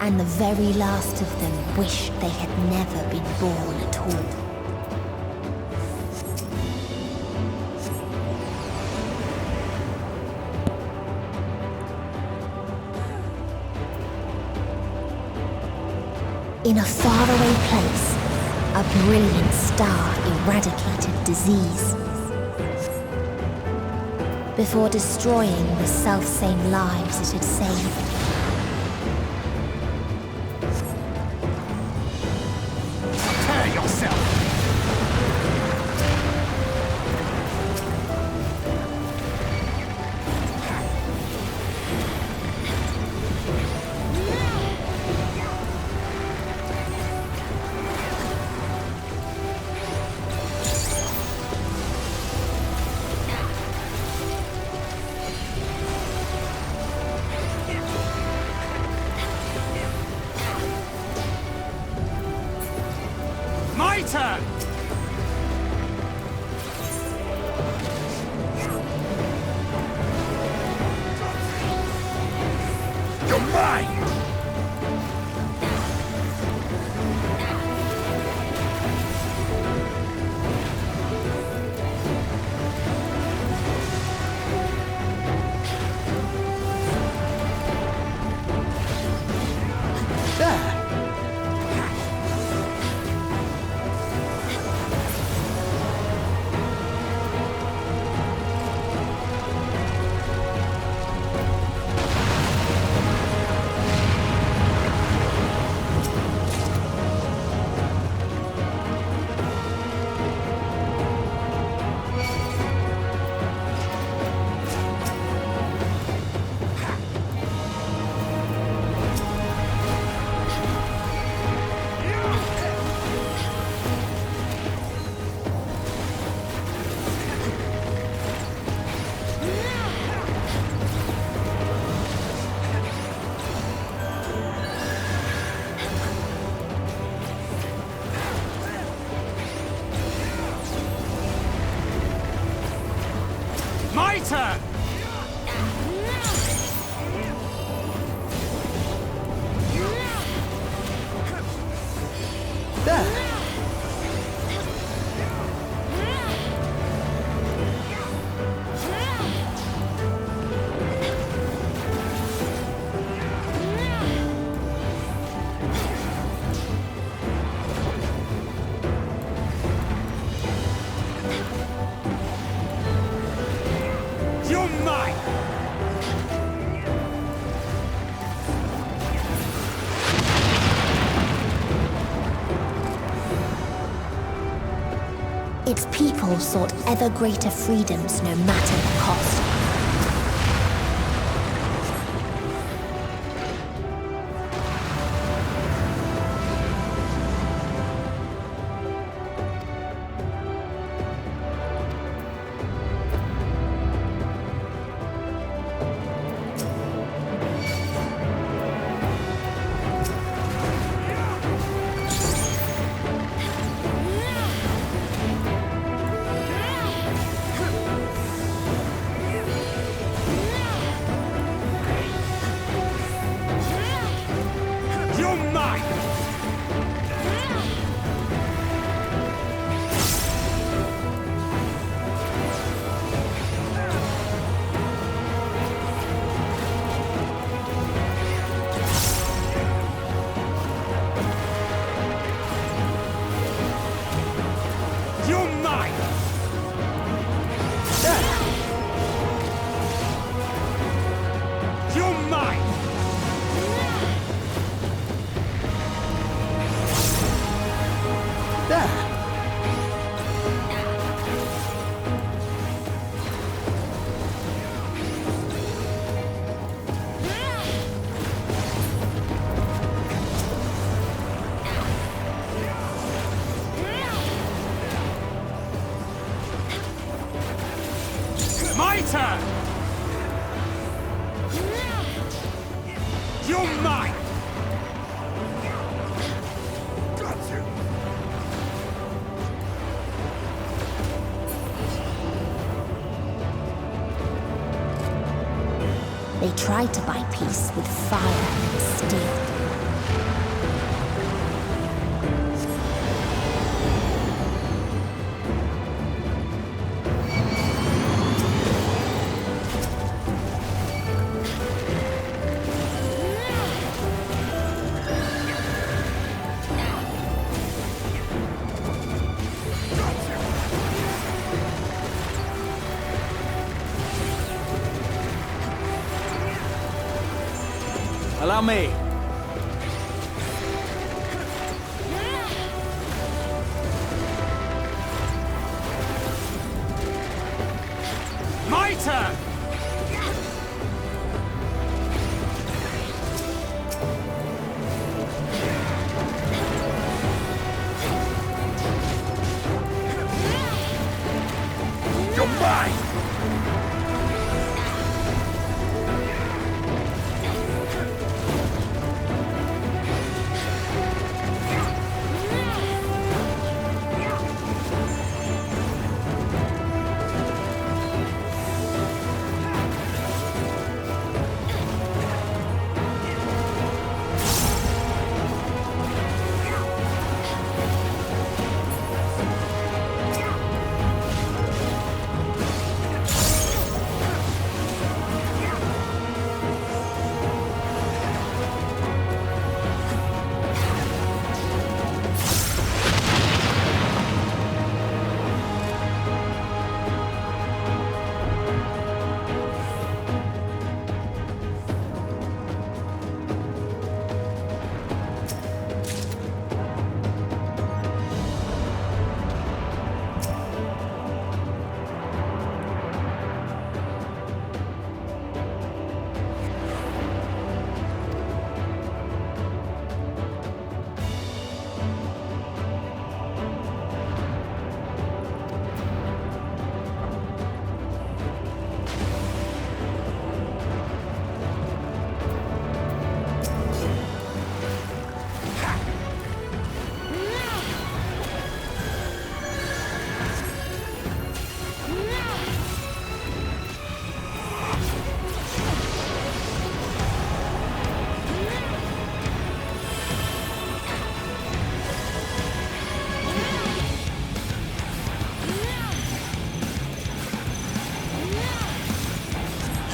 And the very last of them wished they had never been born at all. In a faraway place, a brilliant star eradicated disease. Before destroying the selfsame lives it had saved. Prepare yourself! My turn! You're mine! There! My turn! There! You're mine! Its people sought ever greater freedoms no matter the cost. You're mine! You're mine! There! You're mine! There! My turn! You're mine! Got you! They tried to buy peace with fire and steel. Around me. My turn! You're mine!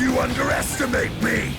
You underestimate me!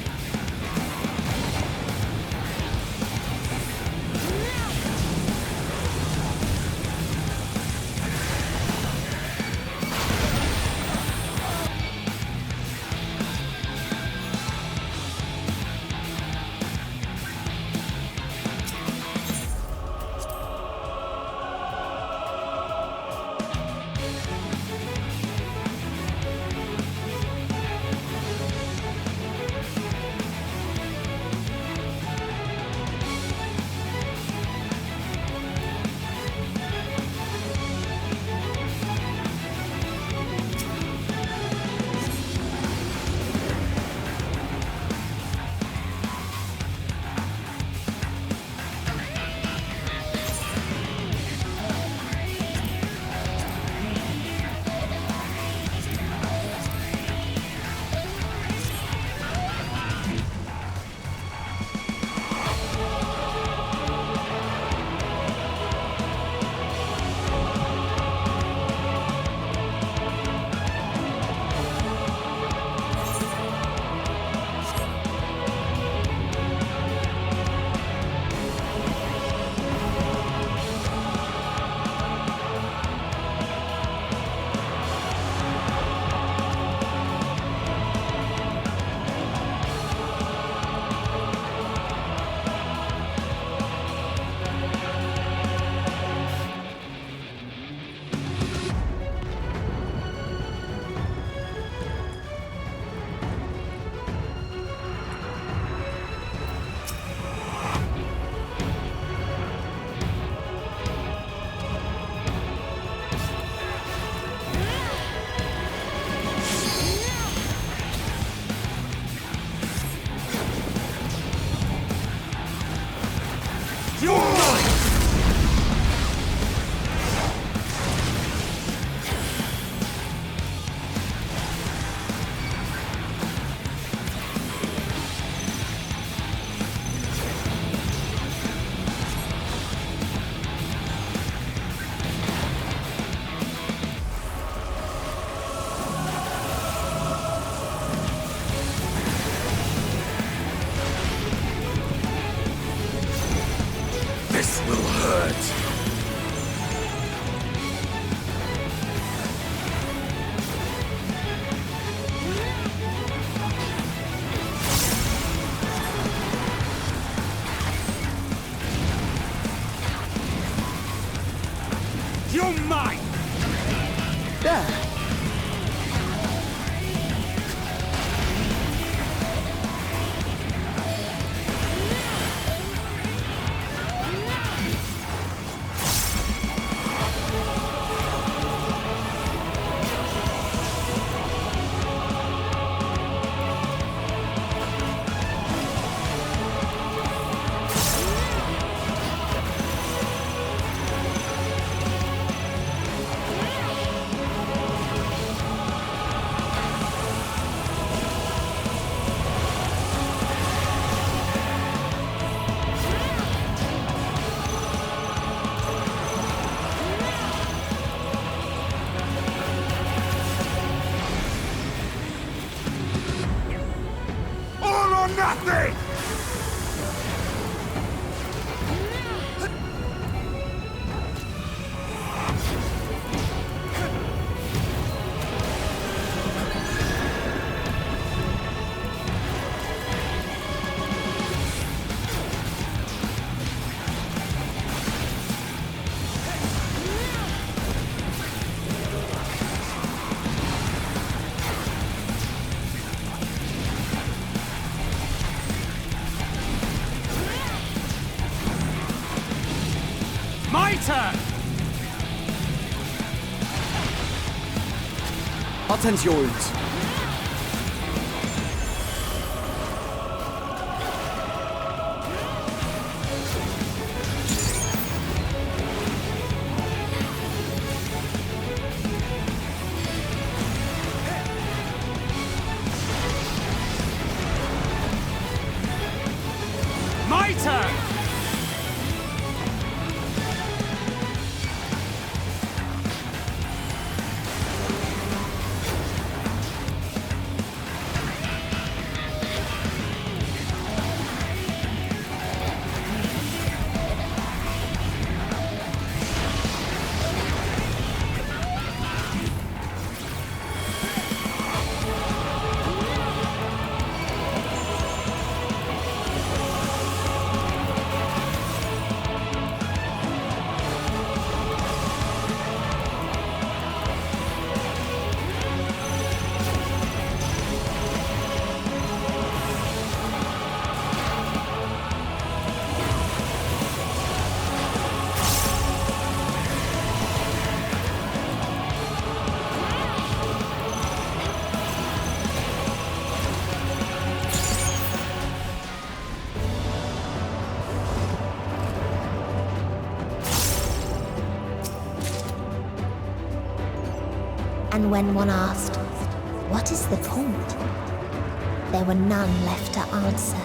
nothing! My turn! I'll tend to your wounds. My turn! And when one asked, "What is the point?" there were none left to answer.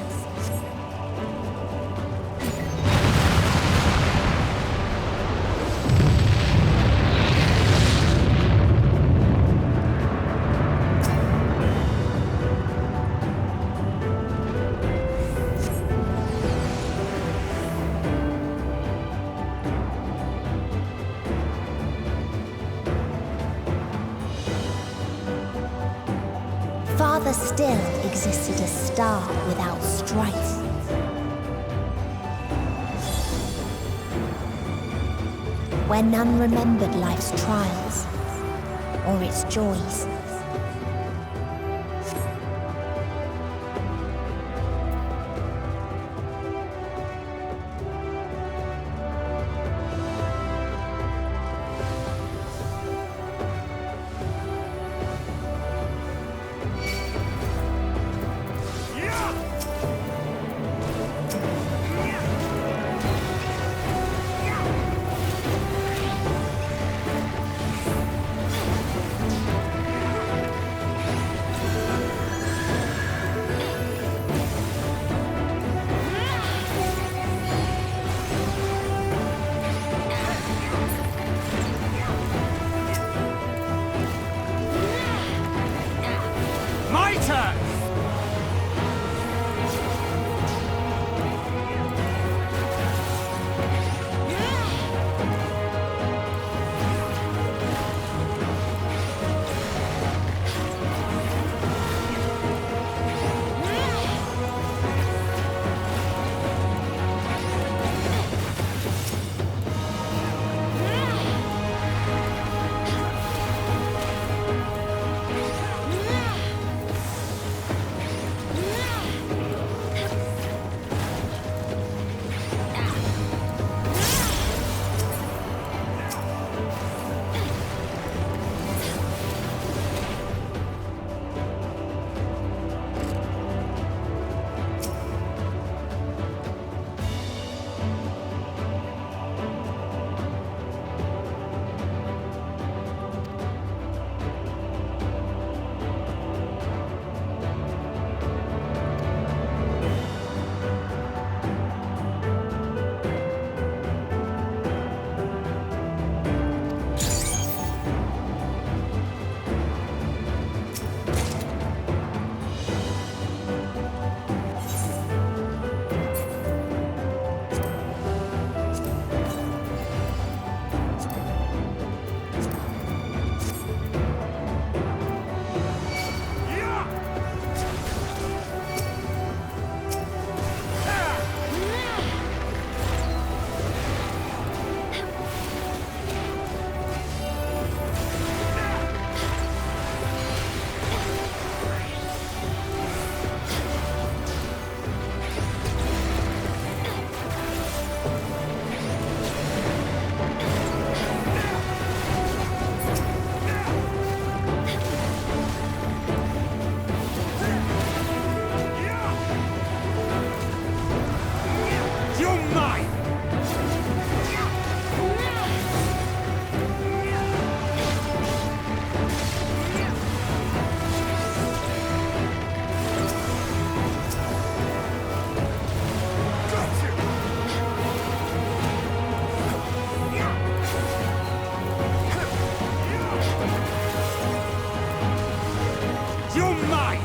Farther still existed a star without strife. Where none remembered life's trials or its joys. My turn! You're mine!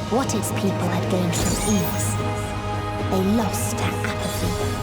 What its people had gained from ease, they lost to apathy.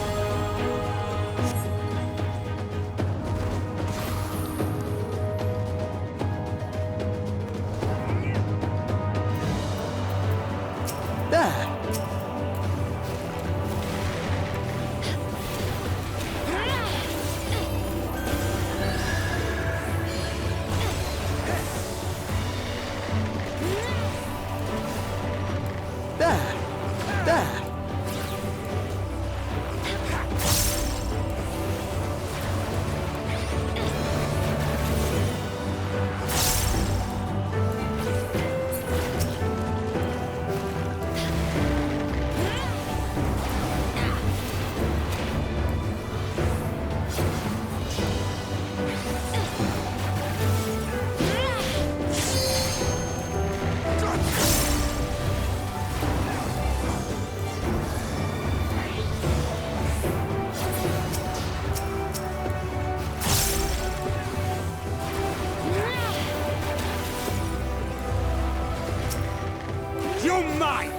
You're mine!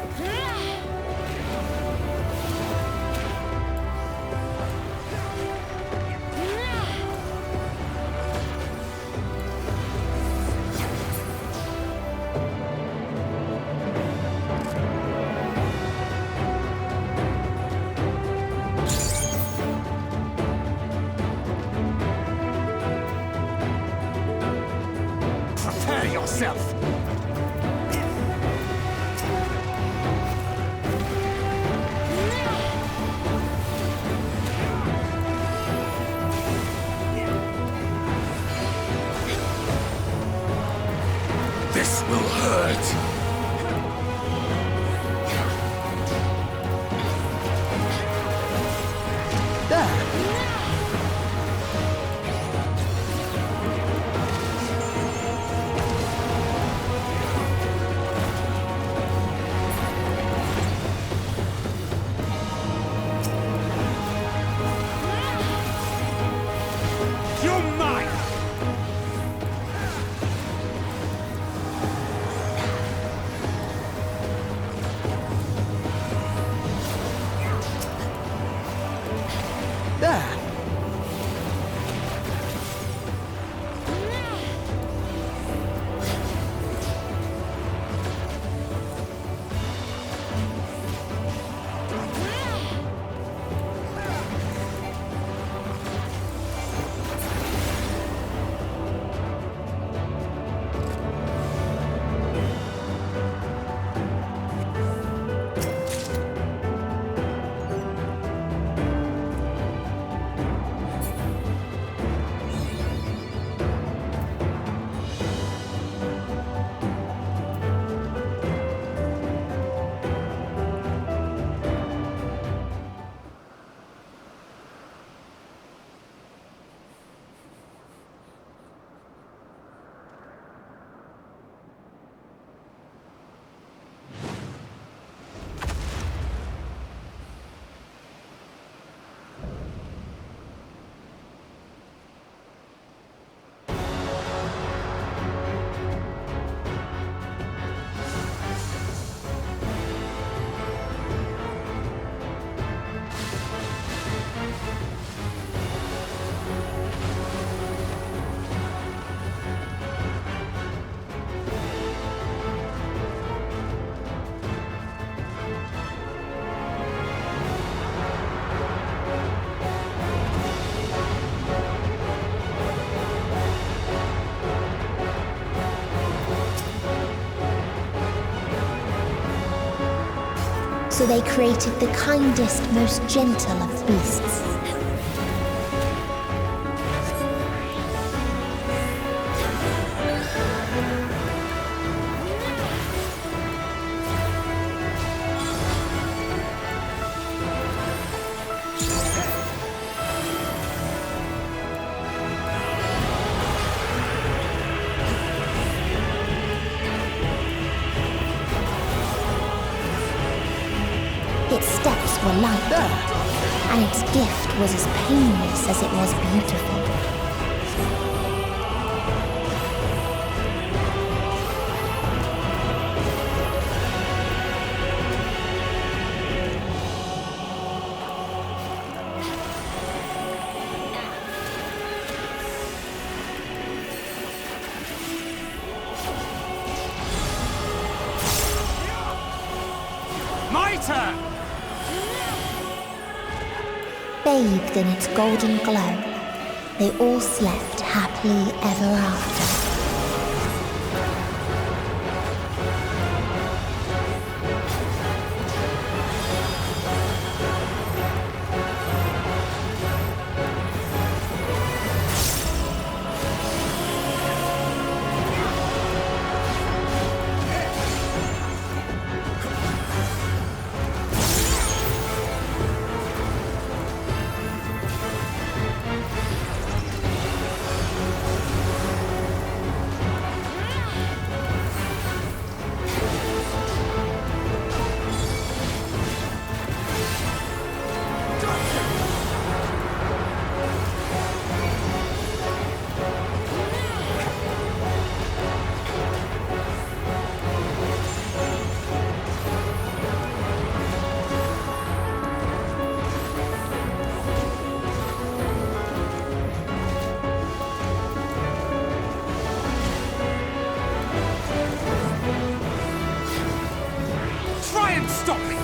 Prepare yourself! This will hurt. You're mine! So they created the kindest, most gentle of beasts. Its steps were light, and its gift was as painless as it was beautiful. My turn! Bathed in its golden glow, they all slept happily ever after. Try and stop me!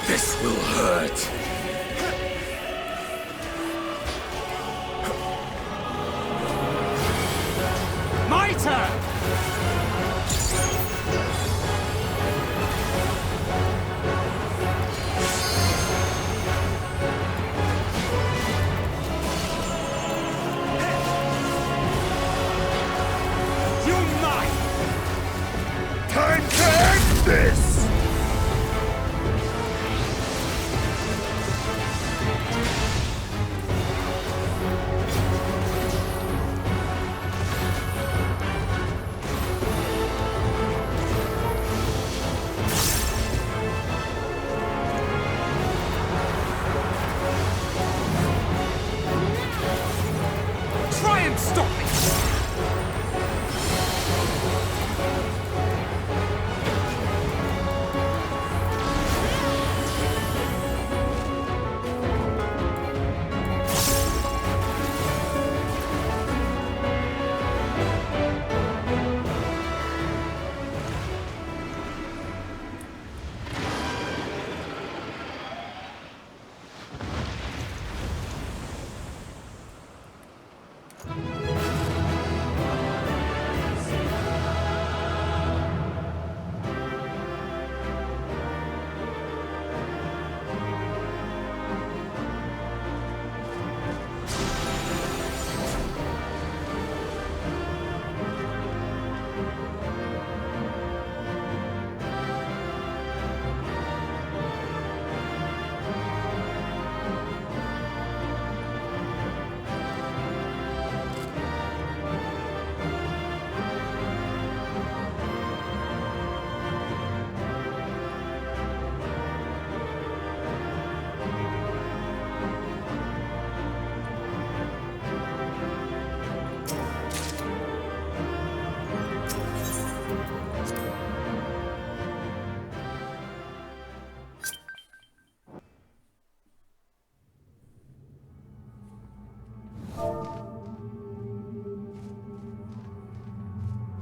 This will hurt. My turn! You're mine! Time to end this! Try and stop me!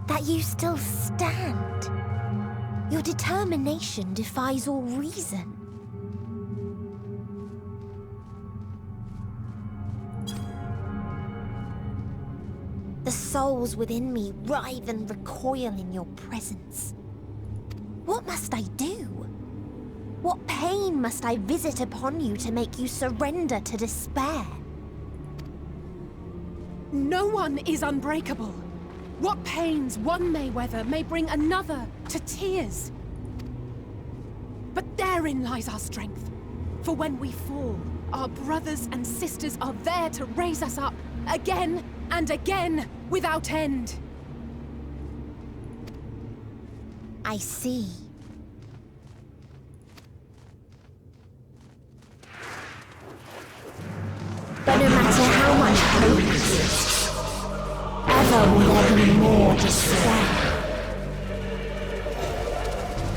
That you still stand. Your determination defies all reason. The souls within me writhe and recoil in your presence. What must I do? What pain must I visit upon you to make you surrender to despair? No one is unbreakable. What pains one may weather may bring another to tears. But therein lies our strength. For when we fall, our brothers and sisters are there to raise us up, again and again, without end. I see. But no matter how much hope exists, ever will there be more despair.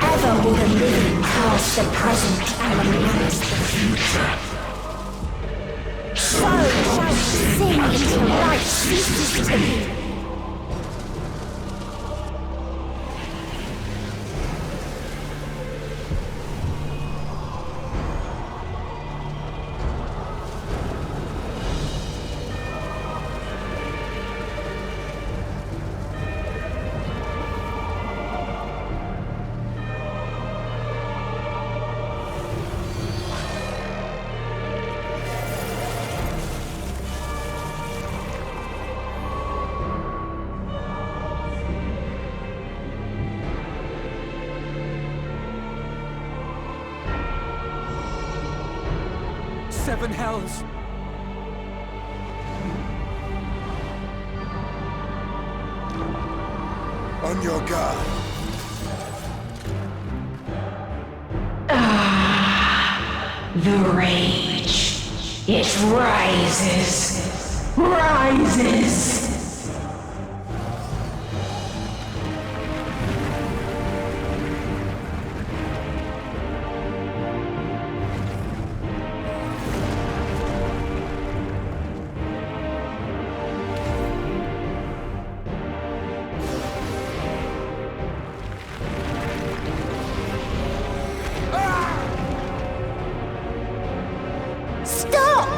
Ever will the living cast the present and lament the future. So shall sin until light ceases to be. Seven hells! On your guard. The rage. It rises. Rises. Stop!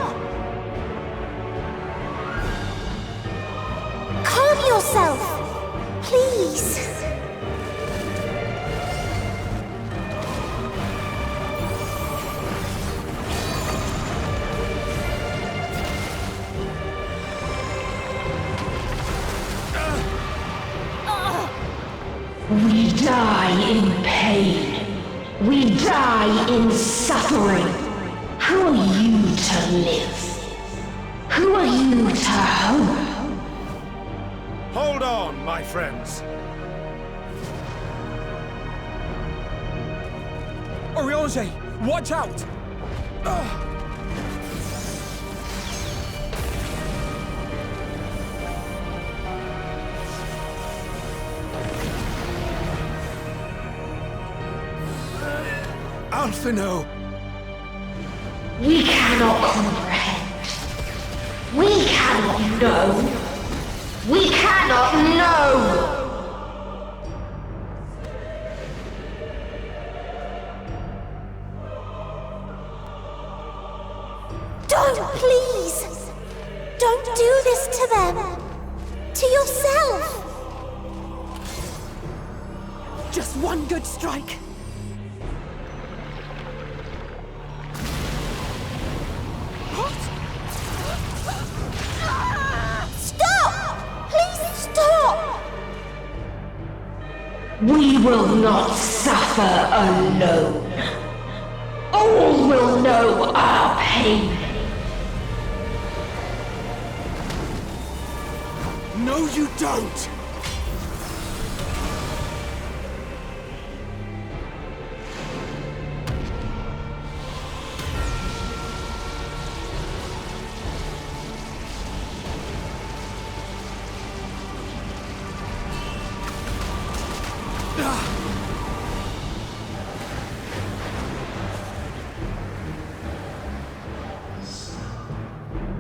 Calm yourself, please. We die in pain. We die in suffering. Who are you to live? Who are you to hope? Hold on, my friends. Oriange, watch out! Alphino! We cannot comprehend. We cannot know. We cannot know! Don't, please! Don't do this to them! To yourself! Just one good strike. Stop! Please stop! We will not suffer alone. All will know our pain. No, you don't!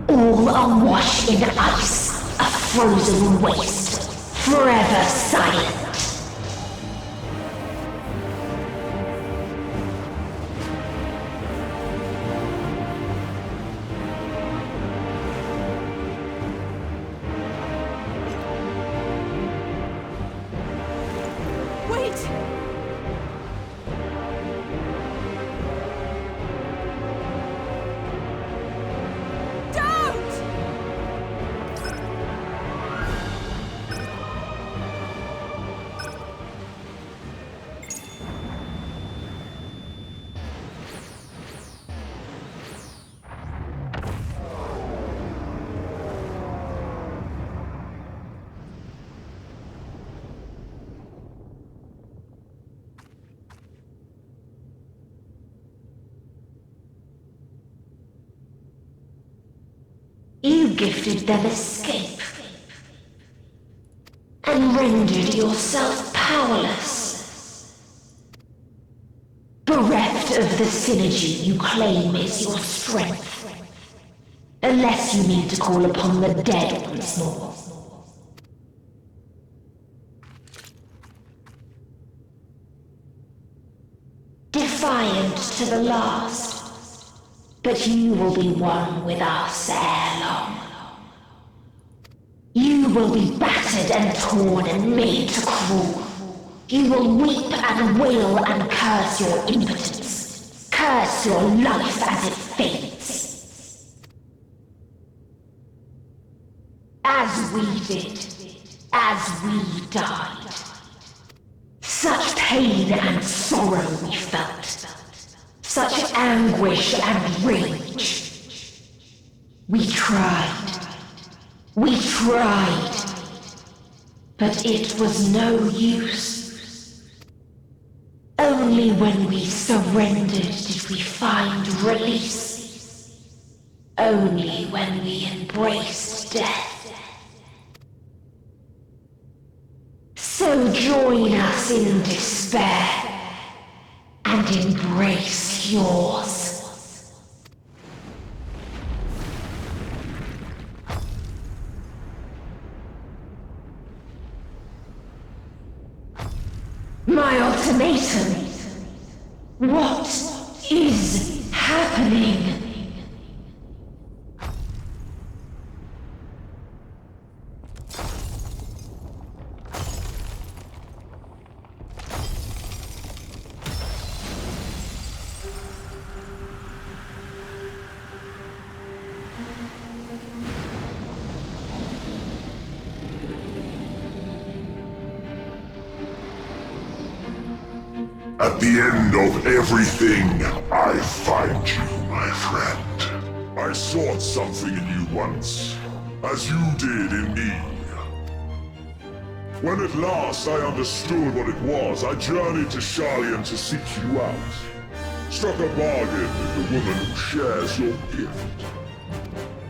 All awash in ice, a frozen waste, forever silent. You gifted them escape and rendered yourself powerless. Bereft of the synergy you claim is your strength, unless you need to call upon the dead once more. Defiant to the last, but you will be one with us ere long. You will be battered and torn and made to crawl. You will weep and wail and curse your impotence. Curse your life as it fades. As we did, as we died. Such pain and sorrow we felt. Such anguish and rage. We tried. We tried. But it was no use. Only when we surrendered did we find release. Only when we embraced death. So join us in despair and embrace yours. My ultimatum. What is happening? At the end of everything, I find you, my friend. I sought something in you once, as you did in me. When at last I understood what it was, I journeyed to Sharlayan to seek you out. Struck a bargain with the woman who shares your gift.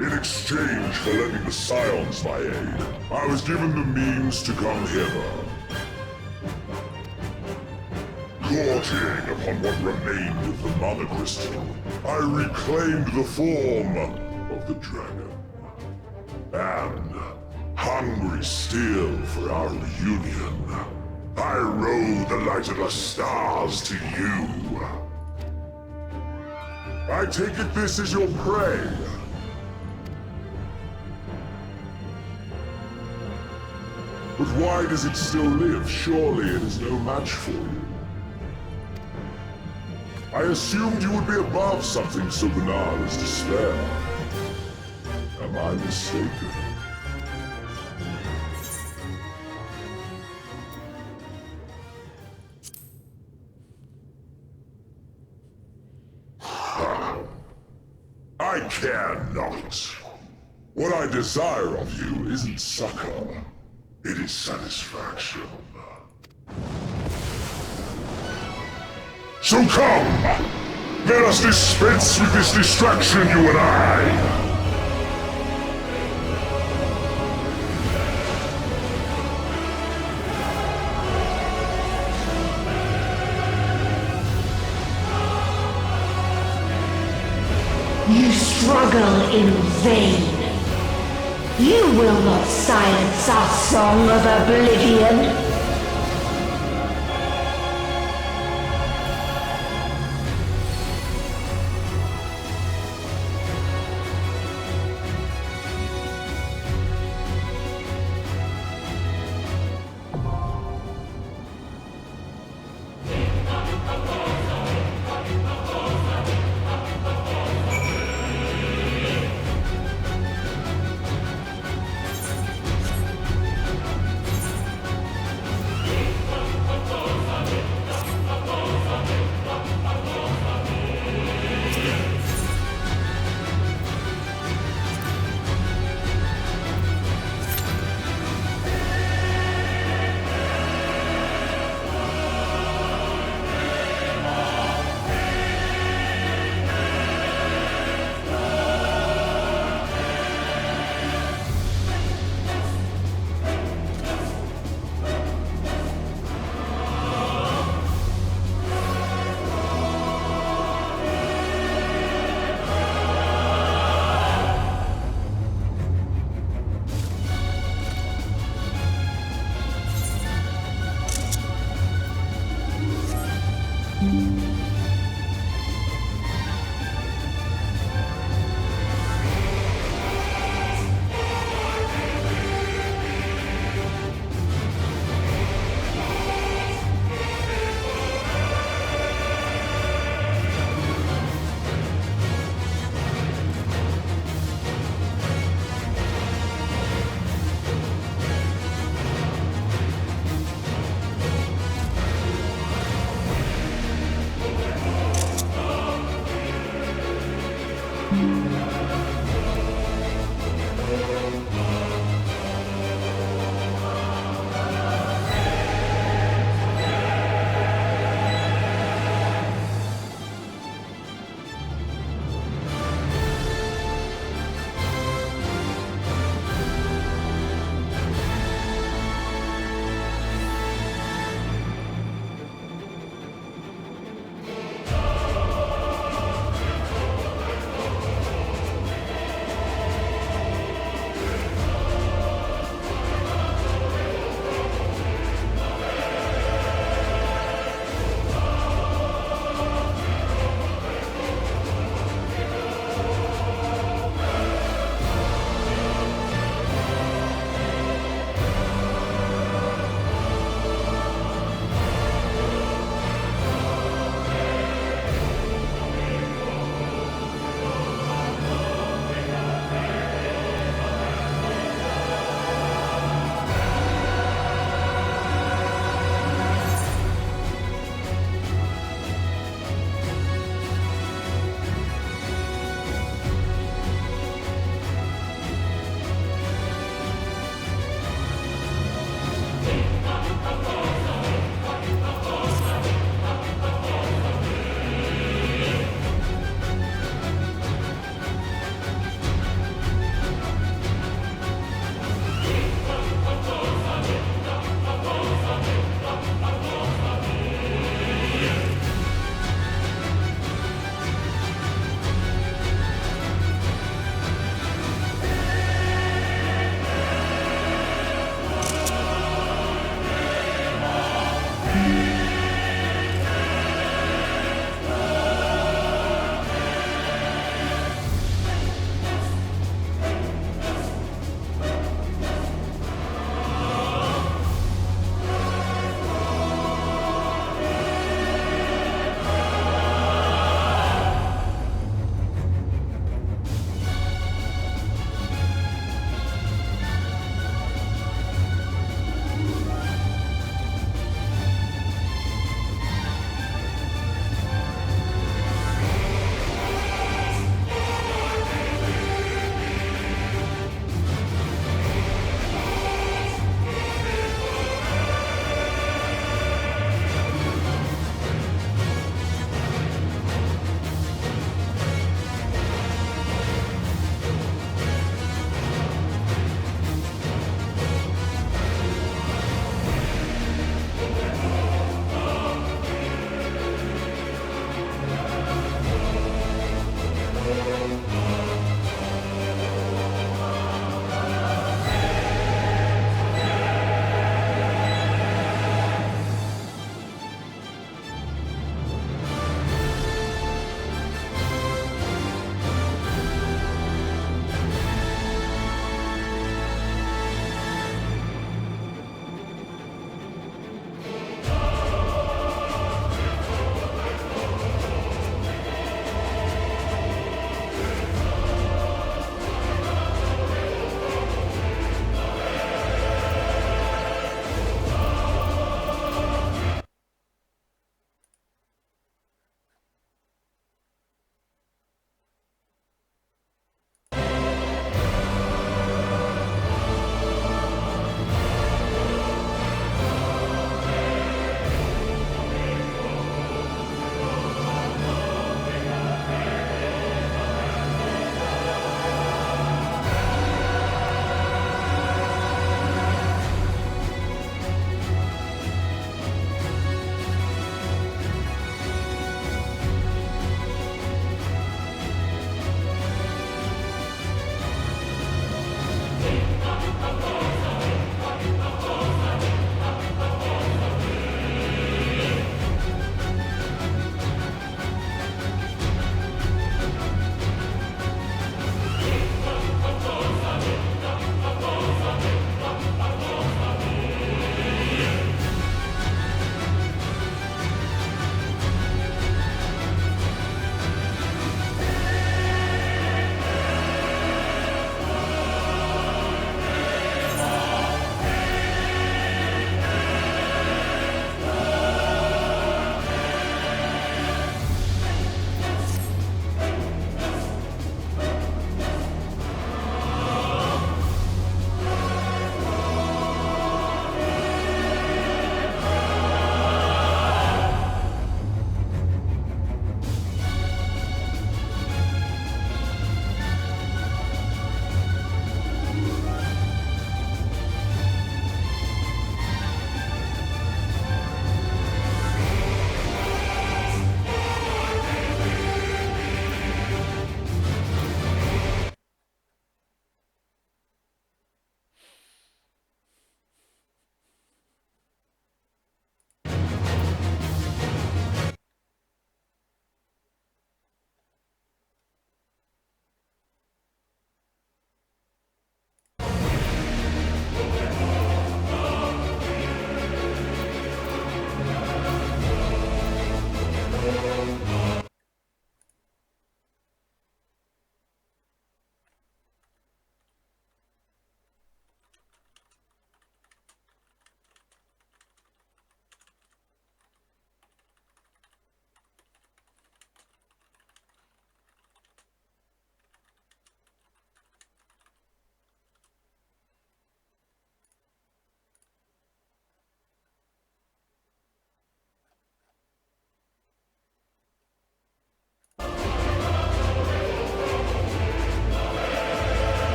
In exchange for lending the Scions my aid, I was given the means to come hither. Gorging upon what remained of the Mother Crystal, I reclaimed the form of the dragon. And, hungry still for our reunion, I rode the light of the stars to you. I take it this is your prey. But why does it still live? Surely it is no match for you. I assumed you would be above something so banal as despair. Am I mistaken? I care not. What I desire of you isn't succor. It is satisfaction. So come! Let us dispense with this distraction, you and I! You struggle in vain. You will not silence our song of oblivion.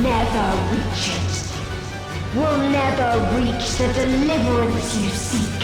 never reach it. Will never reach the deliverance you seek.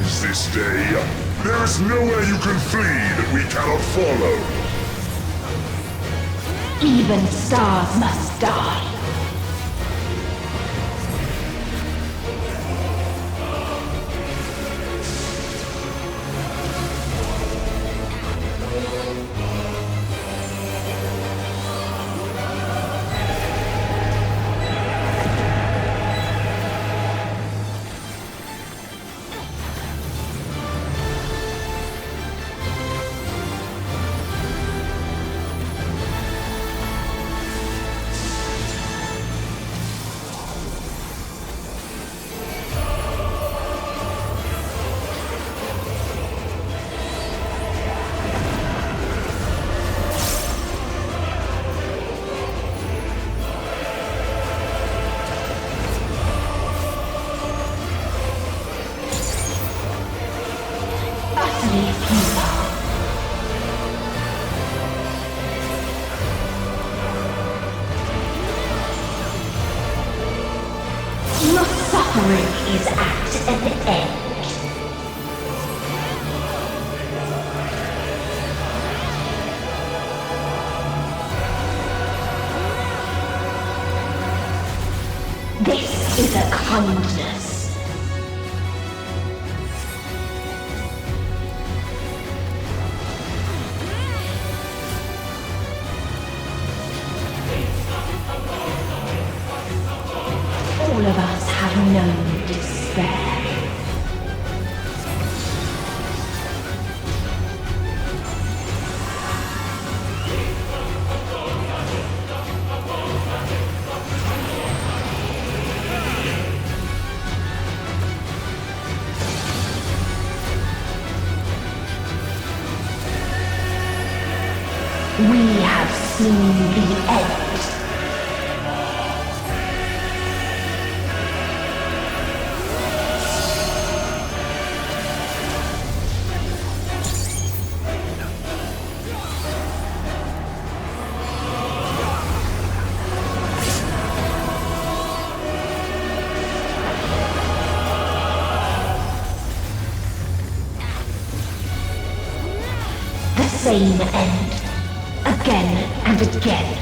seize this day. There is nowhere you can flee that we cannot follow. Even stars must die. Your suffering is at an end. This is a kindness. All of us have known despair. We have seen the end. The same end. Again and again.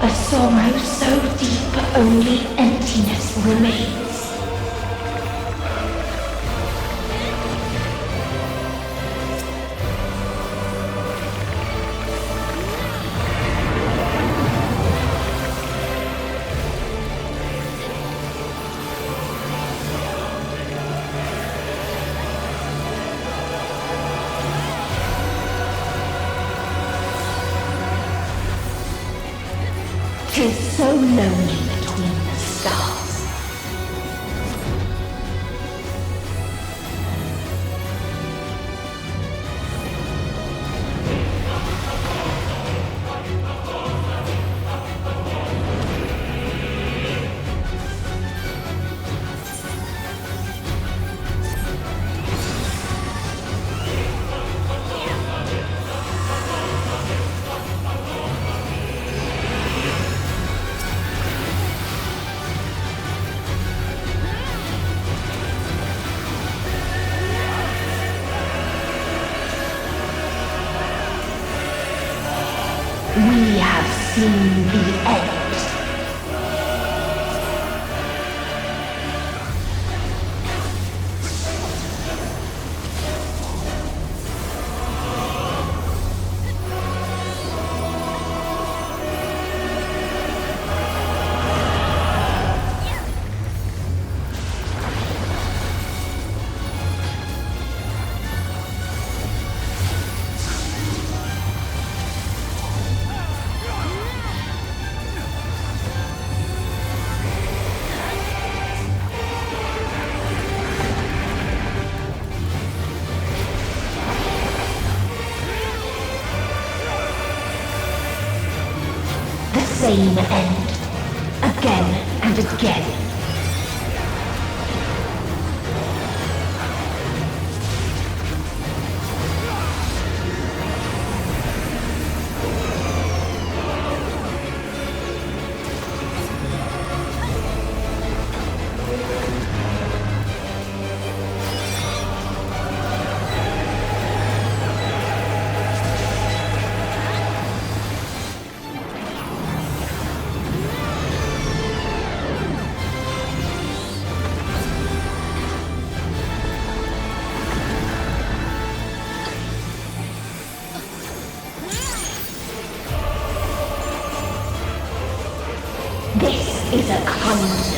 A sorrow so deep only emptiness remains. Tis so lonely between the stars. seen the end. Same end. Again and again. This is a kindness.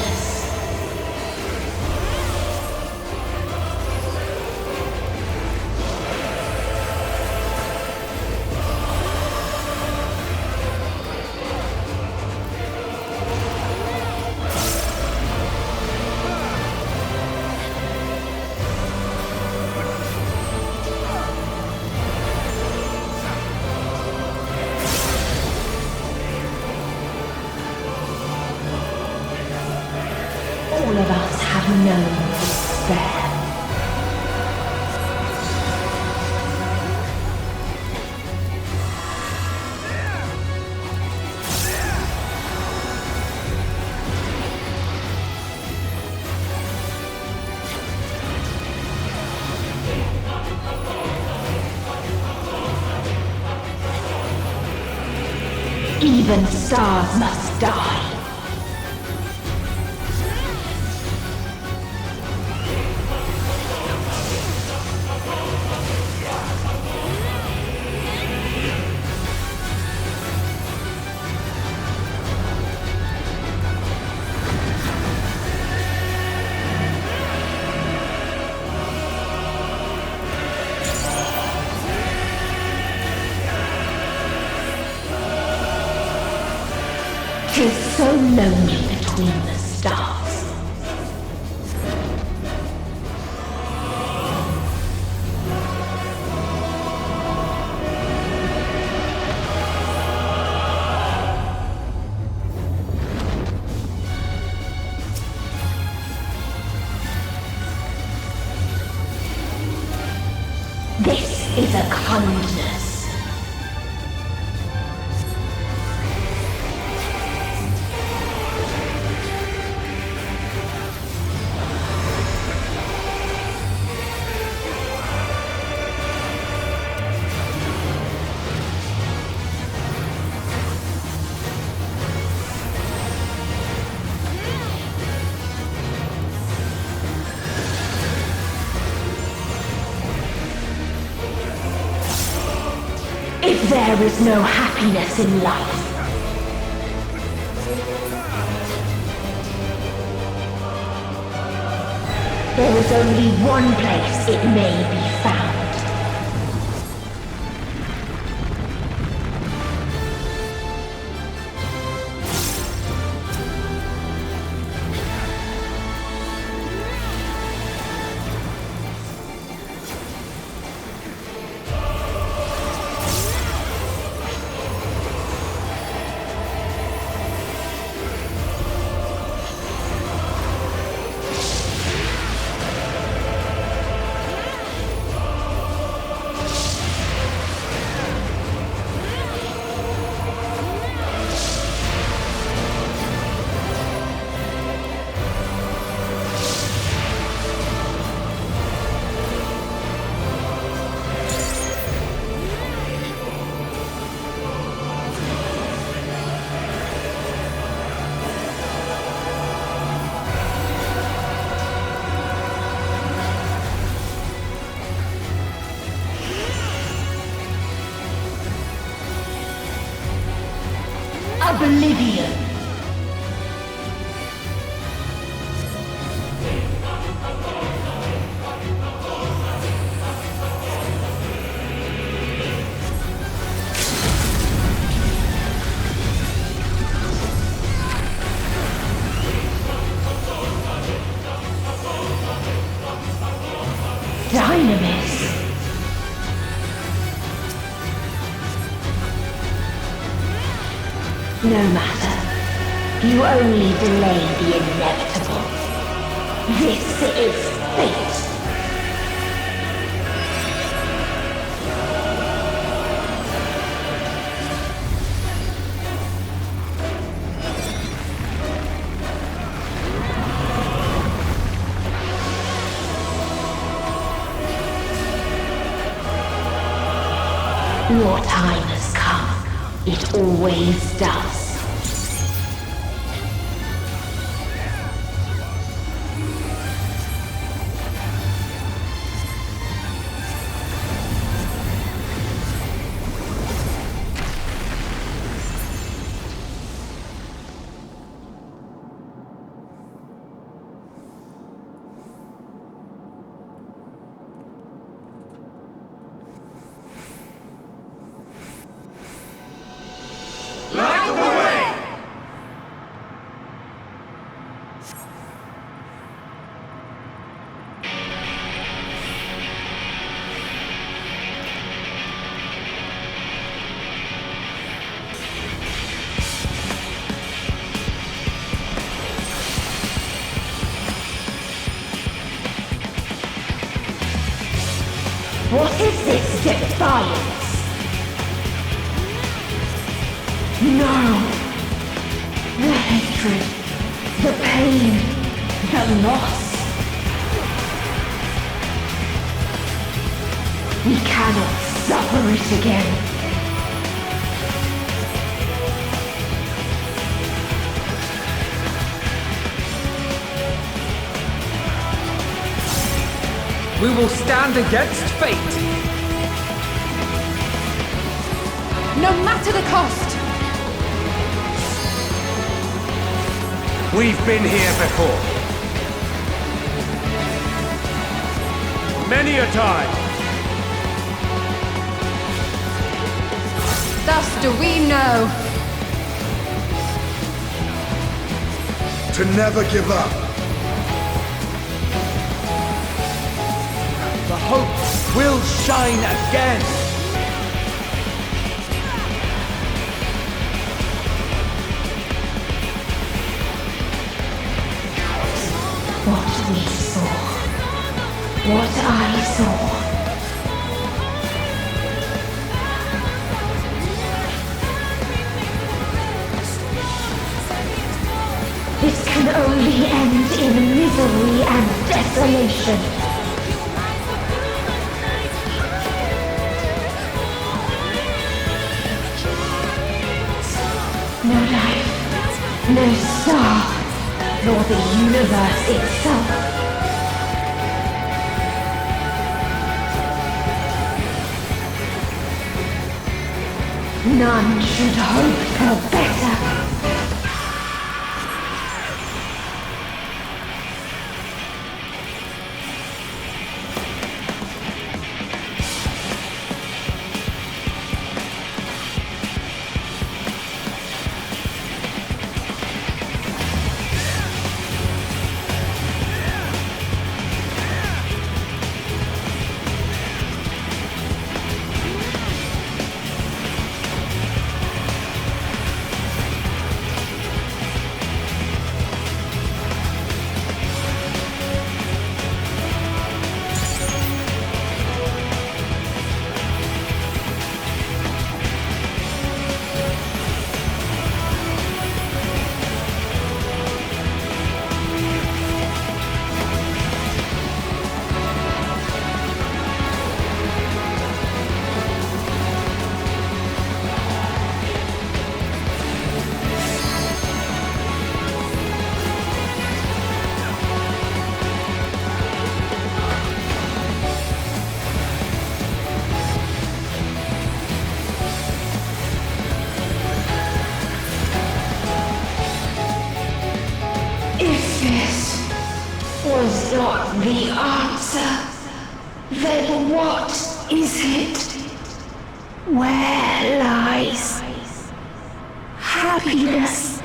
All of us have known despair. Even stars must die. Tis so lonely between the stars. This is a kindness. If there is no happiness in life, there is only one place it may be found. dynamis. No matter. You only delay the inevitable. This is fate. Your time has come. It always does. What is this defiance? No! The hatred, the pain, the loss. We cannot suffer it again. We will stand against fate! No matter the cost! We've been here before. Many a time. Thus do we know. To never give up. The hope will shine again! What we saw. What I saw. This can only end in misery and desolation. No life, no star, nor the universe itself. None should hope for better. Was not the answer, then what is it? Where lies happiness?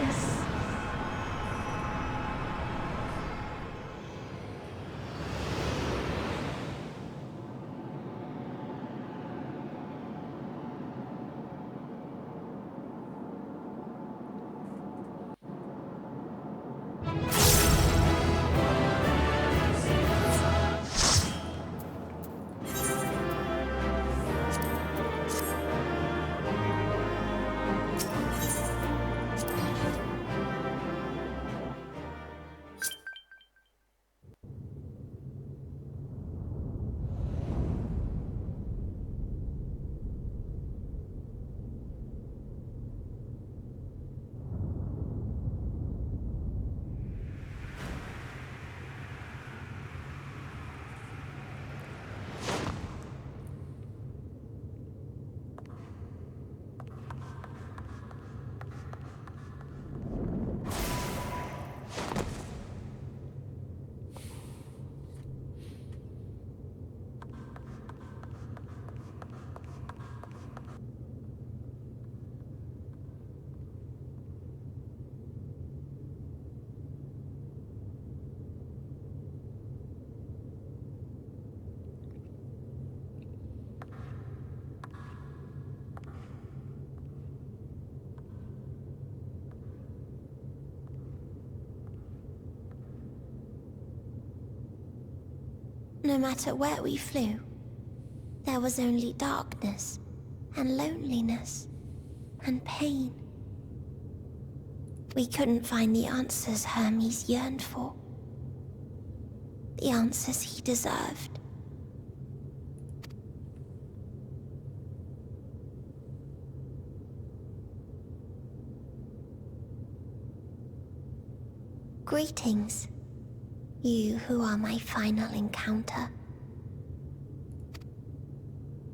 No matter where we flew, there was only darkness and loneliness and pain. We couldn't find the answers Hermes yearned for. The answers he deserved. Greetings, you who are my final encounter.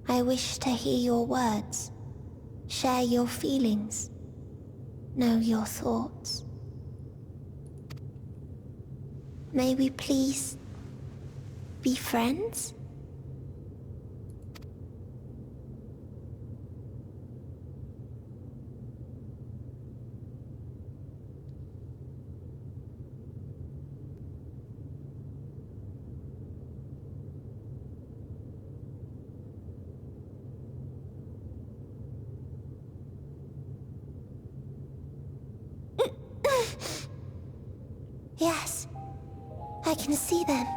I wish to hear your words, share your feelings, know your thoughts. May we please be friends? Yes, I can see them.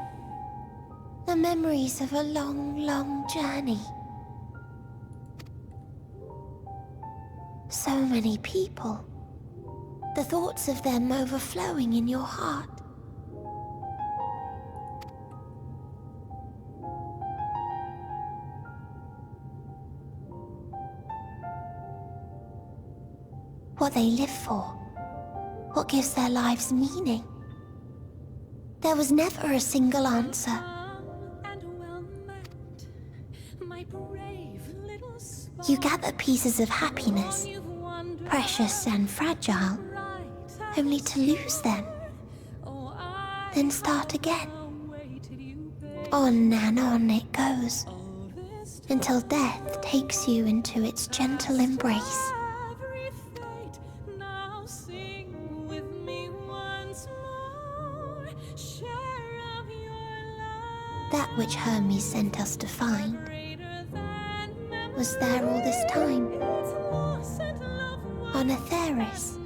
The memories of a long, long journey. So many people. The thoughts of them overflowing in your heart. What they live for. What gives their lives meaning. There was never a single answer. You gather pieces of happiness, precious and fragile, only to lose them. Then start again. On and on it goes, until death takes you into its gentle embrace. That which Hermes sent us to find was there all this time, on Atheris.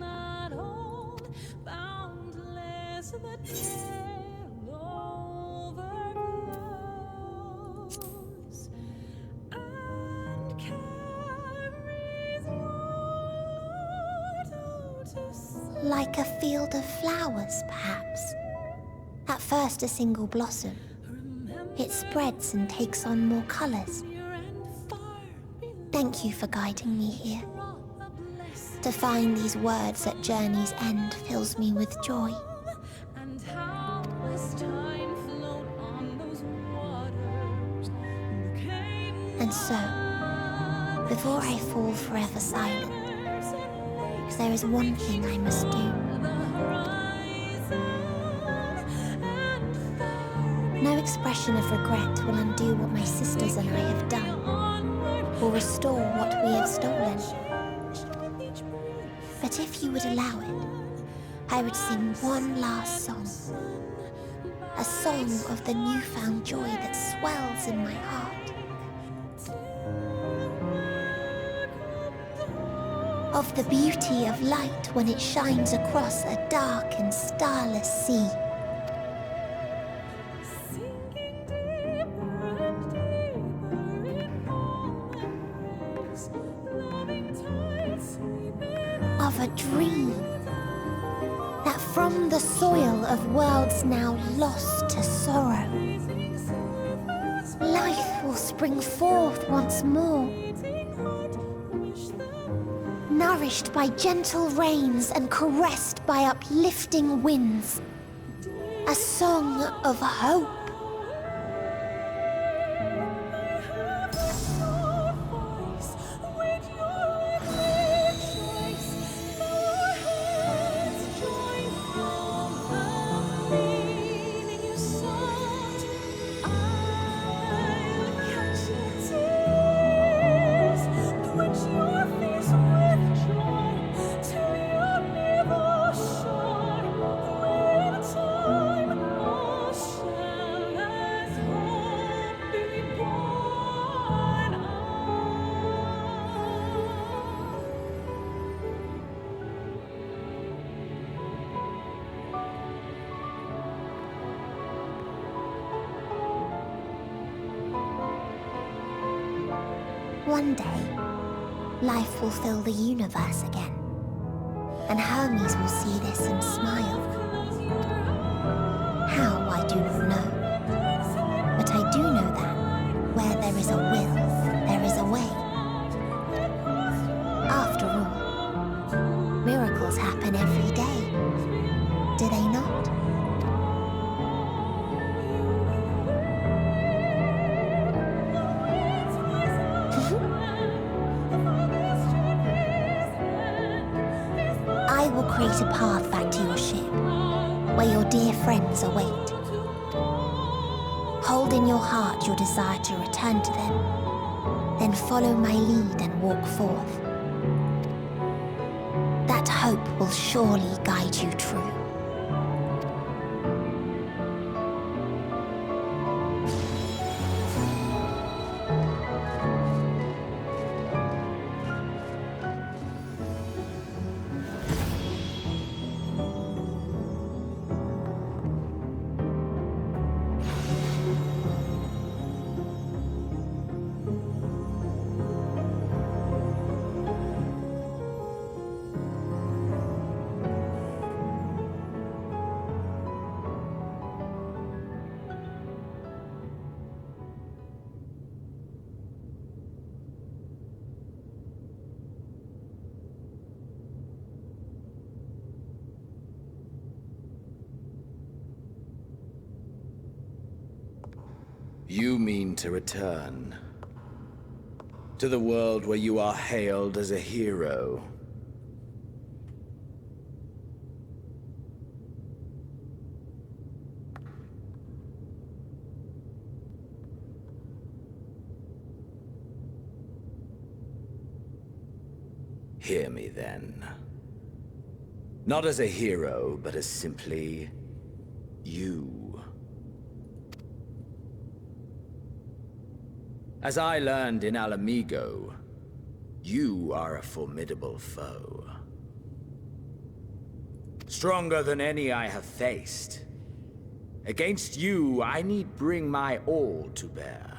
Like a field of flowers, perhaps. At first a single blossom. It spreads and takes on more colors. Thank you for guiding me here. To find these words at journey's end fills me with joy. And so, before I fall forever silent, there is one thing I must do. No expression of regret will undo what my sisters and I have done, or restore what we have stolen. But if you would allow it, I would sing one last song. A song of the newfound joy that swells in my heart. Of the beauty of light when it shines across a dark and starless sea. Of a dream that from the soil of worlds now lost to sorrow, life will spring forth once more, nourished by gentle rains and caressed by uplifting winds, a song of hope. One day, life will fill the universe again, and Hermes will see this and smile. How, I do not know. But I do know that where there is a will, there is a way. After all, miracles happen every day, do they not? I will create a path back to your ship, where your dear friends await. Hold in your heart your desire to return to them, then follow my lead and walk forth. That hope will surely guide you true. You mean to return to the world where you are hailed as a hero. Hear me then. Not as a hero, but as simply you. As I learned in Alamigo, you are a formidable foe. Stronger than any I have faced. Against you, I need bring my all to bear.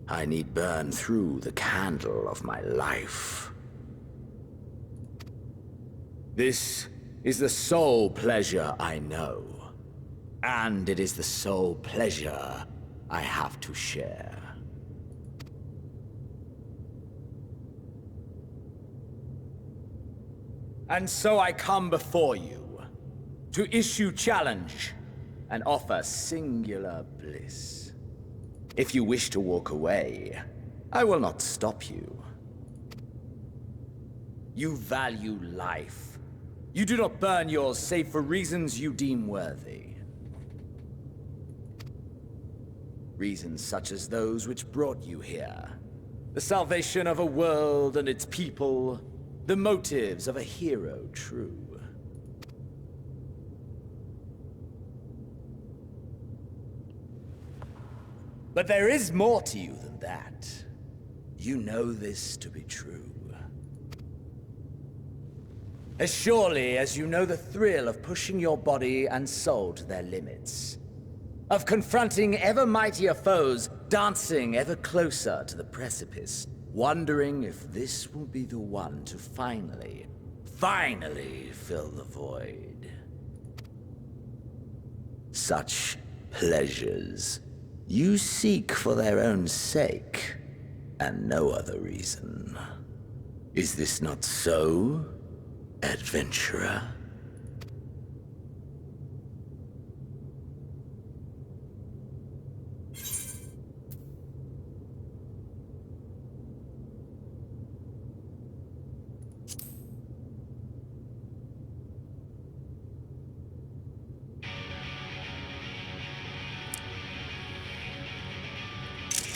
I need burn through the candle of my life. This is the sole pleasure I know. And it is the sole pleasure I have to share. And so I come before you, to issue challenge and offer singular bliss. If you wish to walk away, I will not stop you. You value life. You do not burn yours save for reasons you deem worthy. Reasons such as those which brought you here. The salvation of a world and its people. The motives of a hero true. But there is more to you than that. You know this to be true. As surely as you know the thrill of pushing your body and soul to their limits. Of confronting ever mightier foes, dancing ever closer to the precipice, wondering if this will be the one to finally fill the void. Such pleasures you seek for their own sake, and no other reason. Is this not so, adventurer?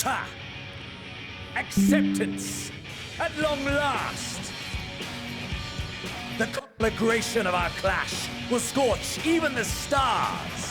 Ha! Acceptance! At long last! The conflagration of our clash will scorch even the stars!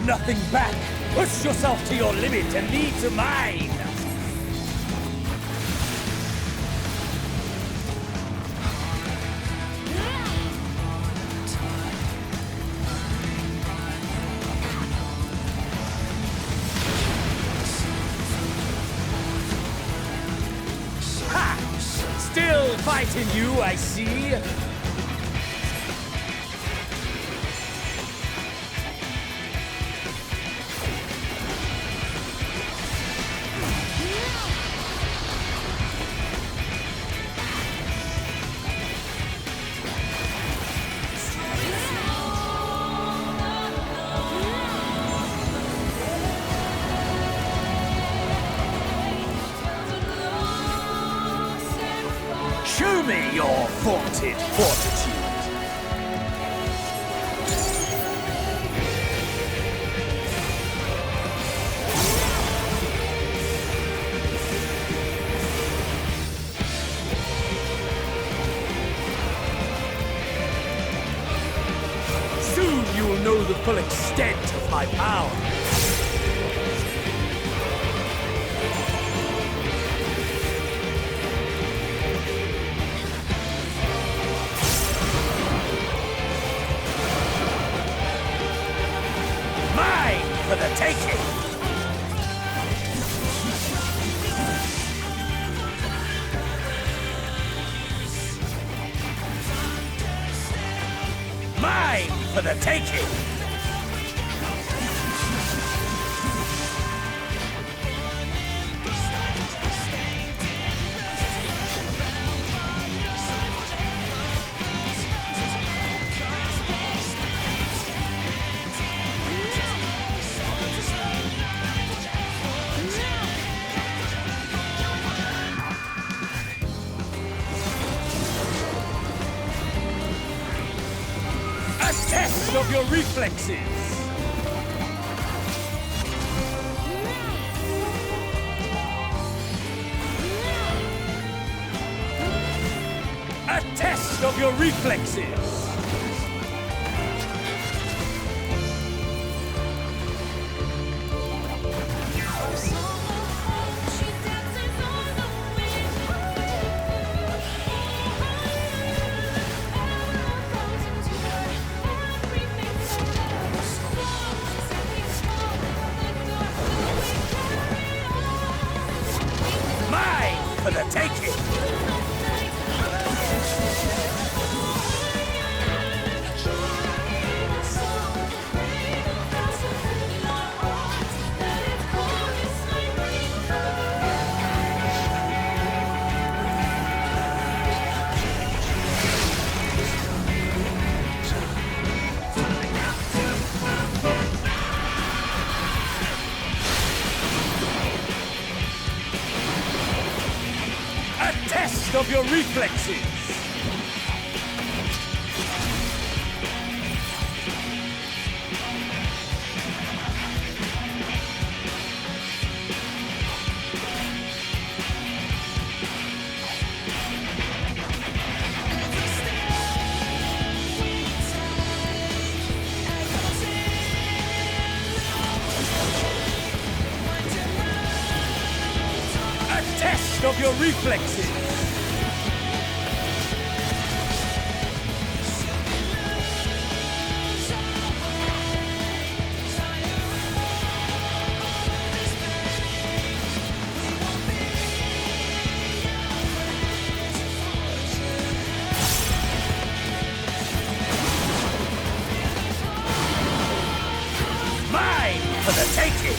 nothing back. Push yourself to your limit and me to mine. Ha! Still fighting you, I see. Show me your vaunted fortitude. Soon you will know the full extent of my power. For the taking! Mine for the taking! Test of your reflexes! A test of your reflexes! For the taking! Test of your reflexes! A test of your reflexes! For the taking!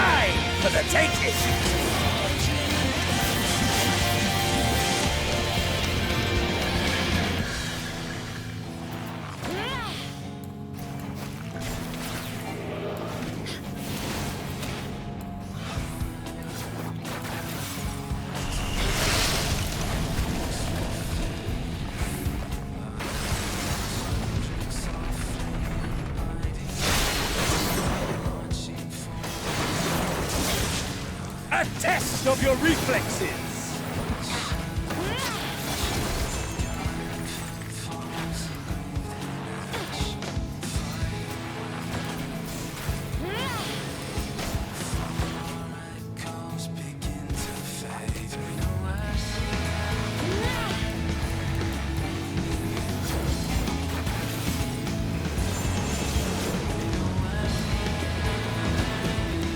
Mine for the taking! A test of your reflexes!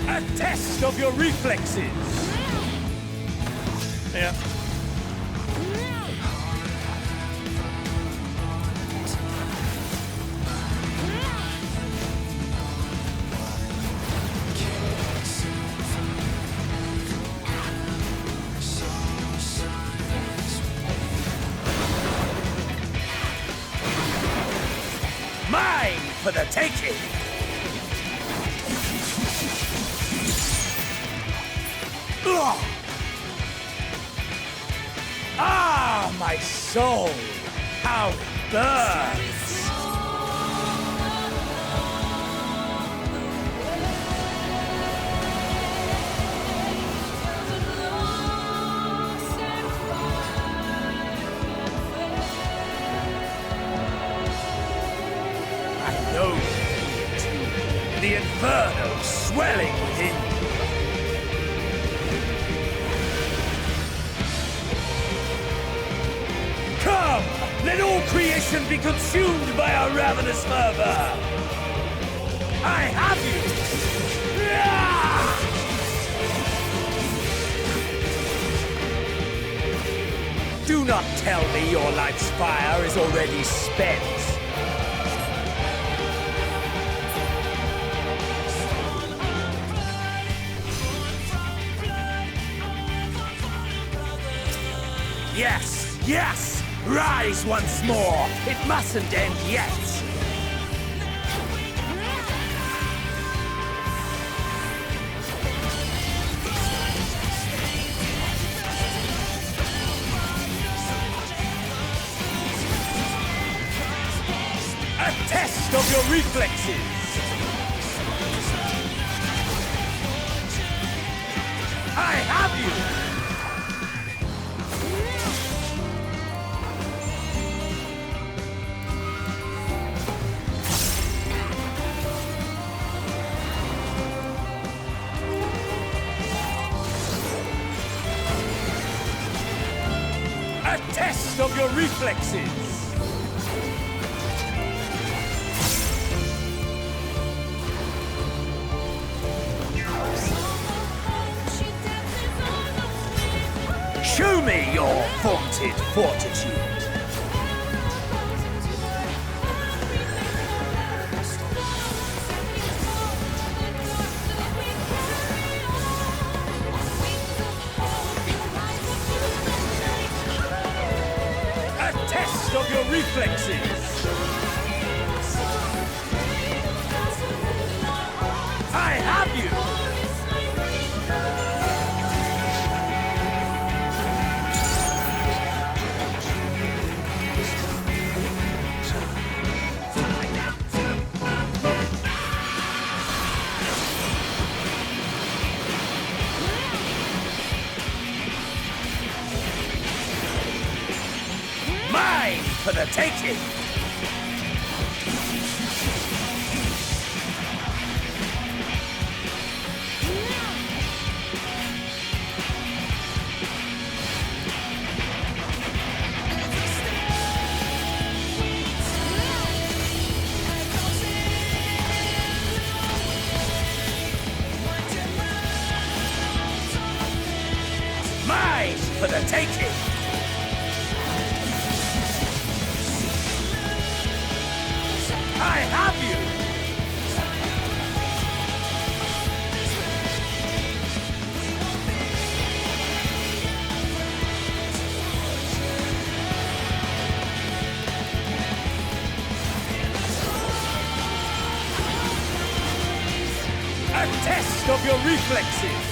A test of your reflexes! Yeah. Mine for the taking! Ugh. Ah, my soul! How it burns! I know it too. The inferno swelling within you. Come! Let all creation be consumed by our ravenous fervor! I have you! Ah! Do not tell me your life's fire is already spent. Yes! Yes! Rise once more! It mustn't end yet! A test of your reflexes! I have you! A test of your reflexes! Show me your vaunted fortitude! Of your reflexes! I have you! Mine for the taking! Mine for the taking! I have you! A test of your reflexes!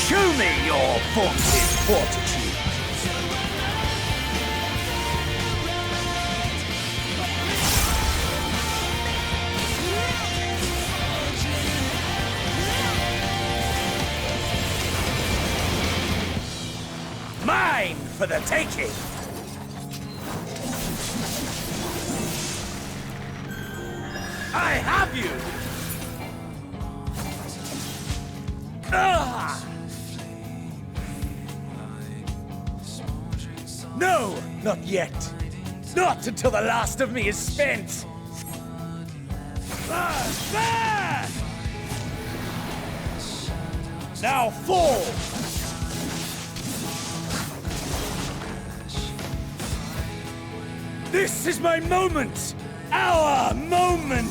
Show me your vaunted fortitude! for the taking! I have you! Ah! No, not yet. Not until the last of me is spent. There! Now fall! This is my moment! Our moment!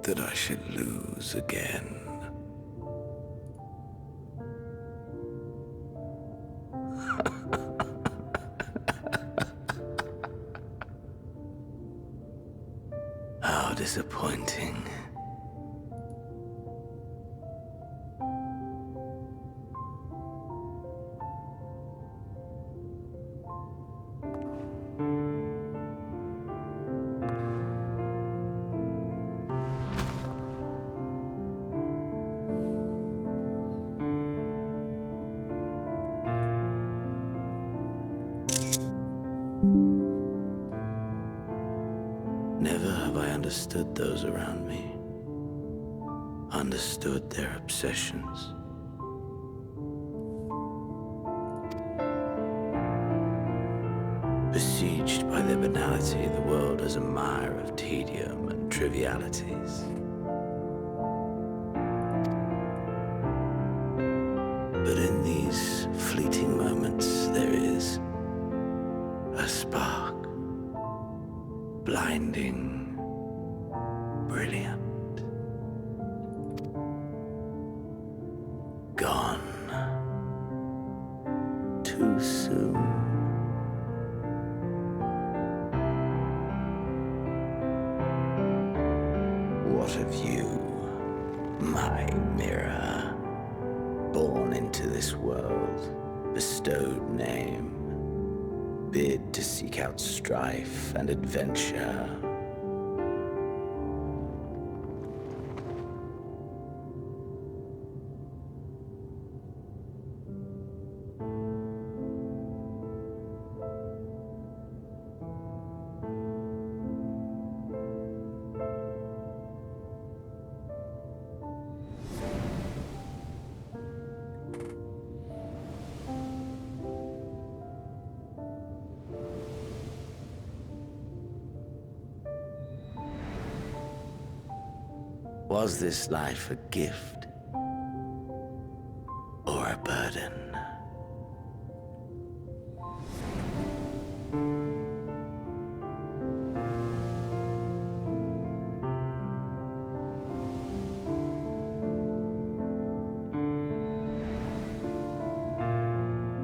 That I should lose again. How disappointing. Never have I understood those around me, understood their obsessions. Besieged by their banality, the world is a mire of tedium and trivialities. But in these fleeting moments, there is a spark. Blinding, brilliant, gone too soon. What of you, my mirror, born into this world, bestowed name? Bid to seek out strife and adventure. Was this life a gift or a burden.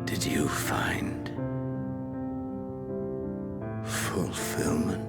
Did you find fulfillment?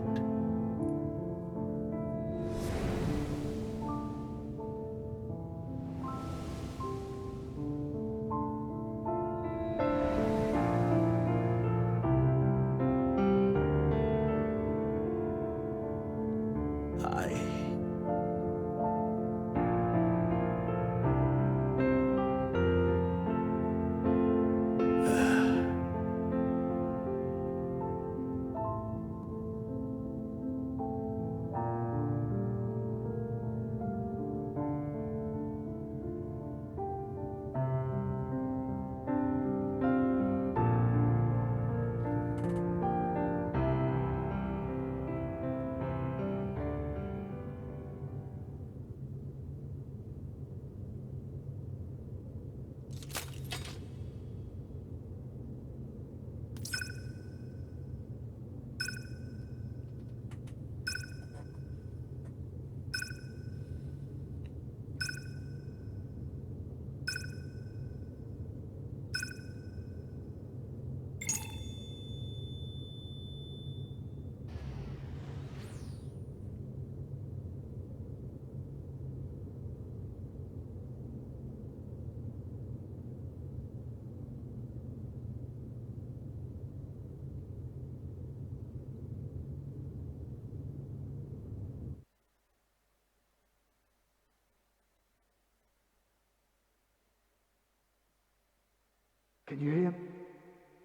Can you hear?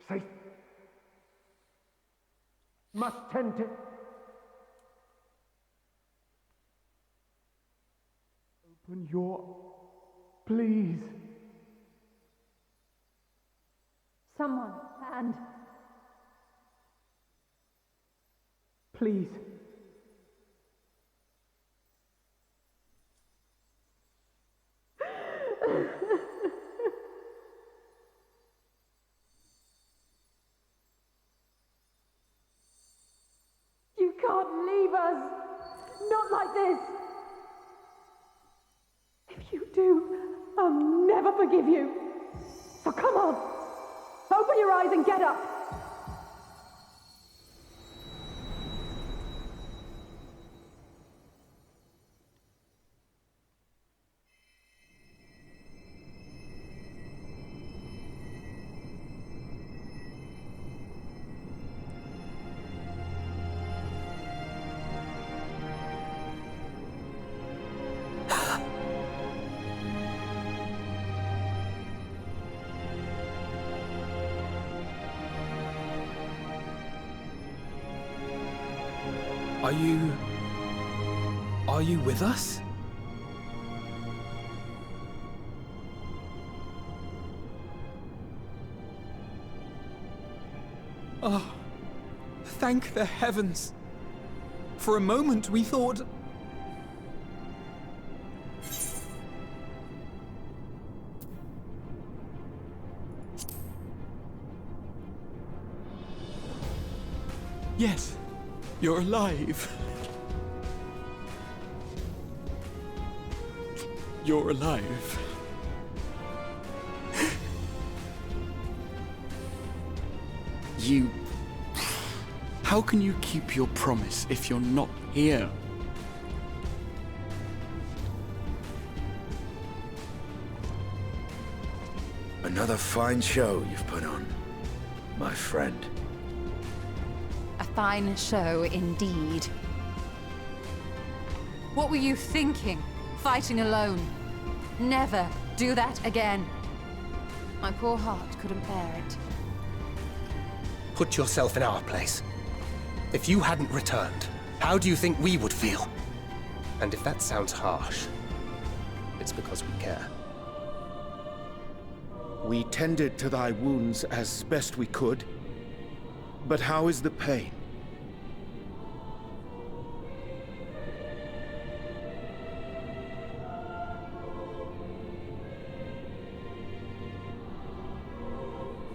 Safe. Must tend to. Open your. Please. Someone, and. Please. You can't leave us! Not like this! If you do, I'll never forgive you! So come on! Open your eyes and get up! Are you with us? Oh, thank the heavens. For a moment we thought... Yes, you're alive. You're alive. You... How can you keep your promise if you're not here? Another fine show you've put on, my friend. A fine show indeed. What were you thinking? Fighting alone? Never do that again. My poor heart couldn't bear it. Put yourself in our place. If you hadn't returned, how do you think we would feel? And if that sounds harsh, it's because we care. We tended to thy wounds as best we could. But how is the pain?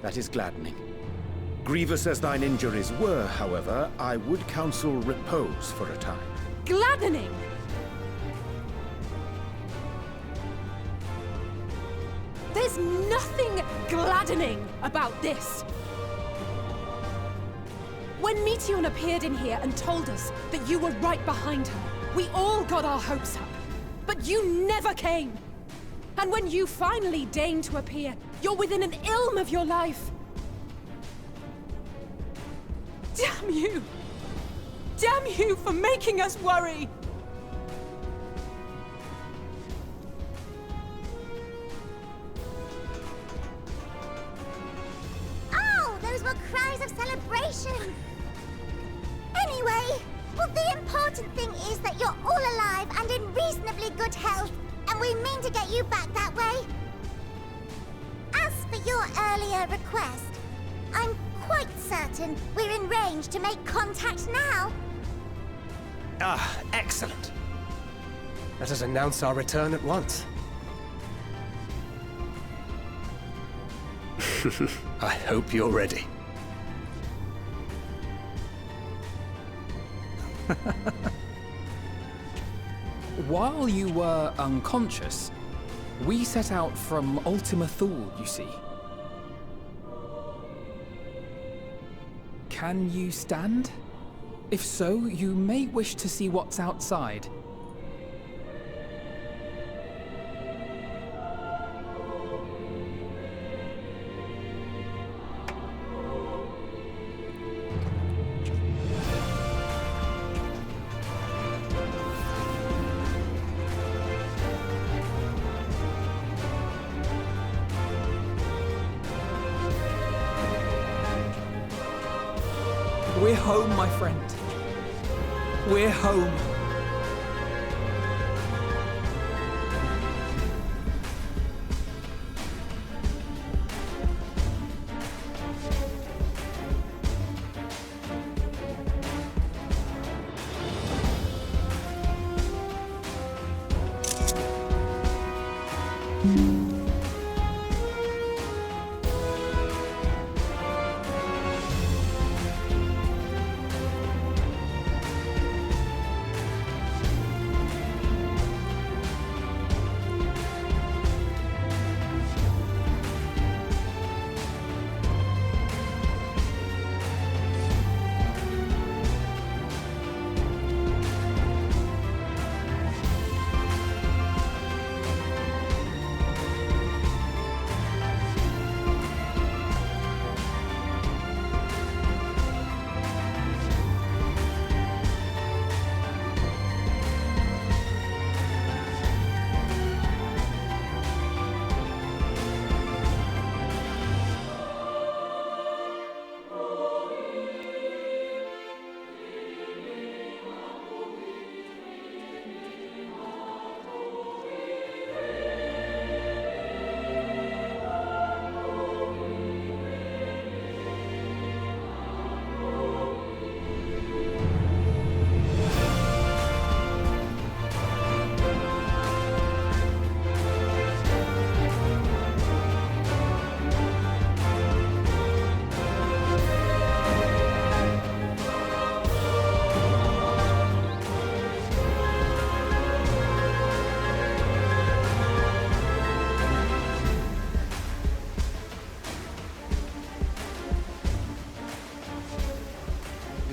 That is gladdening. Grievous as thine injuries were, however, I would counsel repose for a time. Gladdening! There's nothing gladdening about this! When Meteion appeared in here and told us that you were right behind her, we all got our hopes up. But you never came! And when you finally deign to appear, you're within an ilm of your life! Damn you! Damn you for making us worry! Oh, those were cries of celebration! Anyway, well, the important thing is that you're all alive and in reasonably good health, and we mean to get you back that way. As for your earlier request, I'm quite certain we're in range to make contact now. Ah, excellent. Let us announce our return at once. I hope you're ready. While you were unconscious, we set out from Ultima Thule, you see. Can you stand? If so, you may wish to see what's outside. We're home, my friend. We're home.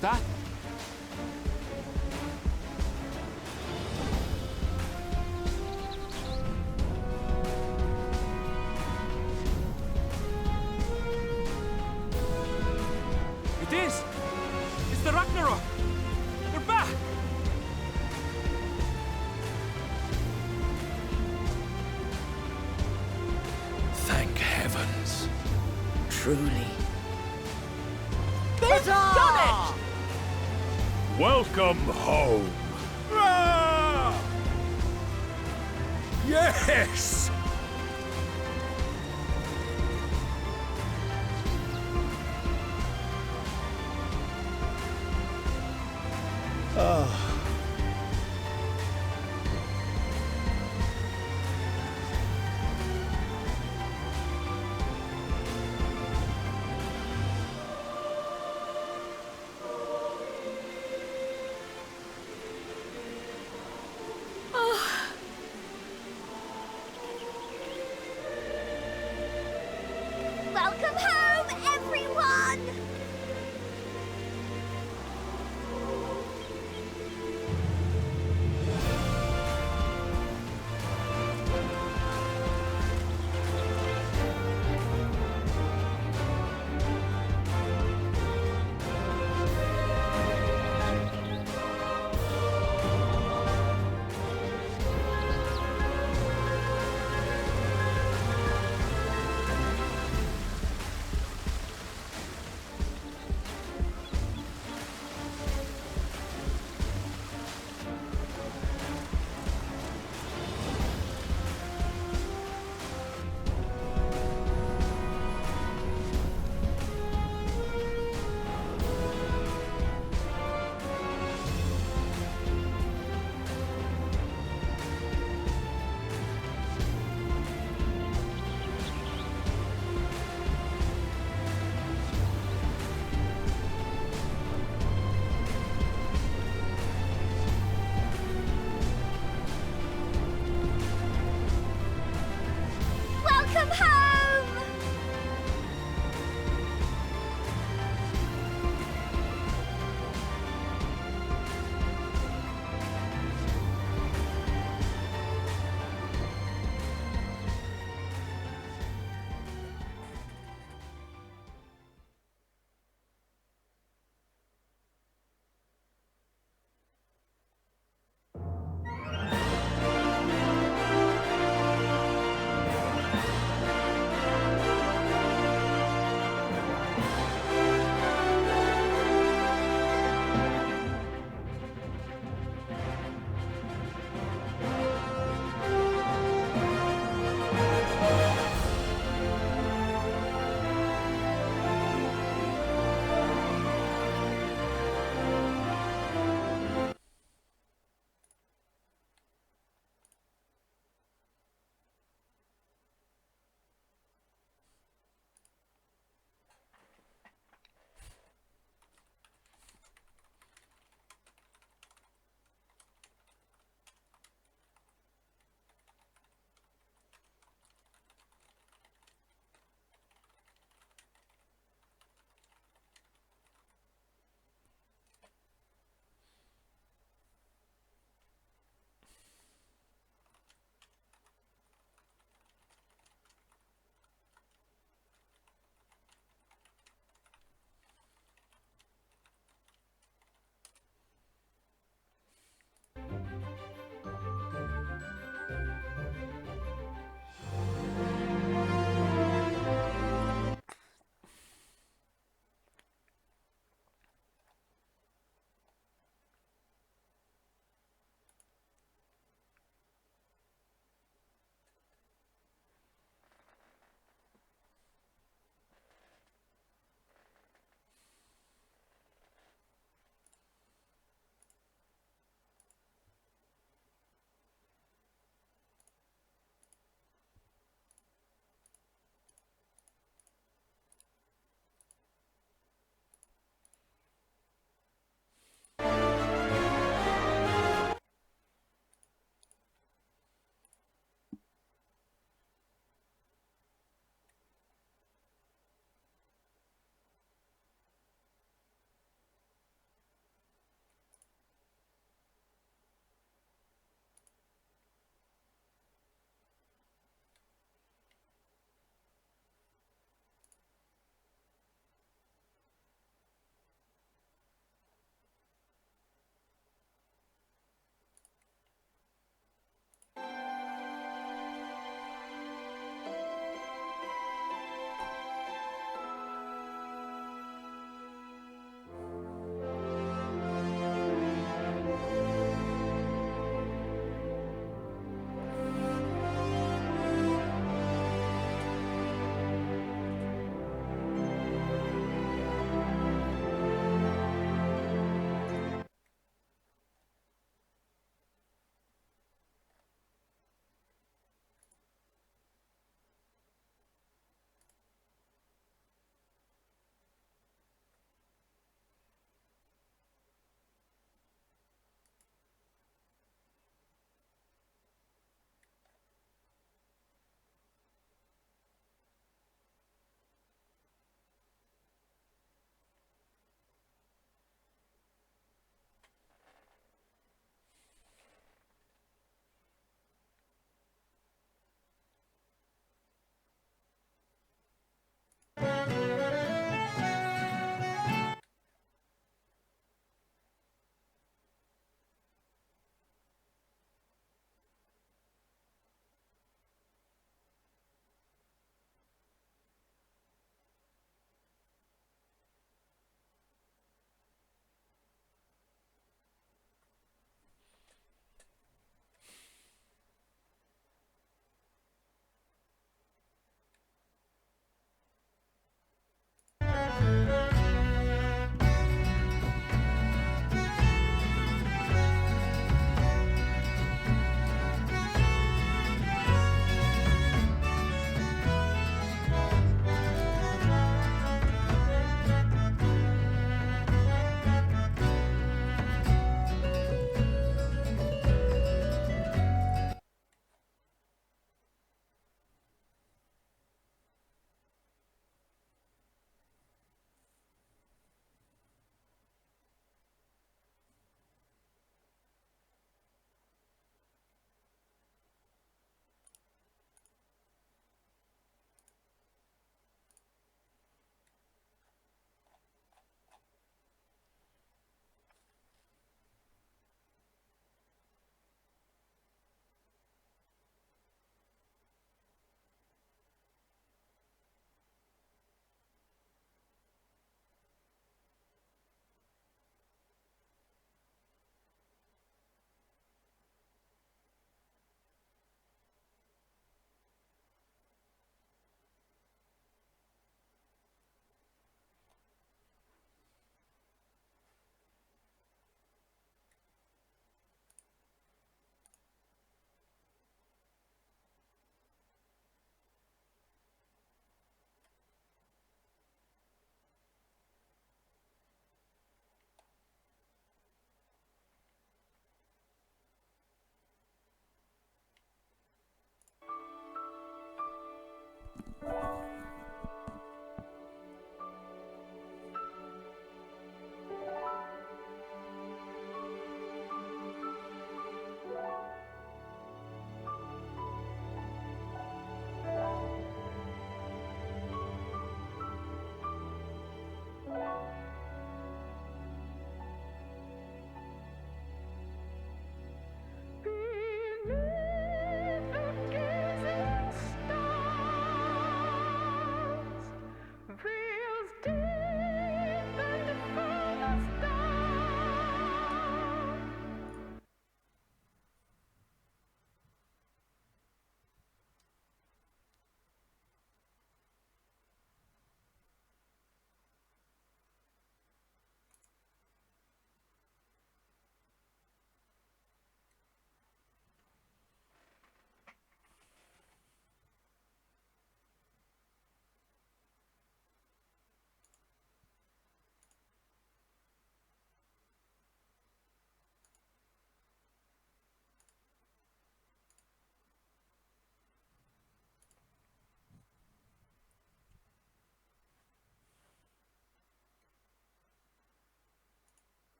That? It is! It's the Ragnarok! They're back! Thank heavens. Truly. They've done it! Welcome home. Ah! Yes!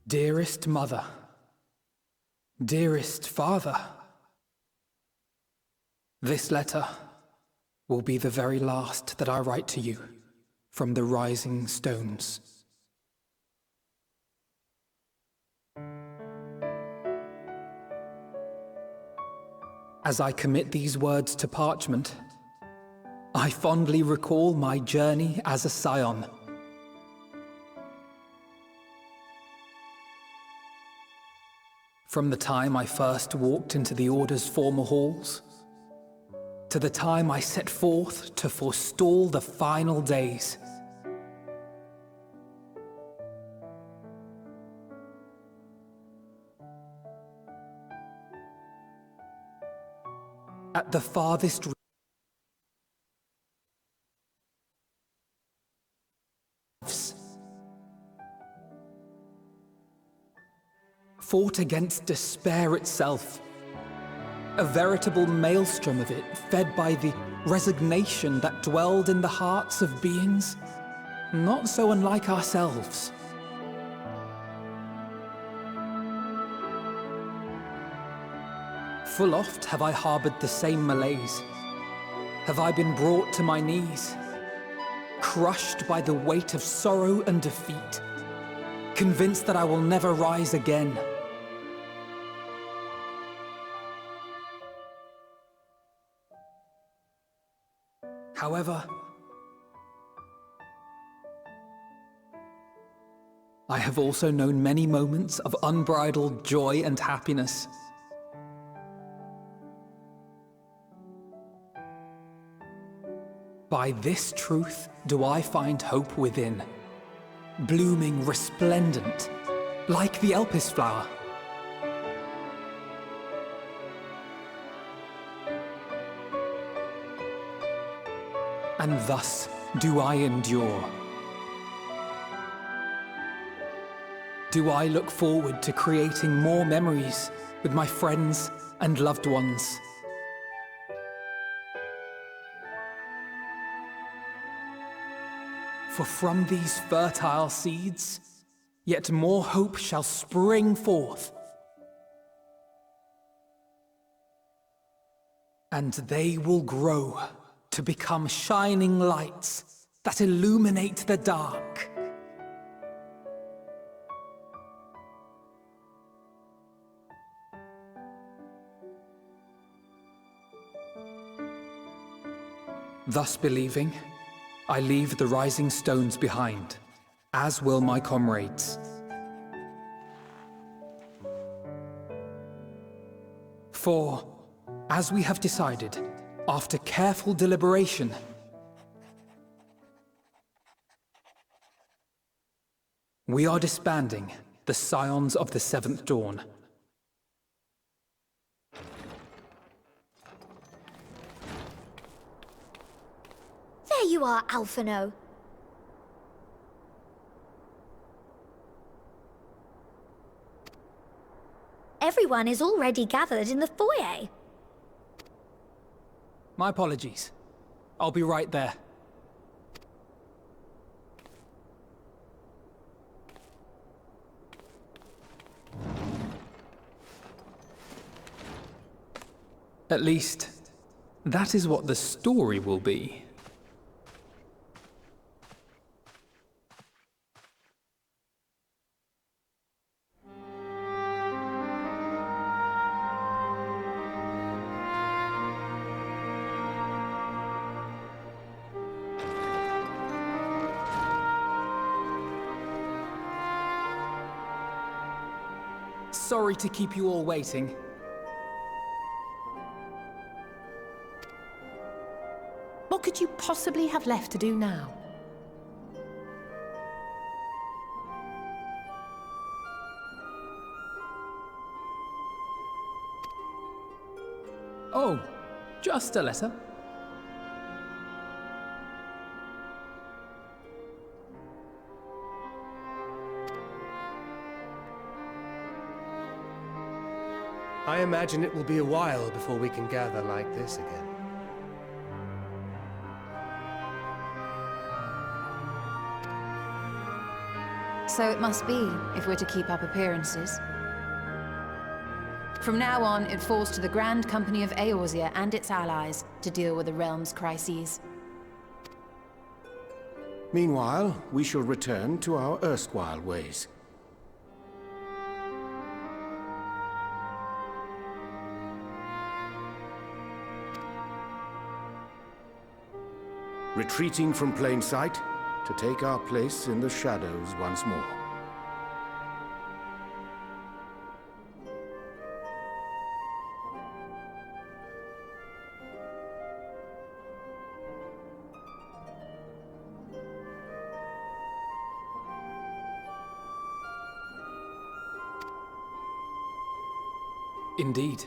Dearest Mother, dearest Father, this letter will be the very last that I write to you from the Rising Stones. As I commit these words to parchment, I fondly recall my journey as a scion. From the time I first walked into the Order's former halls, to the time I set forth to forestall the final days. At the farthest fought against despair itself, a veritable maelstrom of it fed by the resignation that dwelled in the hearts of beings not so unlike ourselves. Full oft have I harbored the same malaise. Have I been brought to my knees, crushed by the weight of sorrow and defeat, convinced that I will never rise again. However, I have also known many moments of unbridled joy and happiness. By this truth do I find hope within, blooming resplendent, like the Elpis flower. And thus do I endure. Do I look forward to creating more memories with my friends and loved ones. For from these fertile seeds, yet more hope shall spring forth. And they will grow to become shining lights that illuminate the dark. Thus believing, I leave the rising stones behind, as will my comrades. For, as we have decided, after careful deliberation, we are disbanding the Scions of the Seventh Dawn. There you are, Alphino. Everyone is already gathered in the foyer. My apologies. I'll be right there. At least, that is what the story will be. Sorry to keep you all waiting. What could you possibly have left to do now? Oh, just a letter. I imagine it will be a while before we can gather like this again. So it must be, if we're to keep up appearances. From now on, it falls to the Grand Company of Eorzea and its allies to deal with the realm's crises. Meanwhile, we shall return to our erstwhile ways. Retreating from plain sight to take our place in the shadows once more. Indeed.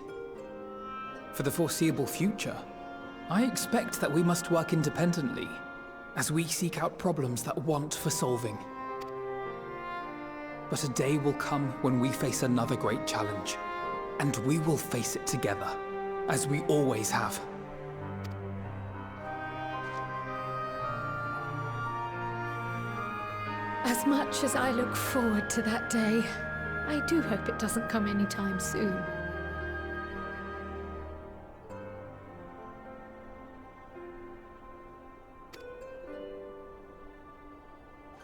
For the foreseeable future, I expect that we must work independently, as we seek out problems that want for solving. But a day will come when we face another great challenge, and we will face it together, as we always have. As much as I look forward to that day, I do hope it doesn't come anytime soon.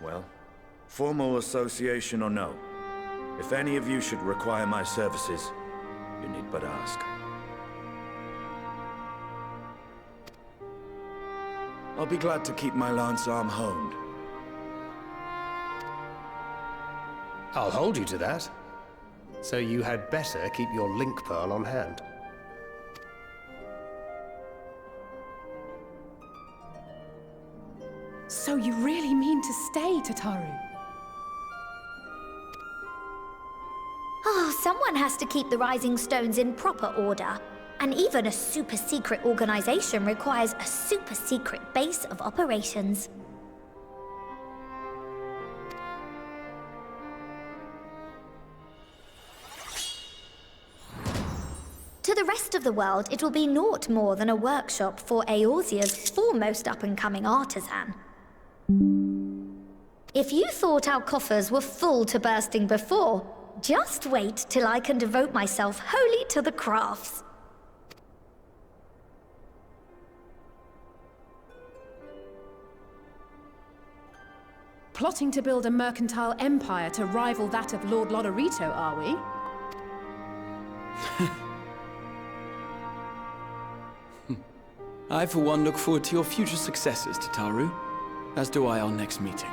Well, formal association or no, if any of you should require my services, you need but ask. I'll be glad to keep my lance arm honed. I'll hold you to that. So you had better keep your link pearl on hand. So you really mean to stay, Tataru? Oh, someone has to keep the Rising Stones in proper order. And even a super-secret organization requires a super-secret base of operations. To the rest of the world, it will be naught more than a workshop for Eorzea's foremost up-and-coming artisan. If you thought our coffers were full to bursting before, just wait till I can devote myself wholly to the crafts. Plotting to build a mercantile empire to rival that of Lord Lodorito, are we? I, for one, look forward to your future successes, Tataru. As do I our next meeting.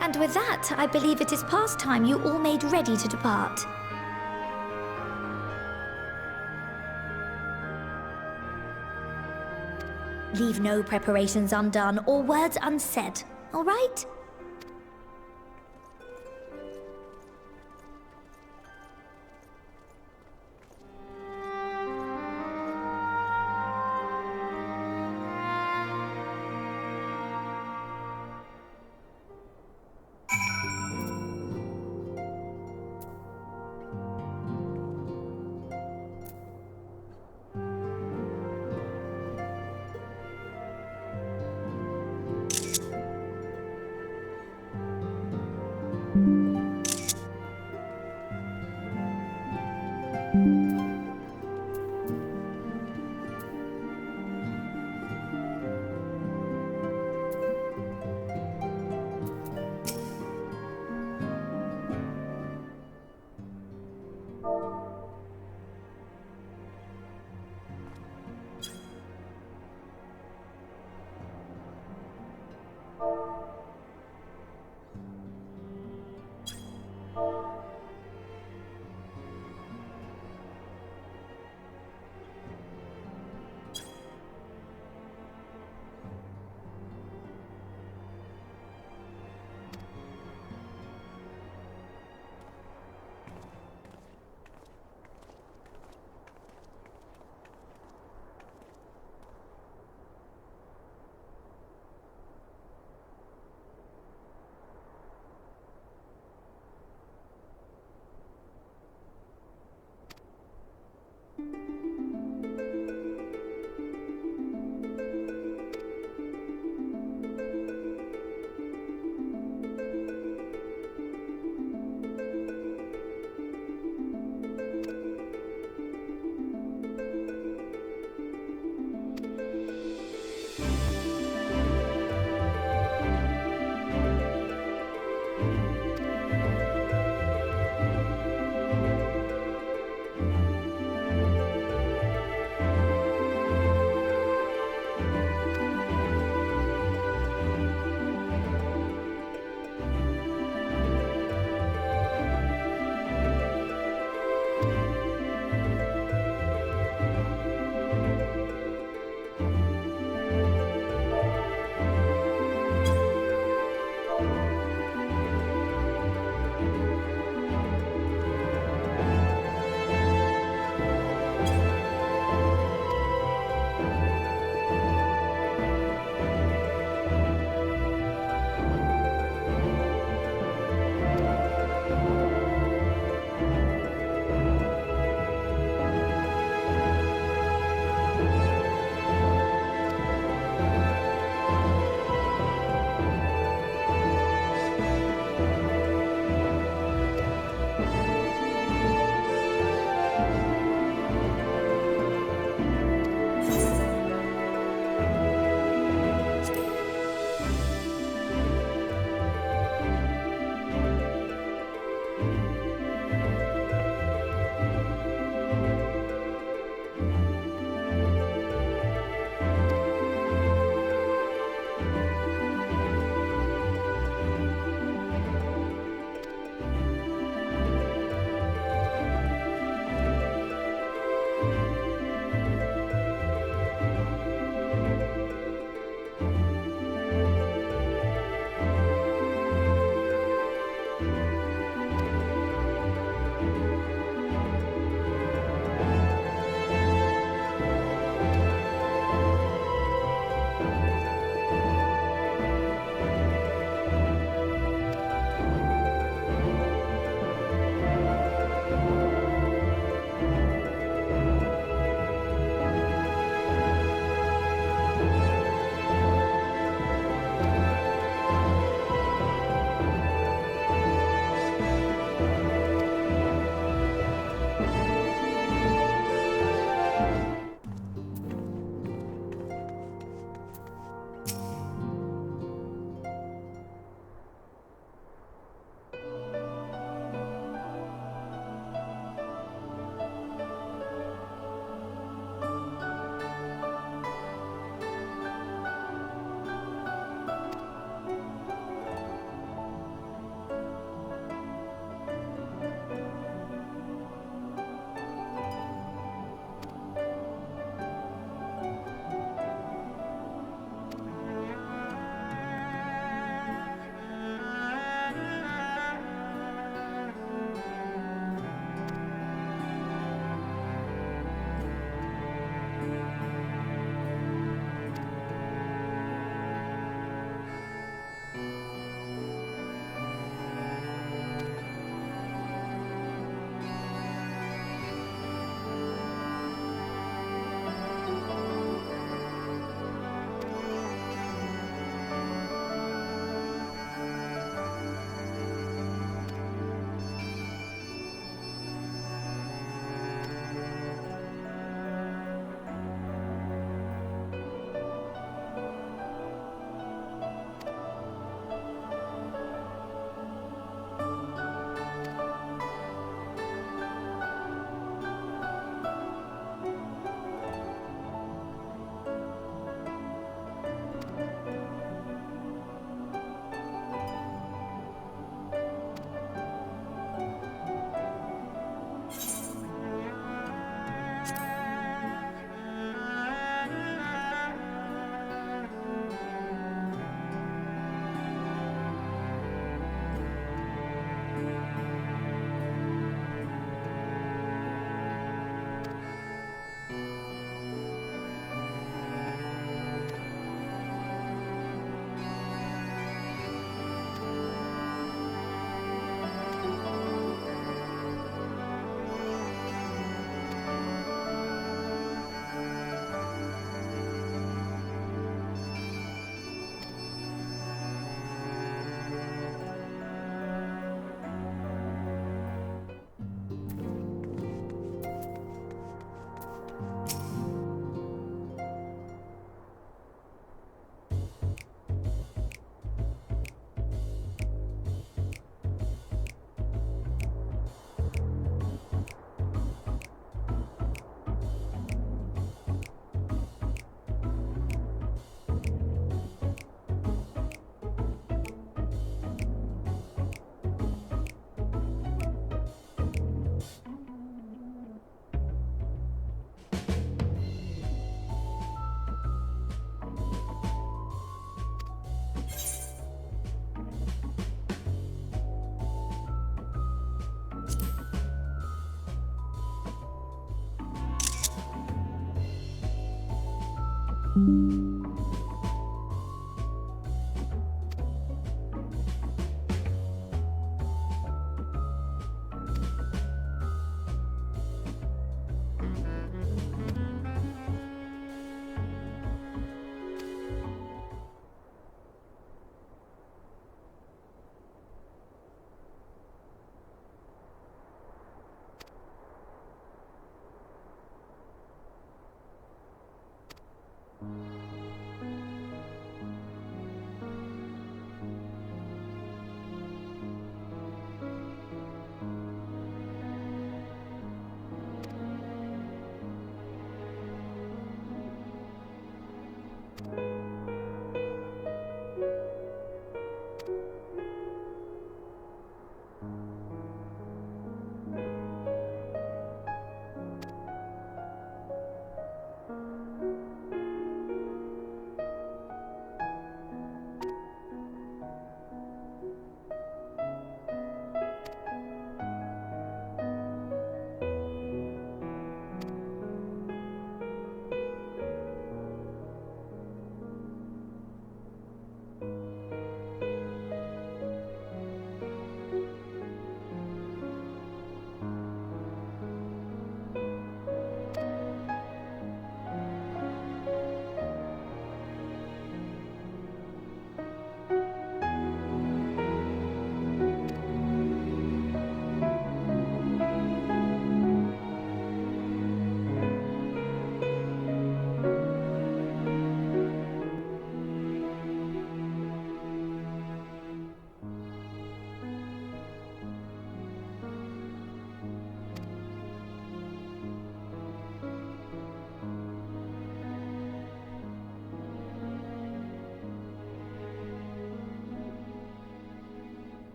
And with that, I believe it is past time you all made ready to depart. Leave no preparations undone or words unsaid, all right?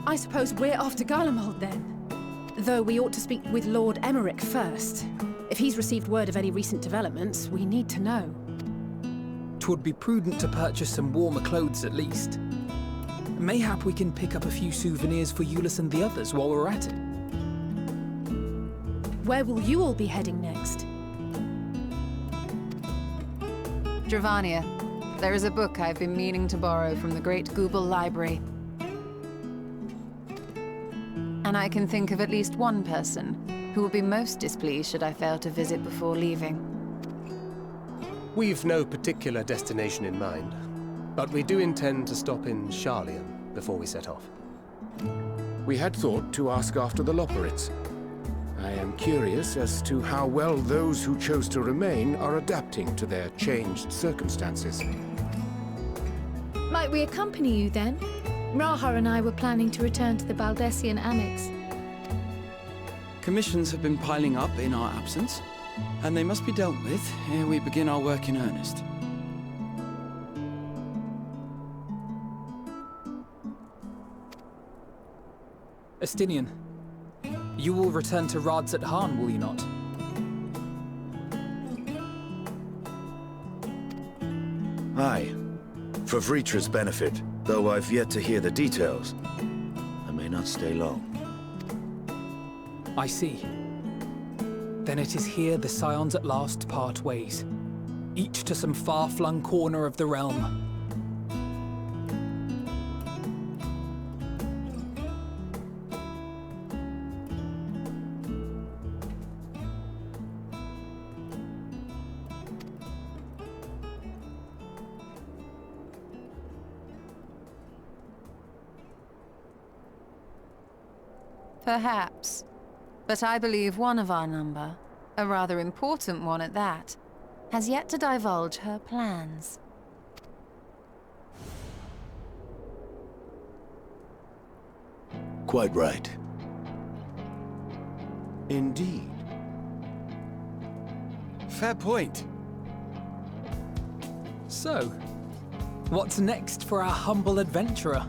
I suppose we're off to Garlemald then. Though we ought to speak with Lord Emmerich first. If he's received word of any recent developments, we need to know. 'Twould be prudent to purchase some warmer clothes at least. Mayhap we can pick up a few souvenirs for Euless and the others while we're at it. Where will you all be heading next? Dravania, there is a book I've been meaning to borrow from the Great Google Library. And I can think of at least one person who will be most displeased should I fail to visit before leaving. We've no particular destination in mind, but we do intend to stop in Sharlayan before we set off. We had thought to ask after the Loporrits. I am curious as to how well those who chose to remain are adapting to their changed circumstances. Might we accompany you then? Raha and I were planning to return to the Baldessian Annex. Commissions have been piling up in our absence, and they must be dealt with ere we begin our work in earnest. Estinian, you will return to Rads at Han, will you not? Aye. For Vritra's benefit, though I've yet to hear the details. I may not stay long. I see. Then it is here the Scions at last part ways, each to some far-flung corner of the realm. Perhaps. But I believe one of our number, a rather important one at that, has yet to divulge her plans. Quite right. Indeed. Fair point. So, what's next for our humble adventurer?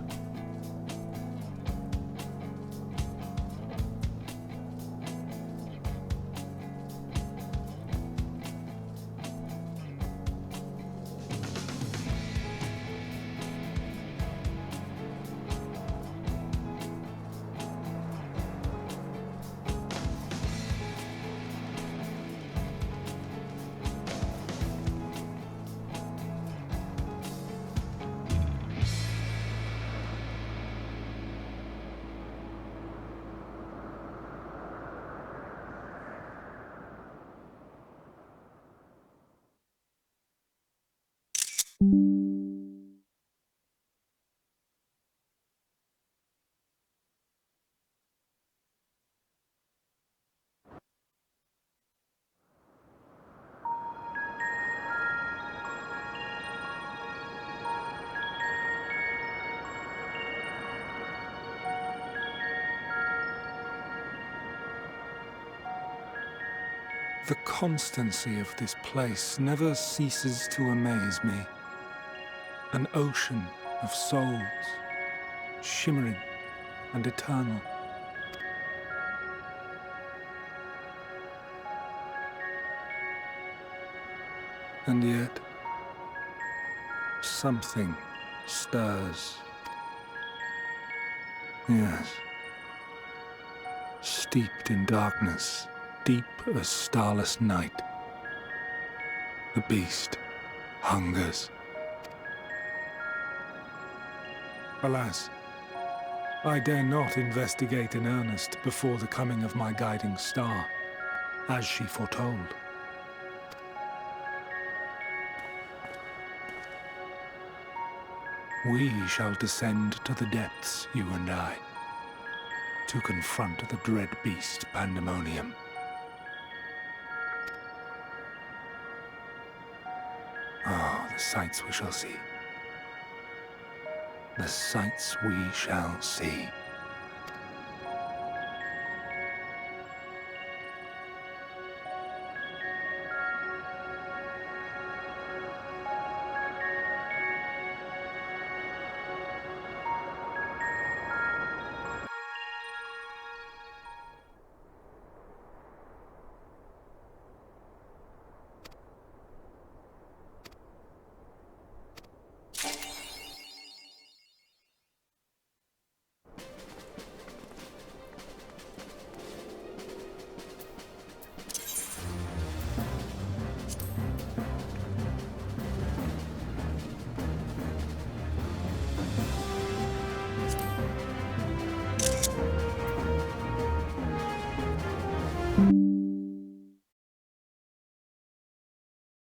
The constancy of this place never ceases to amaze me. An ocean of souls, shimmering and eternal. And yet, something stirs. Yes. Steeped in darkness, deep as starless night. The beast hungers. Alas, I dare not investigate in earnest before the coming of my guiding star, as she foretold. We shall descend to the depths, you and I, to confront the dread beast Pandemonium. Oh, the sights we shall see. The sights we shall see.